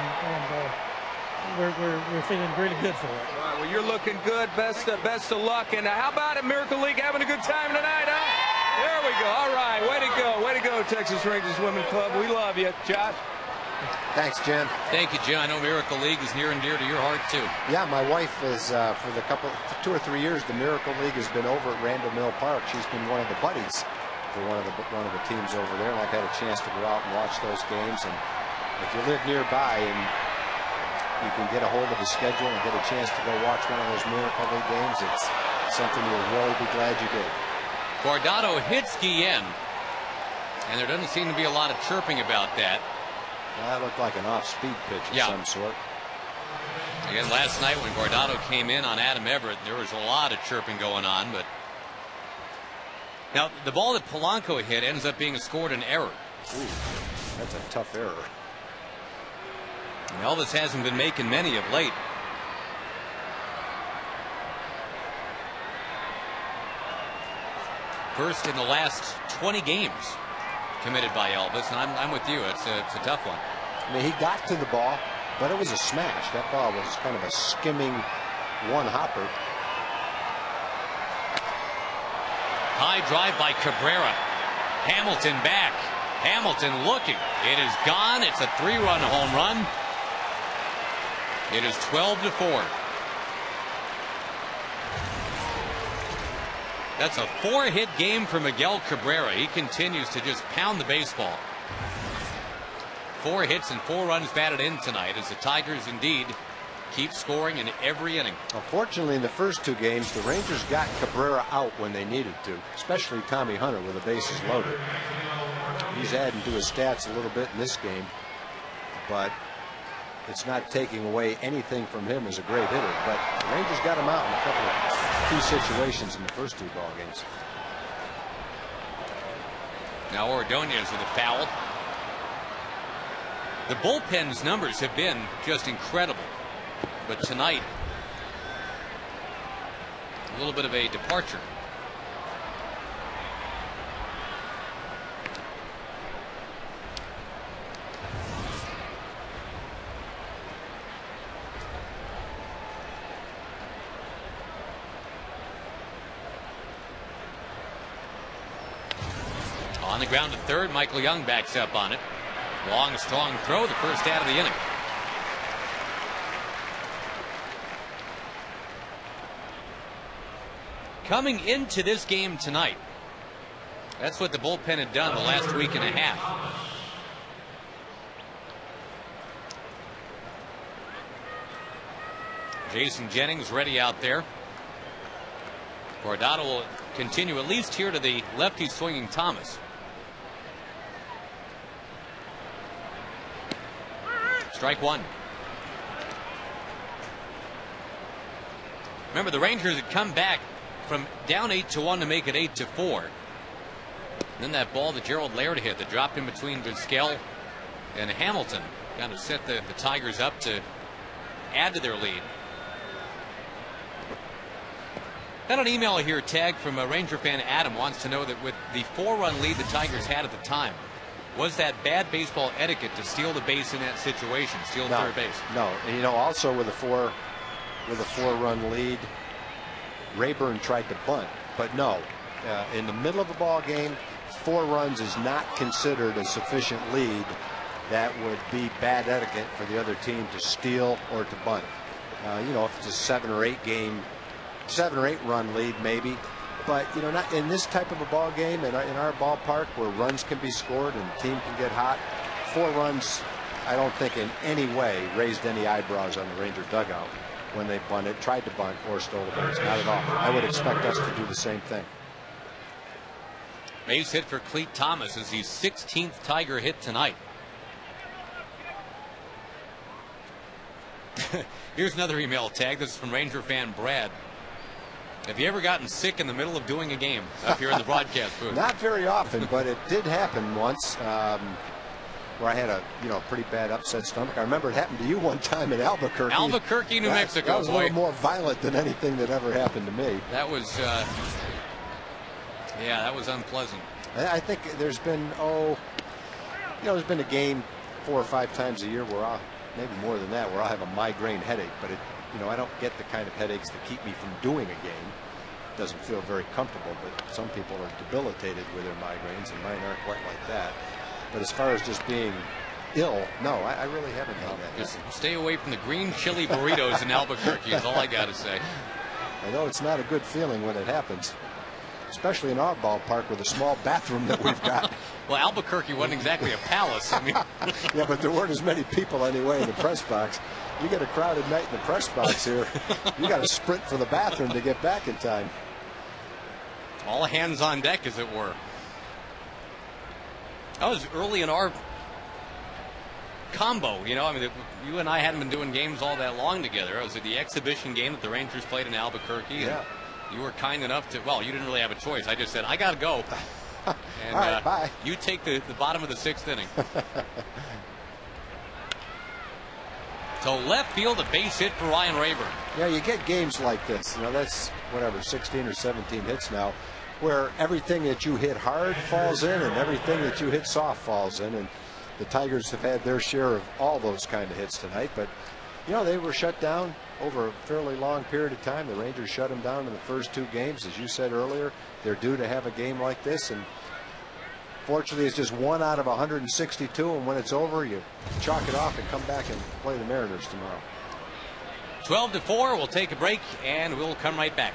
we're feeling really good for it.
All right, well, you're looking good. Best of luck. And how about it, Miracle League having a good time tonight, huh? There we go. All right, way to go, Texas Rangers Women Club. We love you, Josh.
Thanks, Jim.
Thank you, Jim. I know Miracle League is near and dear to your heart too.
Yeah, my wife is for the 2 or 3 years. The Miracle League has been over at Randall Mill Park. She's been one of the buddies for one of the teams over there, and I've had a chance to go out and watch those games. And if you live nearby and you can get a hold of the schedule and get a chance to go watch one of those Miracle League games, it's something you'll really be glad you did.
Guardado hits Guillen, and there doesn't seem to be a lot of chirping about that.
That looked like an off-speed pitch of some sort.
Again, last night when Guardado came in on Adam Everett, there was a lot of chirping going on. But now the ball that Polanco hit ends up being scored an error.
Ooh, that's a tough error.
And Elvis hasn't been making many of late. First in the last 20 games committed by Elvis, and I'm with you. It's a tough one.
I mean, he got to the ball, but it was a smash. That ball was kind of a skimming one-hopper.
High drive by Cabrera. Hamilton back. Hamilton looking. It is gone. It's a 3-run home run. It is 12-4. That's a 4-hit game for Miguel Cabrera. He continues to just pound the baseball. 4 hits and 4 runs batted in tonight as the Tigers indeed keep scoring in every inning.
Unfortunately, in the first 2 games, the Rangers got Cabrera out when they needed to, especially Tommy Hunter with the bases loaded. He's adding to his stats a little bit in this game, but it's not taking away anything from him as a great hitter. But the Rangers got him out in a couple of key situations in the first 2 ball games.
Now Ordonez with a foul. The bullpen's numbers have been just incredible, but tonight a little bit of a departure. On the ground to third, Michael Young backs up on it. Long, strong throw, the first out of the inning. Coming into this game tonight, that's what the bullpen had done the last week and a half. Jason Jennings ready out there. Guardado will continue at least here to the lefty swinging Thomas. Strike 1. Remember, the Rangers had come back from down 8-1 to make it 8-4. And then that ball that Gerald Laird hit that dropped in between Vizquel and Hamilton kind of set the Tigers up to add to their lead. Got an email here, Tag, from a Ranger fan. Adam wants to know that with the 4-run lead the Tigers had at the time, was that bad baseball etiquette to steal the base in that situation, steal third base?
No, and you know, also with a 4-run lead, Rayburn tried to bunt, but no, in the middle of a ball game, 4 runs is not considered a sufficient lead. That would be bad etiquette for the other team to steal or to bunt. You know, if it's a 7 or 8 run lead, maybe, But, you know, not in this type of a ball game, in our ballpark where runs can be scored and the team can get hot, 4 runs, I don't think in any way raised any eyebrows on the Ranger dugout when they bunted, tried to bunt, or stole a base. Not at all. I would expect us to do the same thing.
Base hit for Cleet Thomas is his 16th Tiger hit tonight. Here's another email tag. This is from Ranger fan Brad. Have you ever gotten sick in the middle of doing a game up here in the broadcast booth?
Not very often, but it did happen once, where I had a pretty bad upset stomach. I remember it happened to you one time in Albuquerque.
Albuquerque, New Mexico.
That was a little more violent than anything that ever happened to me.
That was, yeah, that was unpleasant.
I think there's been there's been a game 4 or 5 times a year where maybe more than that, where I'll have a migraine headache, but I don't get the kind of headaches that keep me from doing a game. It doesn't feel very comfortable, but some people are debilitated with their migraines, and mine aren't quite like that. But as far as just being ill, no, I really haven't done that.
Just stay away from the green chili burritos in Albuquerque is all I got to say.
I know it's not a good feeling when it happens, especially in our ballpark with a small bathroom that we've got.
Well, Albuquerque wasn't exactly a palace. I mean,
yeah, but there weren't as many people anyway in the press box. You get a crowded night in the press box here, you got to sprint for the bathroom to get back in time.
All hands on deck, as it were. That was early in our combo, I mean, you and I hadn't been doing games all that long together. I was at the exhibition game that the Rangers played in Albuquerque.
Yeah.
And you were kind enough to, well, you didn't really have a choice. I just said, I got to go. And
all right, bye.
You take the bottom of the 6th inning. So left field, a base hit for Ryan Rayburn.
Yeah, you get games like this. That's whatever, 16 or 17 hits now, where everything that you hit hard falls in and everything that you hit soft falls in. And the Tigers have had their share of all those kind of hits tonight. But, they were shut down over a fairly long period of time. The Rangers shut them down in the first 2 games. As you said earlier, they're due to have a game like this. And fortunately, it's just 1 out of 162. And when it's over, you chalk it off and come back and play the Mariners tomorrow.
12-4. We'll take a break and we'll come right back.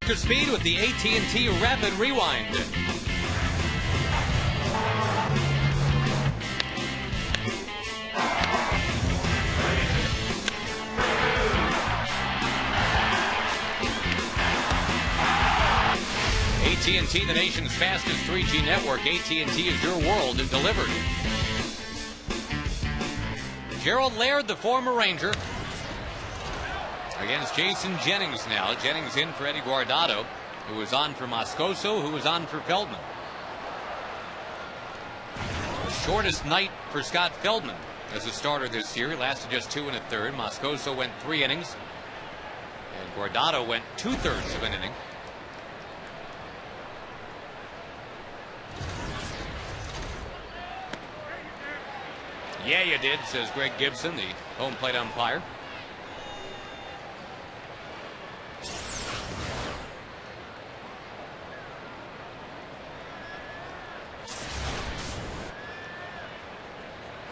To speed with the AT&T Rapid Rewind. AT&T, the nation's fastest 3G network. AT&T is your world delivered. Gerald Laird, the former Ranger, against Jason Jennings now. Jennings in for Eddie Guardado, who was on for Moscoso, who was on for Feldman. The shortest night for Scott Feldman as a starter this year. He lasted just 2 1/3. Moscoso went 3 innings. And Guardado went 2/3 of an inning. Yeah, you did, says Greg Gibson, the home plate umpire.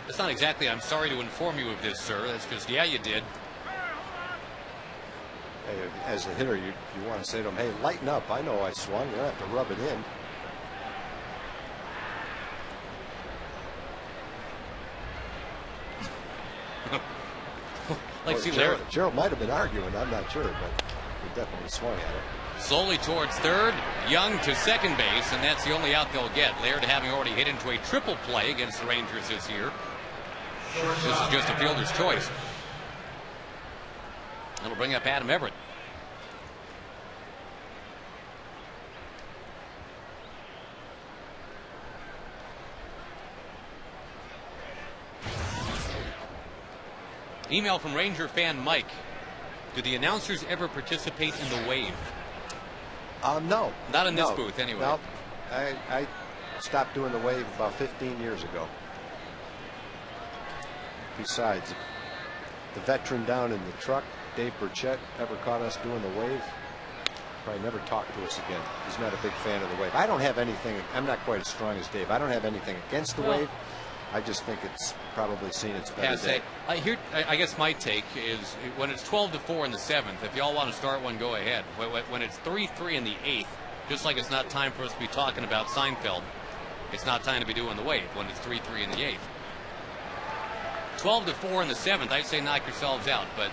It's not exactly, I'm sorry to inform you of this, sir. That's just, yeah, you did.
Hey, as a hitter, you want to say to him, hey, lighten up. I know I swung. You don't have to rub it in.
Like, see, Larry.
Gerald might have been arguing. I'm not sure, but he definitely swung at it.
Slowly towards third, Young to second base, and that's the only out they'll get. Laird having already hit into a triple play against the Rangers this year. This is just a fielder's choice. That'll bring up Adam Everett. Email from Ranger fan Mike. Do the announcers ever participate in the wave?
No.
Not in this booth, anyway.
No. I stopped doing the wave about 15 years ago. Besides, the veteran down in the truck, Dave Burchett, ever caught us doing the wave, probably never talked to us again. He's not a big fan of the wave. I don't have anything, I'm not quite as strong as Dave. I don't have anything against the wave. I just think it's probably seen its better day.
I guess my take is when it's 12-4 in the 7th, if y'all want to start one, go ahead. When it's 3-3 in the 8th, just like it's not time for us to be talking about Seinfeld, it's not time to be doing the wave when it's 3-3 in the 8th. 12-4 in the 7th, I'd say knock yourselves out. But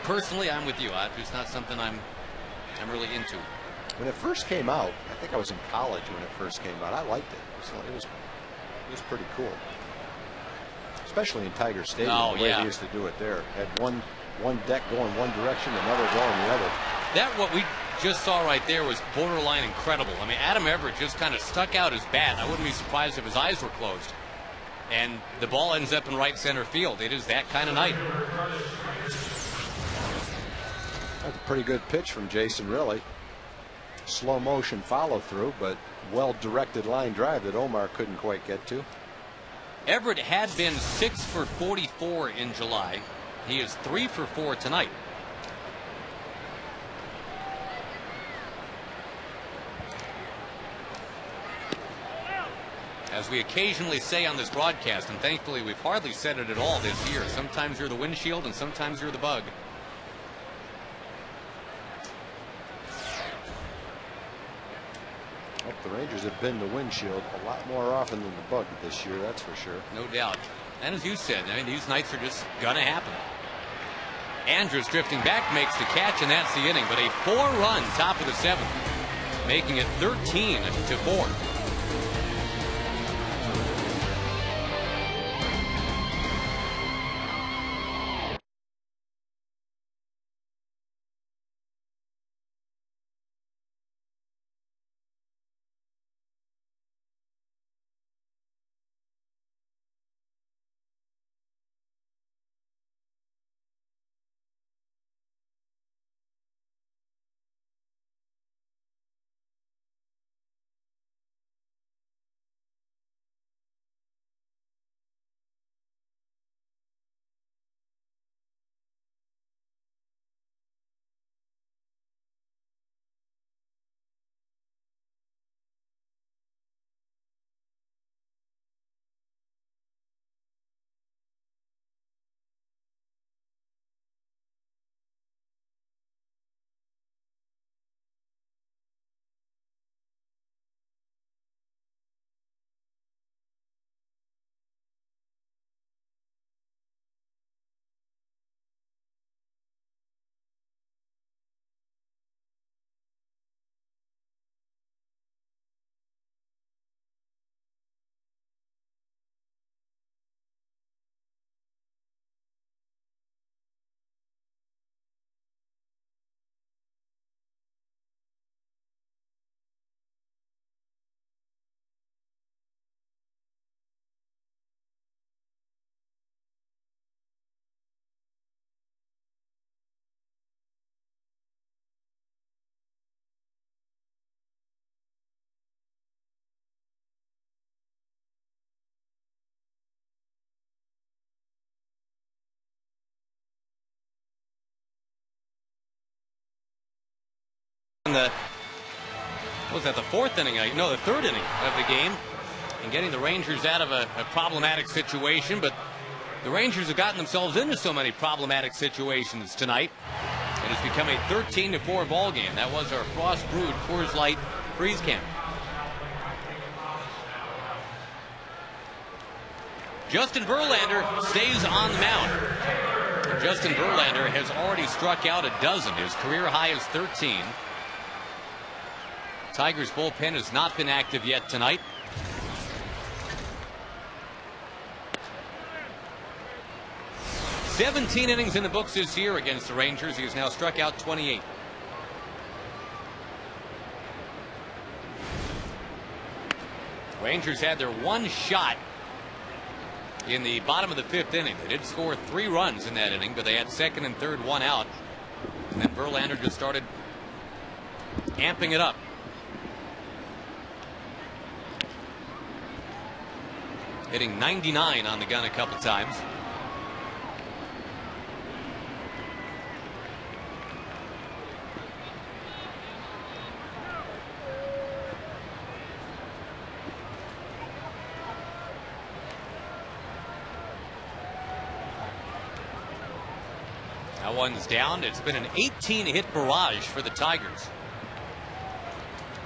personally, I'm with you. It's just not something I'm really into.
When it first came out, I think I was in college when it first came out. I liked it. It was pretty cool, especially in Tiger Stadium. The way they used to do it there, had one deck going one direction, another going the other.
That what we just saw right there was borderline incredible. I mean, Adam Everett just kind of stuck out his bat. I wouldn't be surprised if his eyes were closed. And the ball ends up in right center field. It is that kind of night.
That's a pretty good pitch from Jason, really. Slow motion follow through, but well-directed line drive that Omar couldn't quite get to.
Everett had been 6 for 44 in July. He is 3 for 4 tonight. As we occasionally say on this broadcast, and thankfully we've hardly said it at all this year, sometimes you're the windshield and sometimes you're the bug.
The Rangers have been the windshield a lot more often than the bug this year, that's for sure.
No doubt. And as you said, I mean, these nights are just going to happen. Andrews drifting back makes the catch, and that's the inning. But a 4-run top of the 7th, making it 13-4. the, what was that, the fourth inning? No, the third inning of the game, and getting the Rangers out of a problematic situation. But the Rangers have gotten themselves into so many problematic situations tonight. It has become a 13-4 ball game. That was our Frost Brewed Coors Light Freeze Can. Justin Verlander stays on the mound. Justin Verlander has already struck out a dozen. His career high is 13. Tigers bullpen has not been active yet tonight. "17 innings in the books this year against the Rangers. He has now struck out 28. Rangers had their one shot in the bottom of the fifth inning. They did score 3 runs in that inning, but they had second and third, one out. And then Verlander just started amping it up. Hitting 99 on the gun a couple times. That one's down. It's been an 18-hit barrage for the Tigers.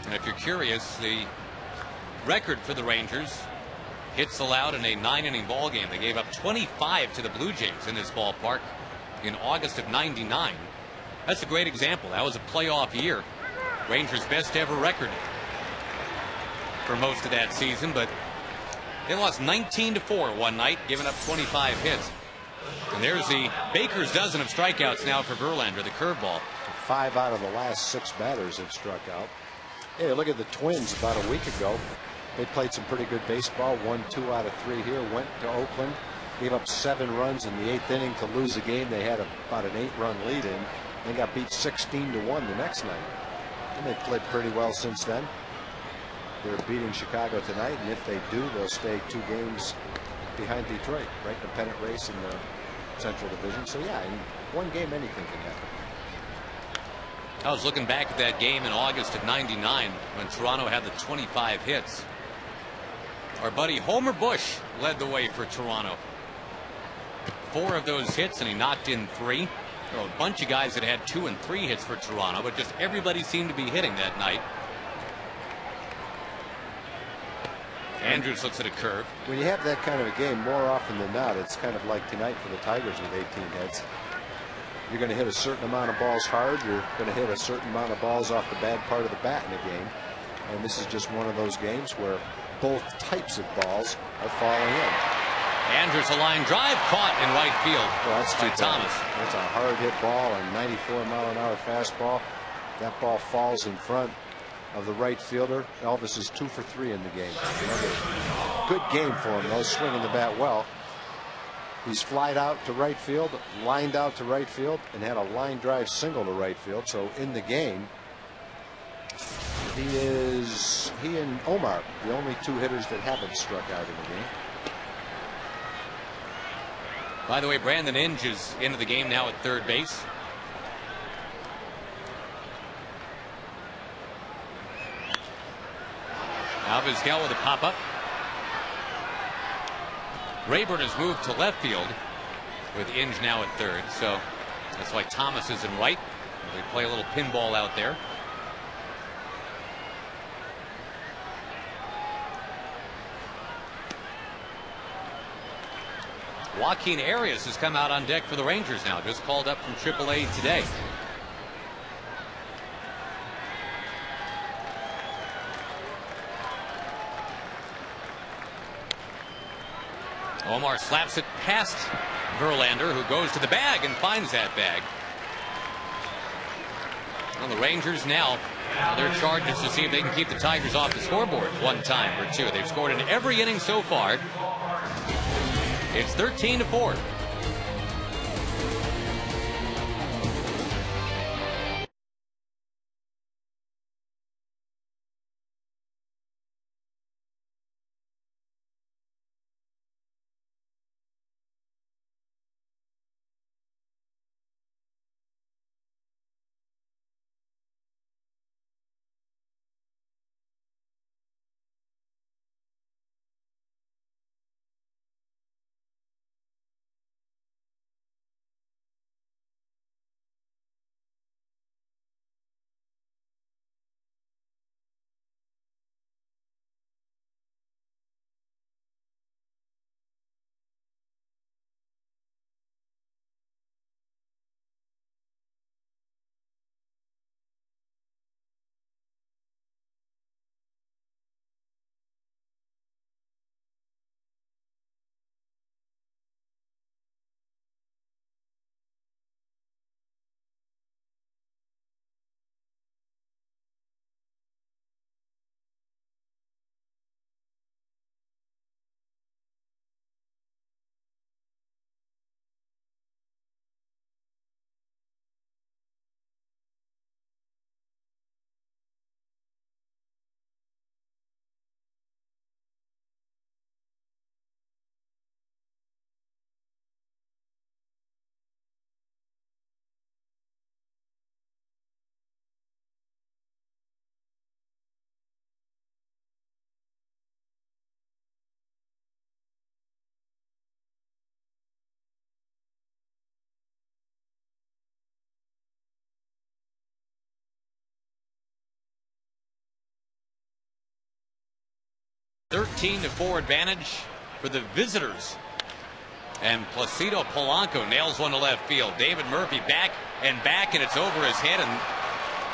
And if you're curious, the record for the Rangers, hits allowed in a 9-inning ball game. They gave up 25 to the Blue Jays in this ballpark in August of '99. That's a great example. That was a playoff year. Rangers' best ever record for most of that season, but they lost 19-4 one night, giving up 25 hits. And there's the Baker's dozen of strikeouts now for Verlander, the curveball.
5 out of the last 6 batters have struck out. Hey, look at the Twins about a week ago. They played some pretty good baseball. Won 2 out of 3 here. Went to Oakland. Gave up 7 runs in the 8th inning to lose the game. They had about an 8-run lead in. They got beat 16-1 the next night. And they've played pretty well since then. They're beating Chicago tonight, and if they do, they'll stay 2 games behind Detroit, right in the pennant race in the Central Division. So yeah, in one game anything can happen.
I was looking back at that game in August of '99 when Toronto had the 25 hits. Our buddy Homer Bush led the way for Toronto. 4 of those hits, and he knocked in 3. There were a bunch of guys that had 2 and 3 hits for Toronto, but just everybody seemed to be hitting that night. Andrews looks at a curve.
When you have that kind of a game, more often than not, it's kind of like tonight for the Tigers with 18 hits. You're going to hit a certain amount of balls hard. You're going to hit a certain amount of balls off the bad part of the bat in a game. And this is just one of those games where both types of balls are falling in.
Andrews, a line drive caught in right field.
Well, that's
by
too
Thomas.
That's a hard hit ball, a 94-mile-an-hour fastball. That ball falls in front of the right fielder. Elvis is 2 for 3 in the game. Good game for him, though, swinging the bat well. He's flied out to right field, lined out to right field, and had a line drive single to right field. So in the game, he and Omar, the only 2 hitters that haven't struck out in the game.
By the way, Brandon Inge is into the game now at third base. Now Vizquel with a pop-up. Rayburn has moved to left field with Inge now at third, so that's why Thomas is in right. They play a little pinball out there. Joaquin Arias has come out on deck for the Rangers now, just called up from AAA today. Omar slaps it past Verlander, who goes to the bag and finds that bag. Well, the Rangers now, their charge is to see if they can keep the Tigers off the scoreboard one time or two. They've scored in every inning so far. It's 13-4. 13-4 advantage for the visitors. And Placido Polanco nails one to left field. David Murphy back, and it's over his head, and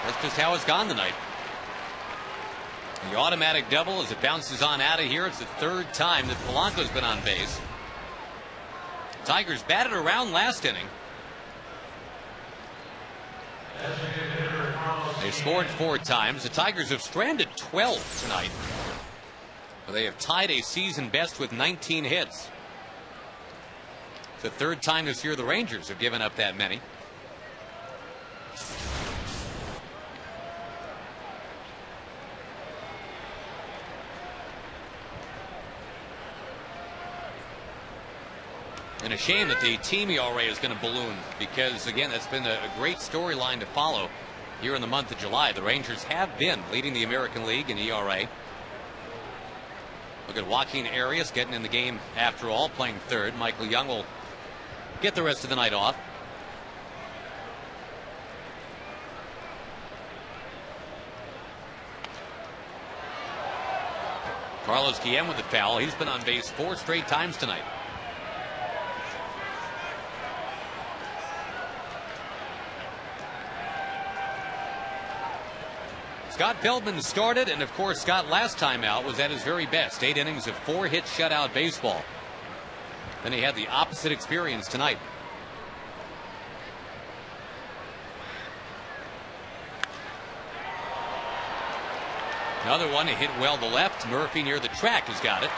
that's just how it's gone tonight. The automatic double as it bounces on out of here. It's the third time that Polanco's been on base. Tigers batted around last inning. They scored 4 times. The Tigers have stranded 12 tonight. They have tied a season best with 19 hits. It's the third time this year the Rangers have given up that many. And a shame that the team ERA is going to balloon, because, again, that's been a great storyline to follow here in the month of July. The Rangers have been leading the American League in ERA. Look at Joaquin Arias getting in the game after all, playing third. Michael Young will get the rest of the night off. Carlos Guillen with the foul. He's been on base 4 straight times tonight. Scott Feldman started, and of course Scott last time out was at his very best. 8 innings of 4-hit shutout baseball. Then he had the opposite experience tonight. Another one, he hit well to left. Murphy near the track has got it.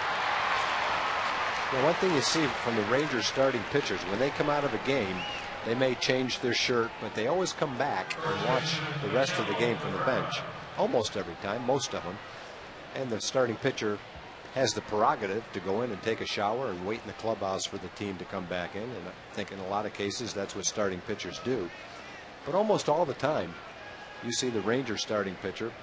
Well, one thing you see from the Rangers starting pitchers, when they come out of a game, they may change their shirt, but they always come back and watch the rest of the game from the bench. Almost every time, most of them. And the starting pitcher has the prerogative to go in and take a shower and wait in the clubhouse for the team to come back in. And I think in a lot of cases that's what starting pitchers do. But almost all the time, you see the Rangers starting pitcher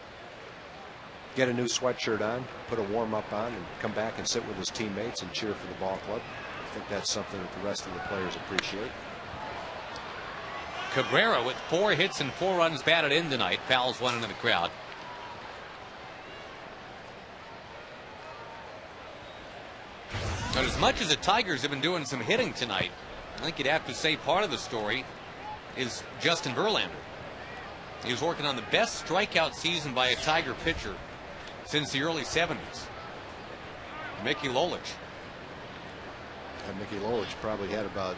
get a new sweatshirt on, put a warm-up on, and come back and sit with his teammates and cheer for the ball club. I think that's something that the rest of the players appreciate.
Cabrera with 4 hits and 4 runs batted in tonight. Fouls one into the crowd. But as much as the Tigers have been doing some hitting tonight, I think you'd have to say part of the story is Justin Verlander. He was working on the best strikeout season by a Tiger pitcher since the early 70s. Mickey Lolich.
And Mickey Lolich probably had about,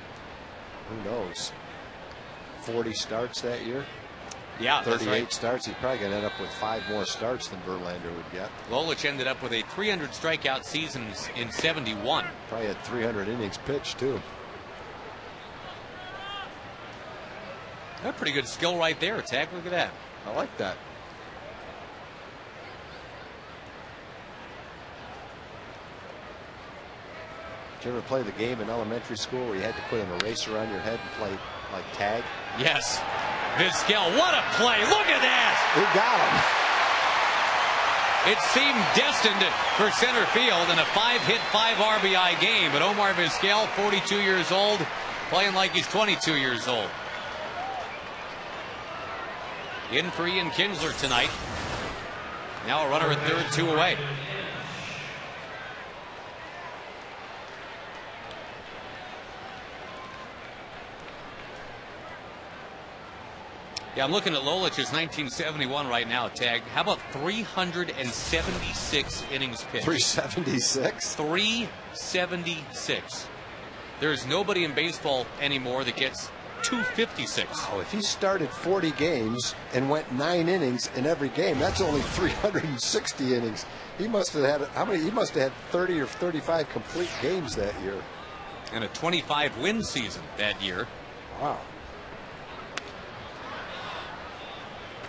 who knows, 40 starts that year.
Yeah,
38
right.
starts. He's probably going to end up with 5 more starts than Verlander would get.
Lolich ended up with a 300 strikeout season in 71.
Probably had 300 innings pitched, too.
That's pretty good skill right there, Tag. Look at that.
I like that. Did you ever play the game in elementary school where you had to put an eraser on your head and play like tag?
Yes. Vizquel, what a play. Look at that.
Who got him?
It seemed destined for center field in a 5-hit, 5 RBI game. But Omar Vizquel, 42 years old, playing like he's 22 years old. In for Ian Kinsler tonight. Now a runner at third, 2 away. Yeah, I'm looking at Lolich's 1971 right now, Tag. How about 376 innings pitched?
376?
376. There's nobody in baseball anymore that gets 256.
Oh, if he started 40 games and went 9 innings in every game, that's only 360 innings. He must have had, how many? He must have had 30 or 35 complete games that year.
And a 25-win season that year.
Wow.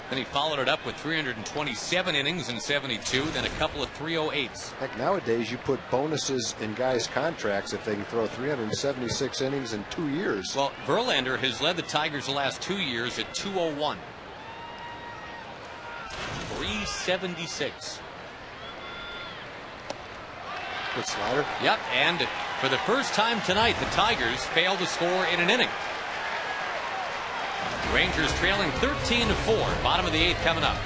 Then he followed it up with 327 innings in 72, then a couple of 308s.
Heck, nowadays you put bonuses in guys' contracts if they can throw 376 innings in 2 years.
Well, Verlander has led the Tigers the last 2 years at 201. 376.
Good slider.
Yep, and for the first time tonight, the Tigers failed to score in an inning. Rangers trailing 13-4. Bottom of the 8th coming up.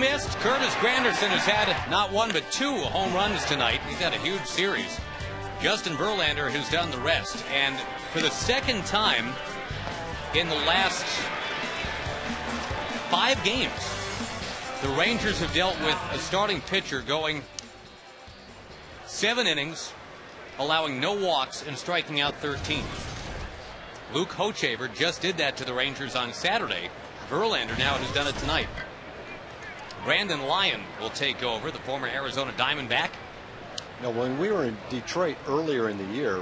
Missed. Curtis Granderson has had not one but 2 home runs tonight. He's had a huge series. Justin Verlander has done the rest. And for the second time in the last 5 games, the Rangers have dealt with a starting pitcher going 7 innings, allowing no walks and striking out 13. Luke Hochevar just did that to the Rangers on Saturday. Verlander now has done it tonight. Brandon Lyon will take over, the former Arizona Diamondback.
Now, when we were in Detroit earlier in the year,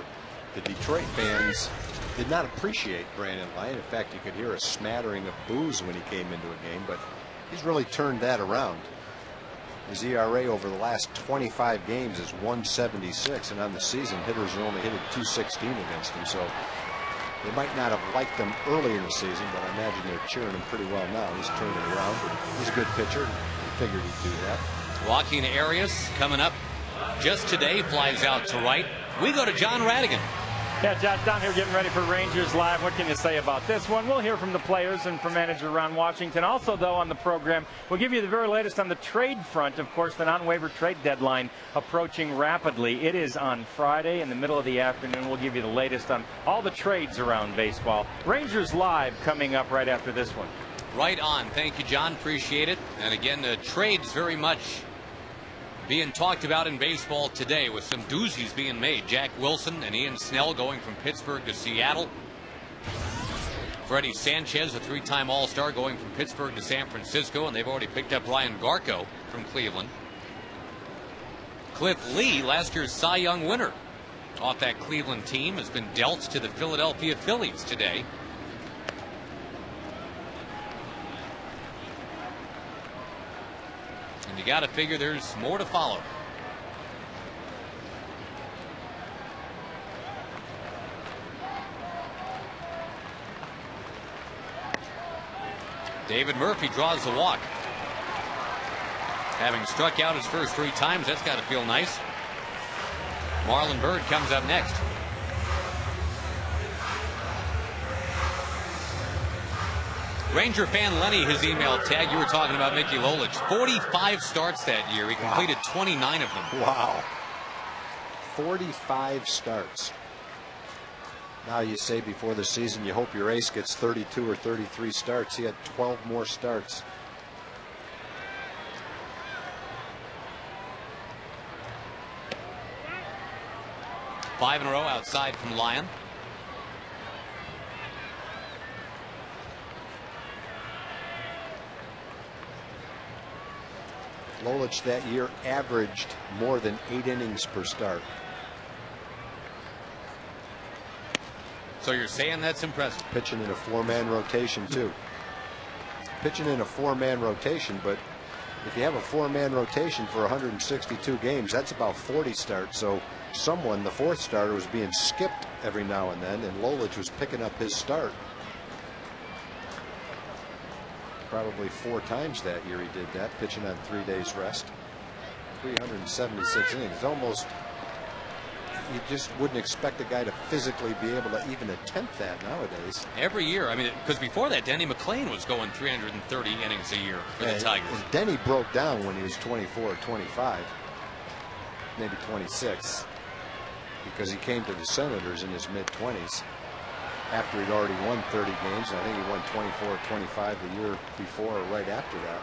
the Detroit fans did not appreciate Brandon Lyon. In fact, you could hear a smattering of boos when he came into a game, but he's really turned that around. His ERA over the last 25 games is 1.76, and on the season, hitters are only hitting .216 against him. So they might not have liked him early in the season, but I imagine they're cheering him pretty well now. He's turned it around. He's a good pitcher. We figured he'd do that.
Joaquin Arias coming up just today, flies out to right. We go to John Radigan.
Yeah, Josh, down here getting ready for Rangers Live. What can you say about this one? We'll hear from the players and from manager Ron Washington. Also, though, on the program, we'll give you the very latest on the trade front. Of course, the non-waiver trade deadline approaching rapidly. It is on Friday in the middle of the afternoon. We'll give you the latest on all the trades around baseball. Rangers Live coming up right after this one.
Right on. Thank you, John. Appreciate it. And again, the trades very much being talked about in baseball today, with some doozies being made. Jack Wilson and Ian Snell going from Pittsburgh to Seattle. Freddie Sanchez, a 3-time All-Star, going from Pittsburgh to San Francisco, and they've already picked up Ryan Garco from Cleveland. Cliff Lee, last year's Cy Young winner, off that Cleveland team, has been dealt to the Philadelphia Phillies today. And you got to figure there's more to follow. David Murphy draws the walk. Having struck out his first 3 times, that's got to feel nice. Marlon Byrd comes up next. Ranger fan Lenny has emailed tag. You were talking about Mickey Lolich. 45 starts that year. He completed 29 of them.
Wow. 45 starts. Now you say before the season you hope your ace gets 32 or 33 starts. He had 12 more starts.
Five in a row outside from Lyon.
Lolich that year averaged more than 8 innings per start.
So you're saying that's impressive.
Pitching in a 4-man rotation too. Pitching in a 4-man rotation, but if you have a 4-man rotation for 162 games, that's about 40 starts. So someone, the 4th starter, was being skipped every now and then, and Lolich was picking up his start. Probably 4 times that year he did that, pitching on 3 days rest. 376 innings. Almost, you just wouldn't expect a guy to physically be able to even attempt that nowadays.
Every year. I mean, because before that, Denny McLain was going 330 innings a year for the Tigers.
And Denny broke down when he was 24 or 25, maybe 26, because he came to the Senators in his mid-20s. After he'd already won 30 games. I think he won 24 or 25 the year before or right after that.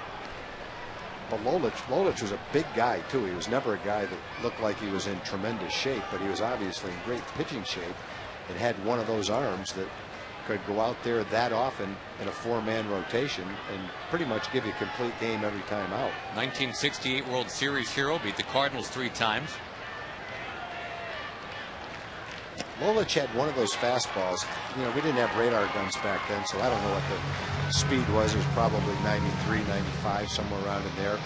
But Lolich was a big guy too. He was never a guy that looked like he was in tremendous shape, but he was obviously in great pitching shape and had one of those arms that could go out there that often in a 4-man rotation and pretty much give you a complete game every time out.
1968 World Series hero, beat the Cardinals 3 times.
Lolich had one of those fastballs. You know, we didn't have radar guns back then, so I don't know what the speed was. It was probably 93, 95, somewhere around in there.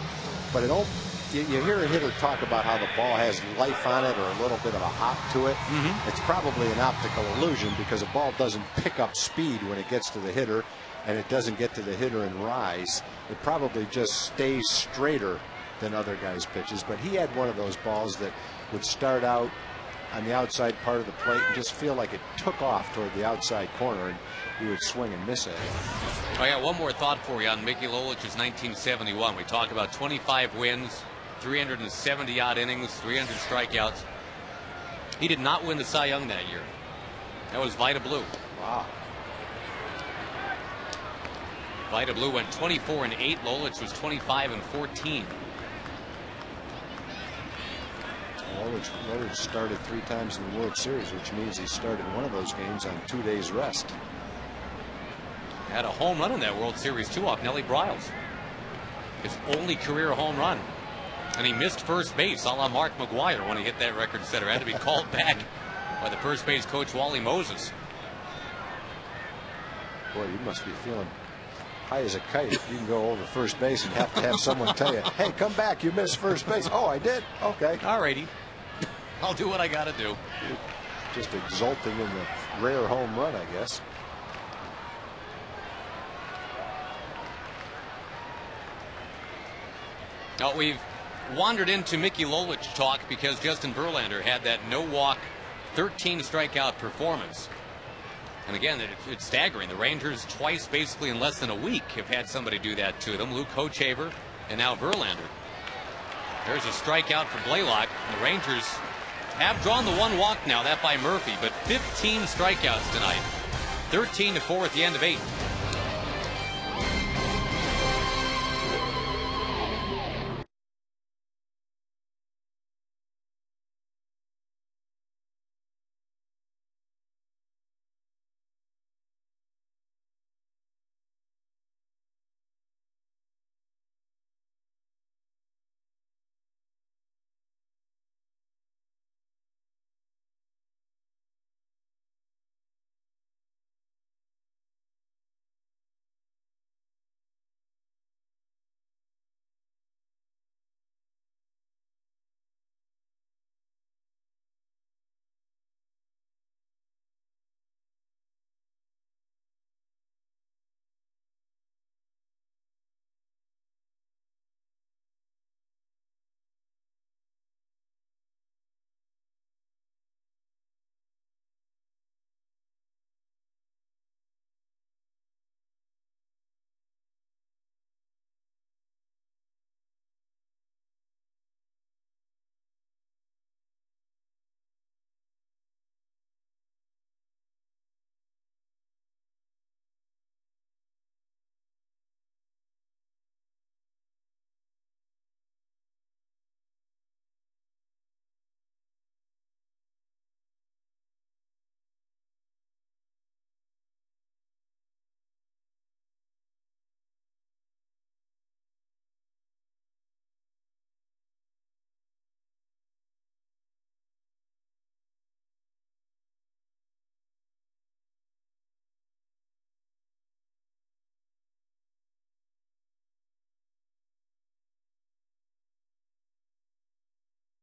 But it all, you hear a hitter talk about how the ball has life on it or a little bit of a hop to it. It's probably an optical illusion because a ball doesn't pick up speed when it gets to the hitter, and it doesn't get to the hitter and rise. It probably just stays straighter than other guys' pitches. But he had one of those balls that would start out on the outside part of the plate and just feel like it took off toward the outside corner, and he would swing and miss at it.
I got one more thought for you on Mickey Lolich's 1971. We talk about 25 wins, 370 odd innings, 300 strikeouts. He did not win the Cy Young that year. That was Vida Blue.
Wow.
Vida Blue went 24-8. Lolich was 25-14.
Lolich started 3 times in the World Series, which means he started one of those games on 2 days rest.
Had a home run in that World Series too off Nellie Briles. His only career home run. And he missed first base, a la Mark McGwire, when he hit that record setter. Had to be called back by the first base coach, Wally Moses.
Boy, you must be feeling high as a kite if you can go over first base and have to have someone tell you, hey, come back, you missed first base. Oh, I did? Okay.
All righty. I'll do what I got to do.
Just exulting in the rare home run, I guess.
Now, we've wandered into Mickey Lolich talk because Justin Verlander had that no-walk, 13 strikeout performance. And again, it's staggering. The Rangers twice, basically in less than a week, have had somebody do that to them. Luke Hochevar and now Verlander. There's a strikeout for Blaylock. The Rangers have drawn the 1 walk now, that by Murphy, but 15 strikeouts tonight. 13-4 at the end of 8.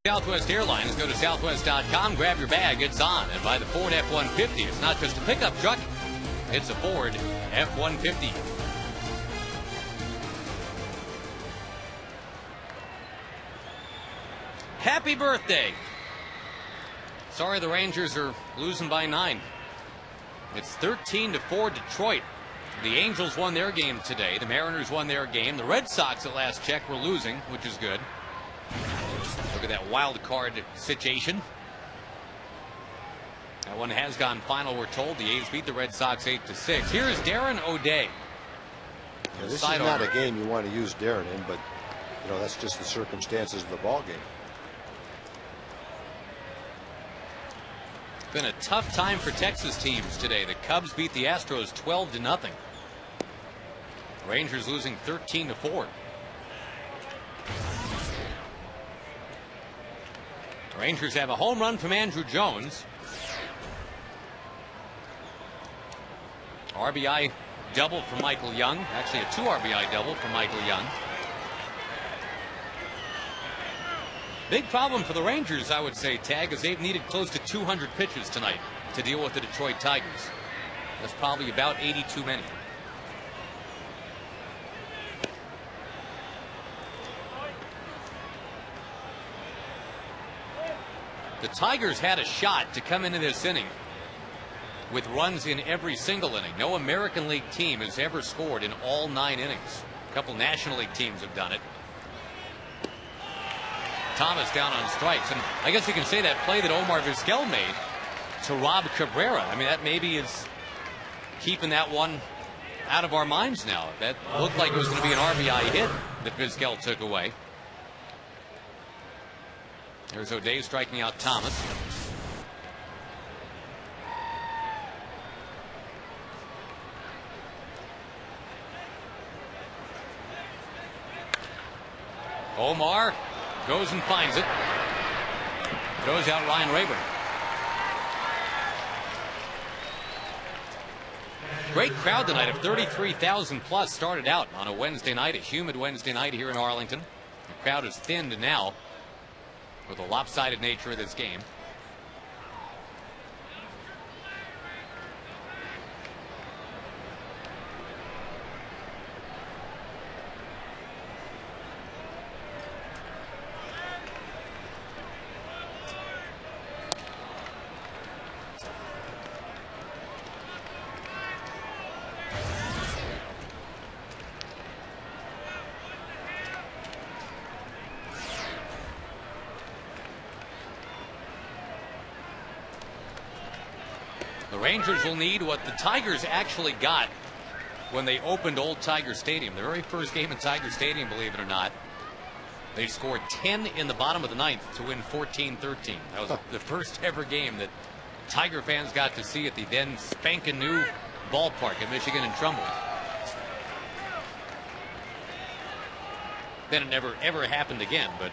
Southwest Airlines. Go to southwest.com, grab your bag, it's on. And buy the Ford F-150. It's not just a pickup truck, it's a Ford F-150. Happy birthday. Sorry the Rangers are losing by 9. It's 13-4 Detroit. The Angels won their game today. The Mariners won their game. The Red Sox at last check were losing, which is good. Look at that wild card situation. That one has gone final, we're told. The A's beat the Red Sox 8-6. Here is Darren O'Day.
Yeah, this is not a game you want to use Darren in, but you know that's just the circumstances of the ball game.
Been a tough time for Texas teams today. The Cubs beat the Astros 12-0. Rangers losing 13-4. Rangers have a home run from Andrew Jones. RBI double from Michael Young. Actually, a 2 RBI double from Michael Young. Big problem for the Rangers, I would say, Tag, is they've needed close to 200 pitches tonight to deal with the Detroit Tigers. That's probably about 80 too many. The Tigers had a shot to come into this inning with runs in every single inning. No American League team has ever scored in all 9 innings. A couple National League teams have done it. Thomas down on strikes, and I guess you can say that play that Omar Vizquel made to Rob Cabrera, I mean, that maybe is keeping that one out of our minds now. That looked like it was going to be an RBI hit that Vizquel took away. There's O'Day striking out Thomas. Omar goes and finds it. Throws out Ryan Rayburn. Great crowd tonight of 33,000 plus started out on a Wednesday night, a humid Wednesday night here in Arlington. The crowd is thinned now with the lopsided nature of this game. The Rangers will need what the Tigers actually got when they opened Old Tiger Stadium. The very first game in Tiger Stadium, believe it or not. They scored 10 in the bottom of the 9th to win 14-13. That was the first ever game that Tiger fans got to see at the then spanking new ballpark at Michigan and Trumbull. Then it never ever happened again, but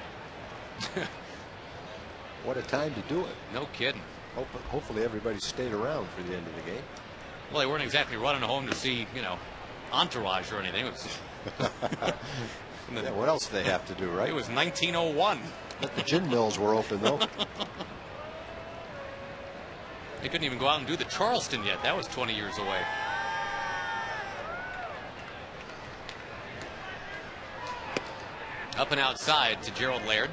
what a time to do it.
No kidding.
Hopefully everybody stayed around for the end of the game.
Well, they weren't exactly running home to see, you know, Entourage or anything. It was
yeah, what else do they have to do, right?
It was 1901.
But the gin mills were open, though.
They couldn't even go out and do the Charleston yet. That was 20 years away. Up and outside to Gerald Laird.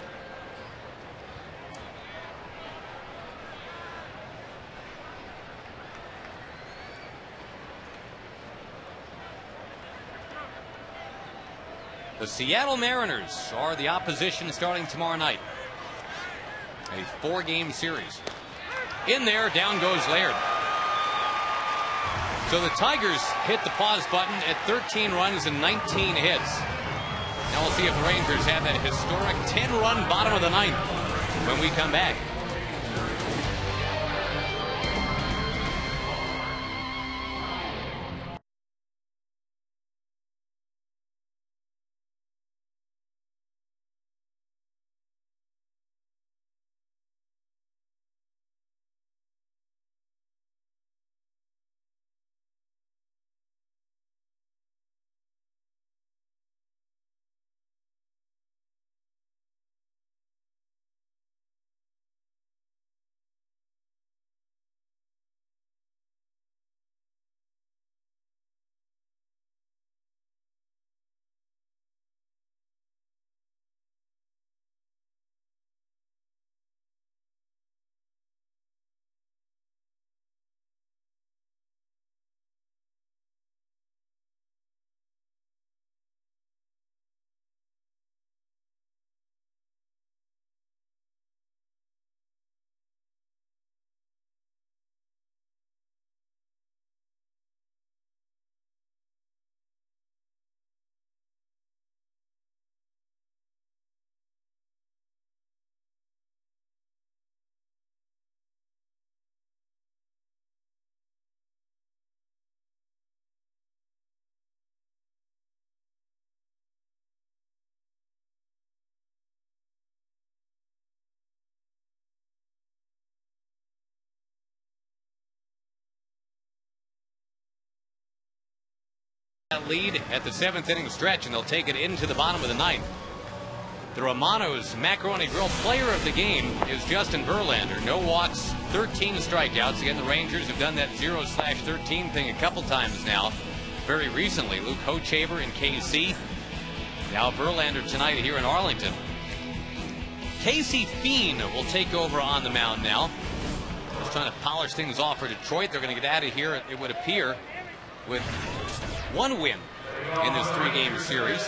The Seattle Mariners are the opposition starting tomorrow night. A 4-game series. In there, down goes Laird. So the Tigers hit the pause button at 13 runs and 19 hits. Now we'll see if the Rangers have that historic 10-run bottom of the 9th when we come back. Lead at the 7th inning stretch, and they'll take it into the bottom of the 9th. The Romano's Macaroni Grill player of the game is Justin Verlander. No walks, 13 strikeouts. Again, the Rangers have done that 0/13 thing a couple times now. Very recently, Luke Hochever in KC. Now Verlander tonight here in Arlington. Casey Fien will take over on the mound now. Just trying to polish things off for Detroit. They're going to get out of here, it would appear, with one win in this 3-game series.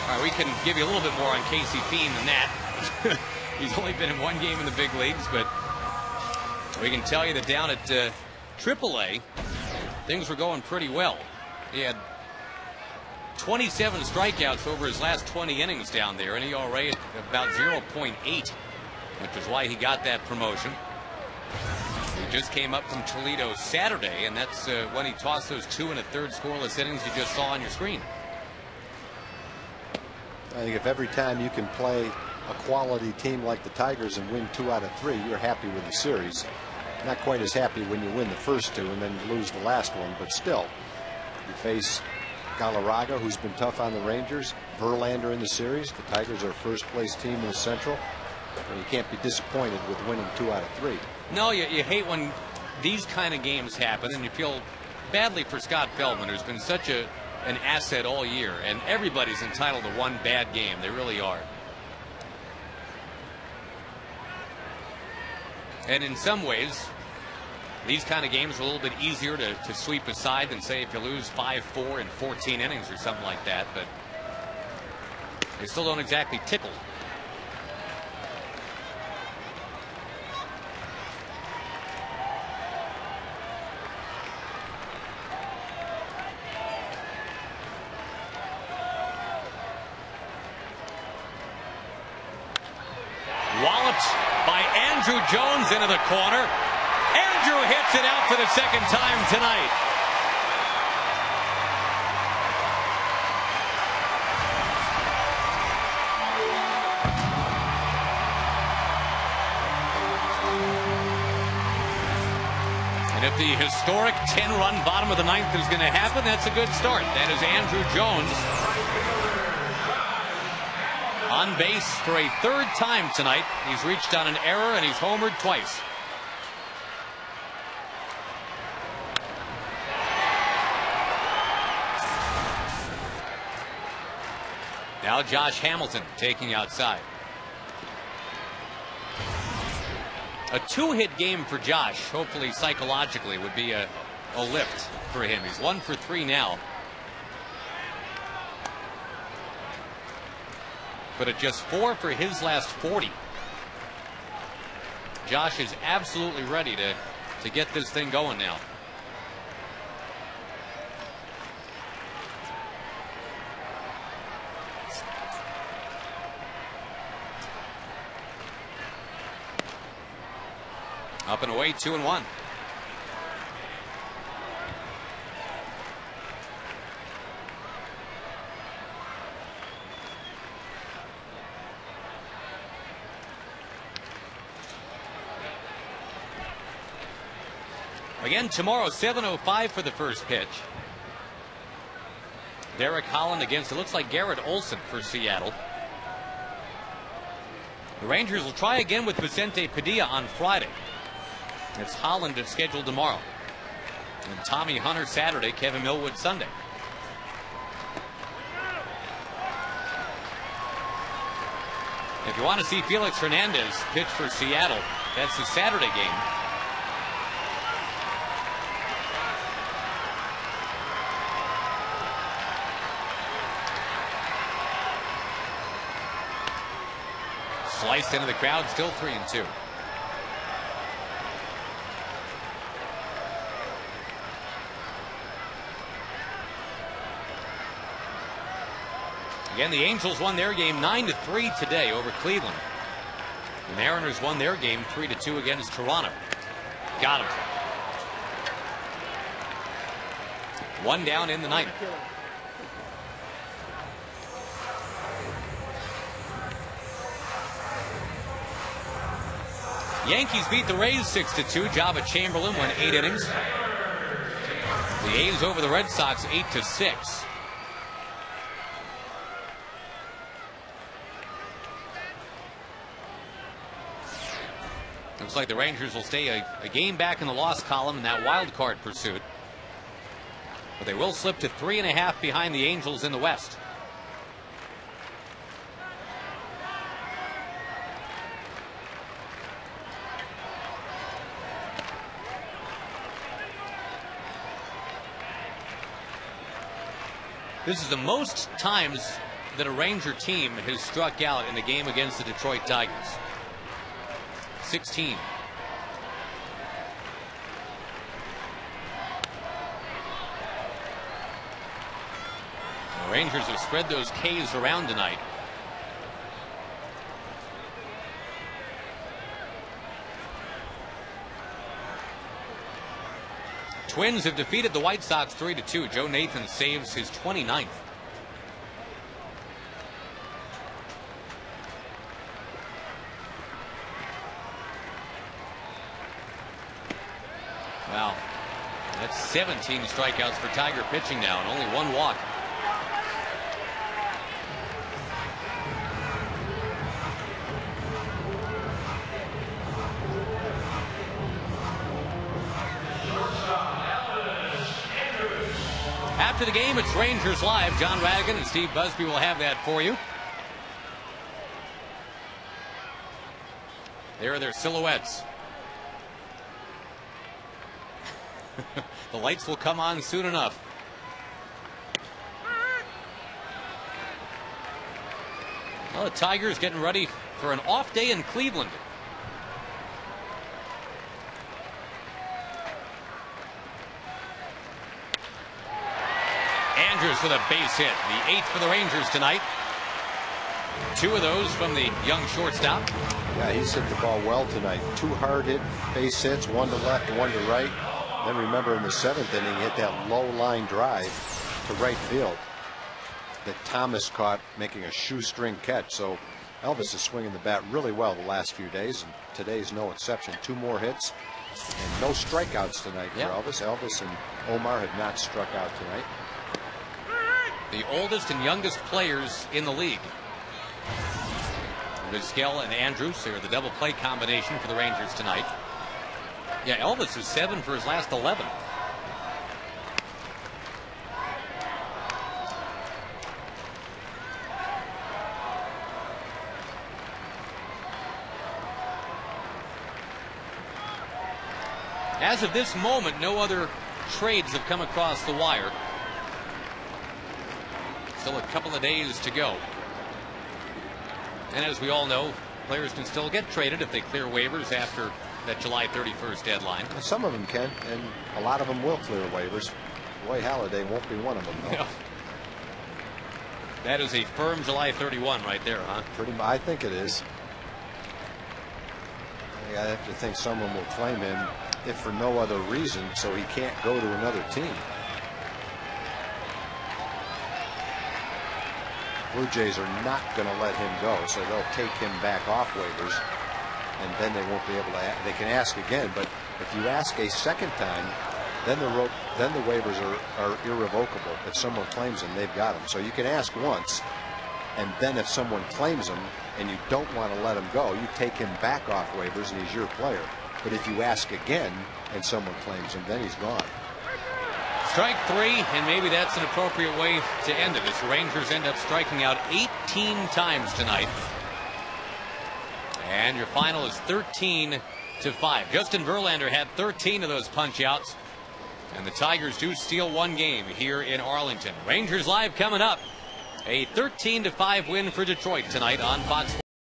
All right, we can give you a little bit more on Casey Fien than that. He's only been in one game in the big leagues, but we can tell you that down at AAA, things were going pretty well. He had 27 strikeouts over his last 20 innings down there, an ERA at about 0.8, which is why he got that promotion. He just came up from Toledo Saturday, and that's when he tossed those 2 1/3 scoreless innings you just saw on your screen.
I think if every time you can play a quality team like the Tigers and win 2 out of 3, you're happy with the series. Not quite as happy when you win the first 2 and then lose the last one, but still, you face Galarraga, who's been tough on the Rangers, Verlander in the series. The Tigers are first place team in the Central, and you can't be disappointed with winning 2 out of 3.
No, you hate when these kind of games happen, and you feel badly for Scott Feldman, who's been such an asset all year, and everybody's entitled to one bad game. They really are. And in some ways, these kind of games are a little bit easier to sweep aside than, say, if you lose 5-4 in 14 innings or something like that. But they still don't exactly tickle. Walloped by Andrew Jones into the corner. Andrew hits it out for the second time tonight. And if the historic 10-run bottom of the 9th is going to happen, that's a good start. That is Andrew Jones on base for a 3rd time tonight. He's reached on an error and he's homered twice. Now Josh Hamilton taking outside. A 2-hit game for Josh, hopefully psychologically, would be a lift for him. He's 1 for 3 now. But at just 4 for his last 40. Josh is absolutely ready to get this thing going now. Up and away, 2-1. Again tomorrow, 7:05 for the first pitch. Derek Holland against, it looks like, Garrett Olson for Seattle. The Rangers will try again with Vicente Padilla on Friday. It's Holland scheduled tomorrow. And Tommy Hunter Saturday, Kevin Millwood Sunday. If you want to see Felix Hernandez pitch for Seattle, that's the Saturday game. Sliced into the crowd, still 3-2. Again, the Angels won their game 9-3 today over Cleveland. The Mariners won their game 3-2 against Toronto. Got him. 1 down in the 9th. Yankees beat the Rays 6-2. Java Chamberlain went 8 innings. The A's over the Red Sox 8-6. Looks like the Rangers will stay a game back in the loss column in that wild card pursuit. But they will slip to 3.5 behind the Angels in the West. This is the most times that a Ranger team has struck out in a game against the Detroit Tigers. 16. The Rangers have spread those Ks around tonight. Twins have defeated the White Sox 3-2. Joe Nathan saves his 29th. Wow. That's 17 strikeouts for Tiger pitching now, and only one walk. After the game, it's Rangers Live. John Radigan and Steve Busby will have that for you. There are their silhouettes. The lights will come on soon enough. Well, the Tigers getting ready for an off day in Cleveland. Andrews with a base hit, the 8th for the Rangers tonight. 2 of those from the young shortstop.
Yeah, he's hit the ball well tonight. 2 hard hit base hits, 1 to left, 1 to right. Then remember in the 7th inning, he hit that low line drive to right field that Thomas caught, making a shoestring catch. So Elvis is swinging the bat really well the last few days, and today's no exception. 2 more hits and no strikeouts tonight for Elvis. Elvis and Omar have not struck out tonight.
The oldest and youngest players in the league. Vizquel and Andrews are the double play combination for the Rangers tonight. Yeah, Elvis is 7 for his last 11. As of this moment, no other trades have come across the wire. Still a couple of days to go. And as we all know, players can still get traded if they clear waivers after that July 31st deadline.
Some of them can, and a lot of them will clear waivers. Roy Halladay won't be one of them, though.
No. That is a firm July 31 right there, huh?
I think it is. I have to think someone will claim him, if for no other reason, so he can't go to another team. Blue Jays are not going to let him go, so they'll take him back off waivers, and then they won't be able to. They can ask again, but if you ask a second time, then the waivers are irrevocable. If someone claims them, they've got them. So you can ask once, and then if someone claims him and you don't want to let him go, you take him back off waivers, and he's your player. But if you ask again and someone claims him, then he's gone.
Strike 3, and maybe that's an appropriate way to end it, as the Rangers end up striking out 18 times tonight. And your final is 13-5. Justin Verlander had 13 of those punch-outs, and the Tigers do steal one game here in Arlington. Rangers Live coming up. A 13-5 win for Detroit tonight on Fox Sports.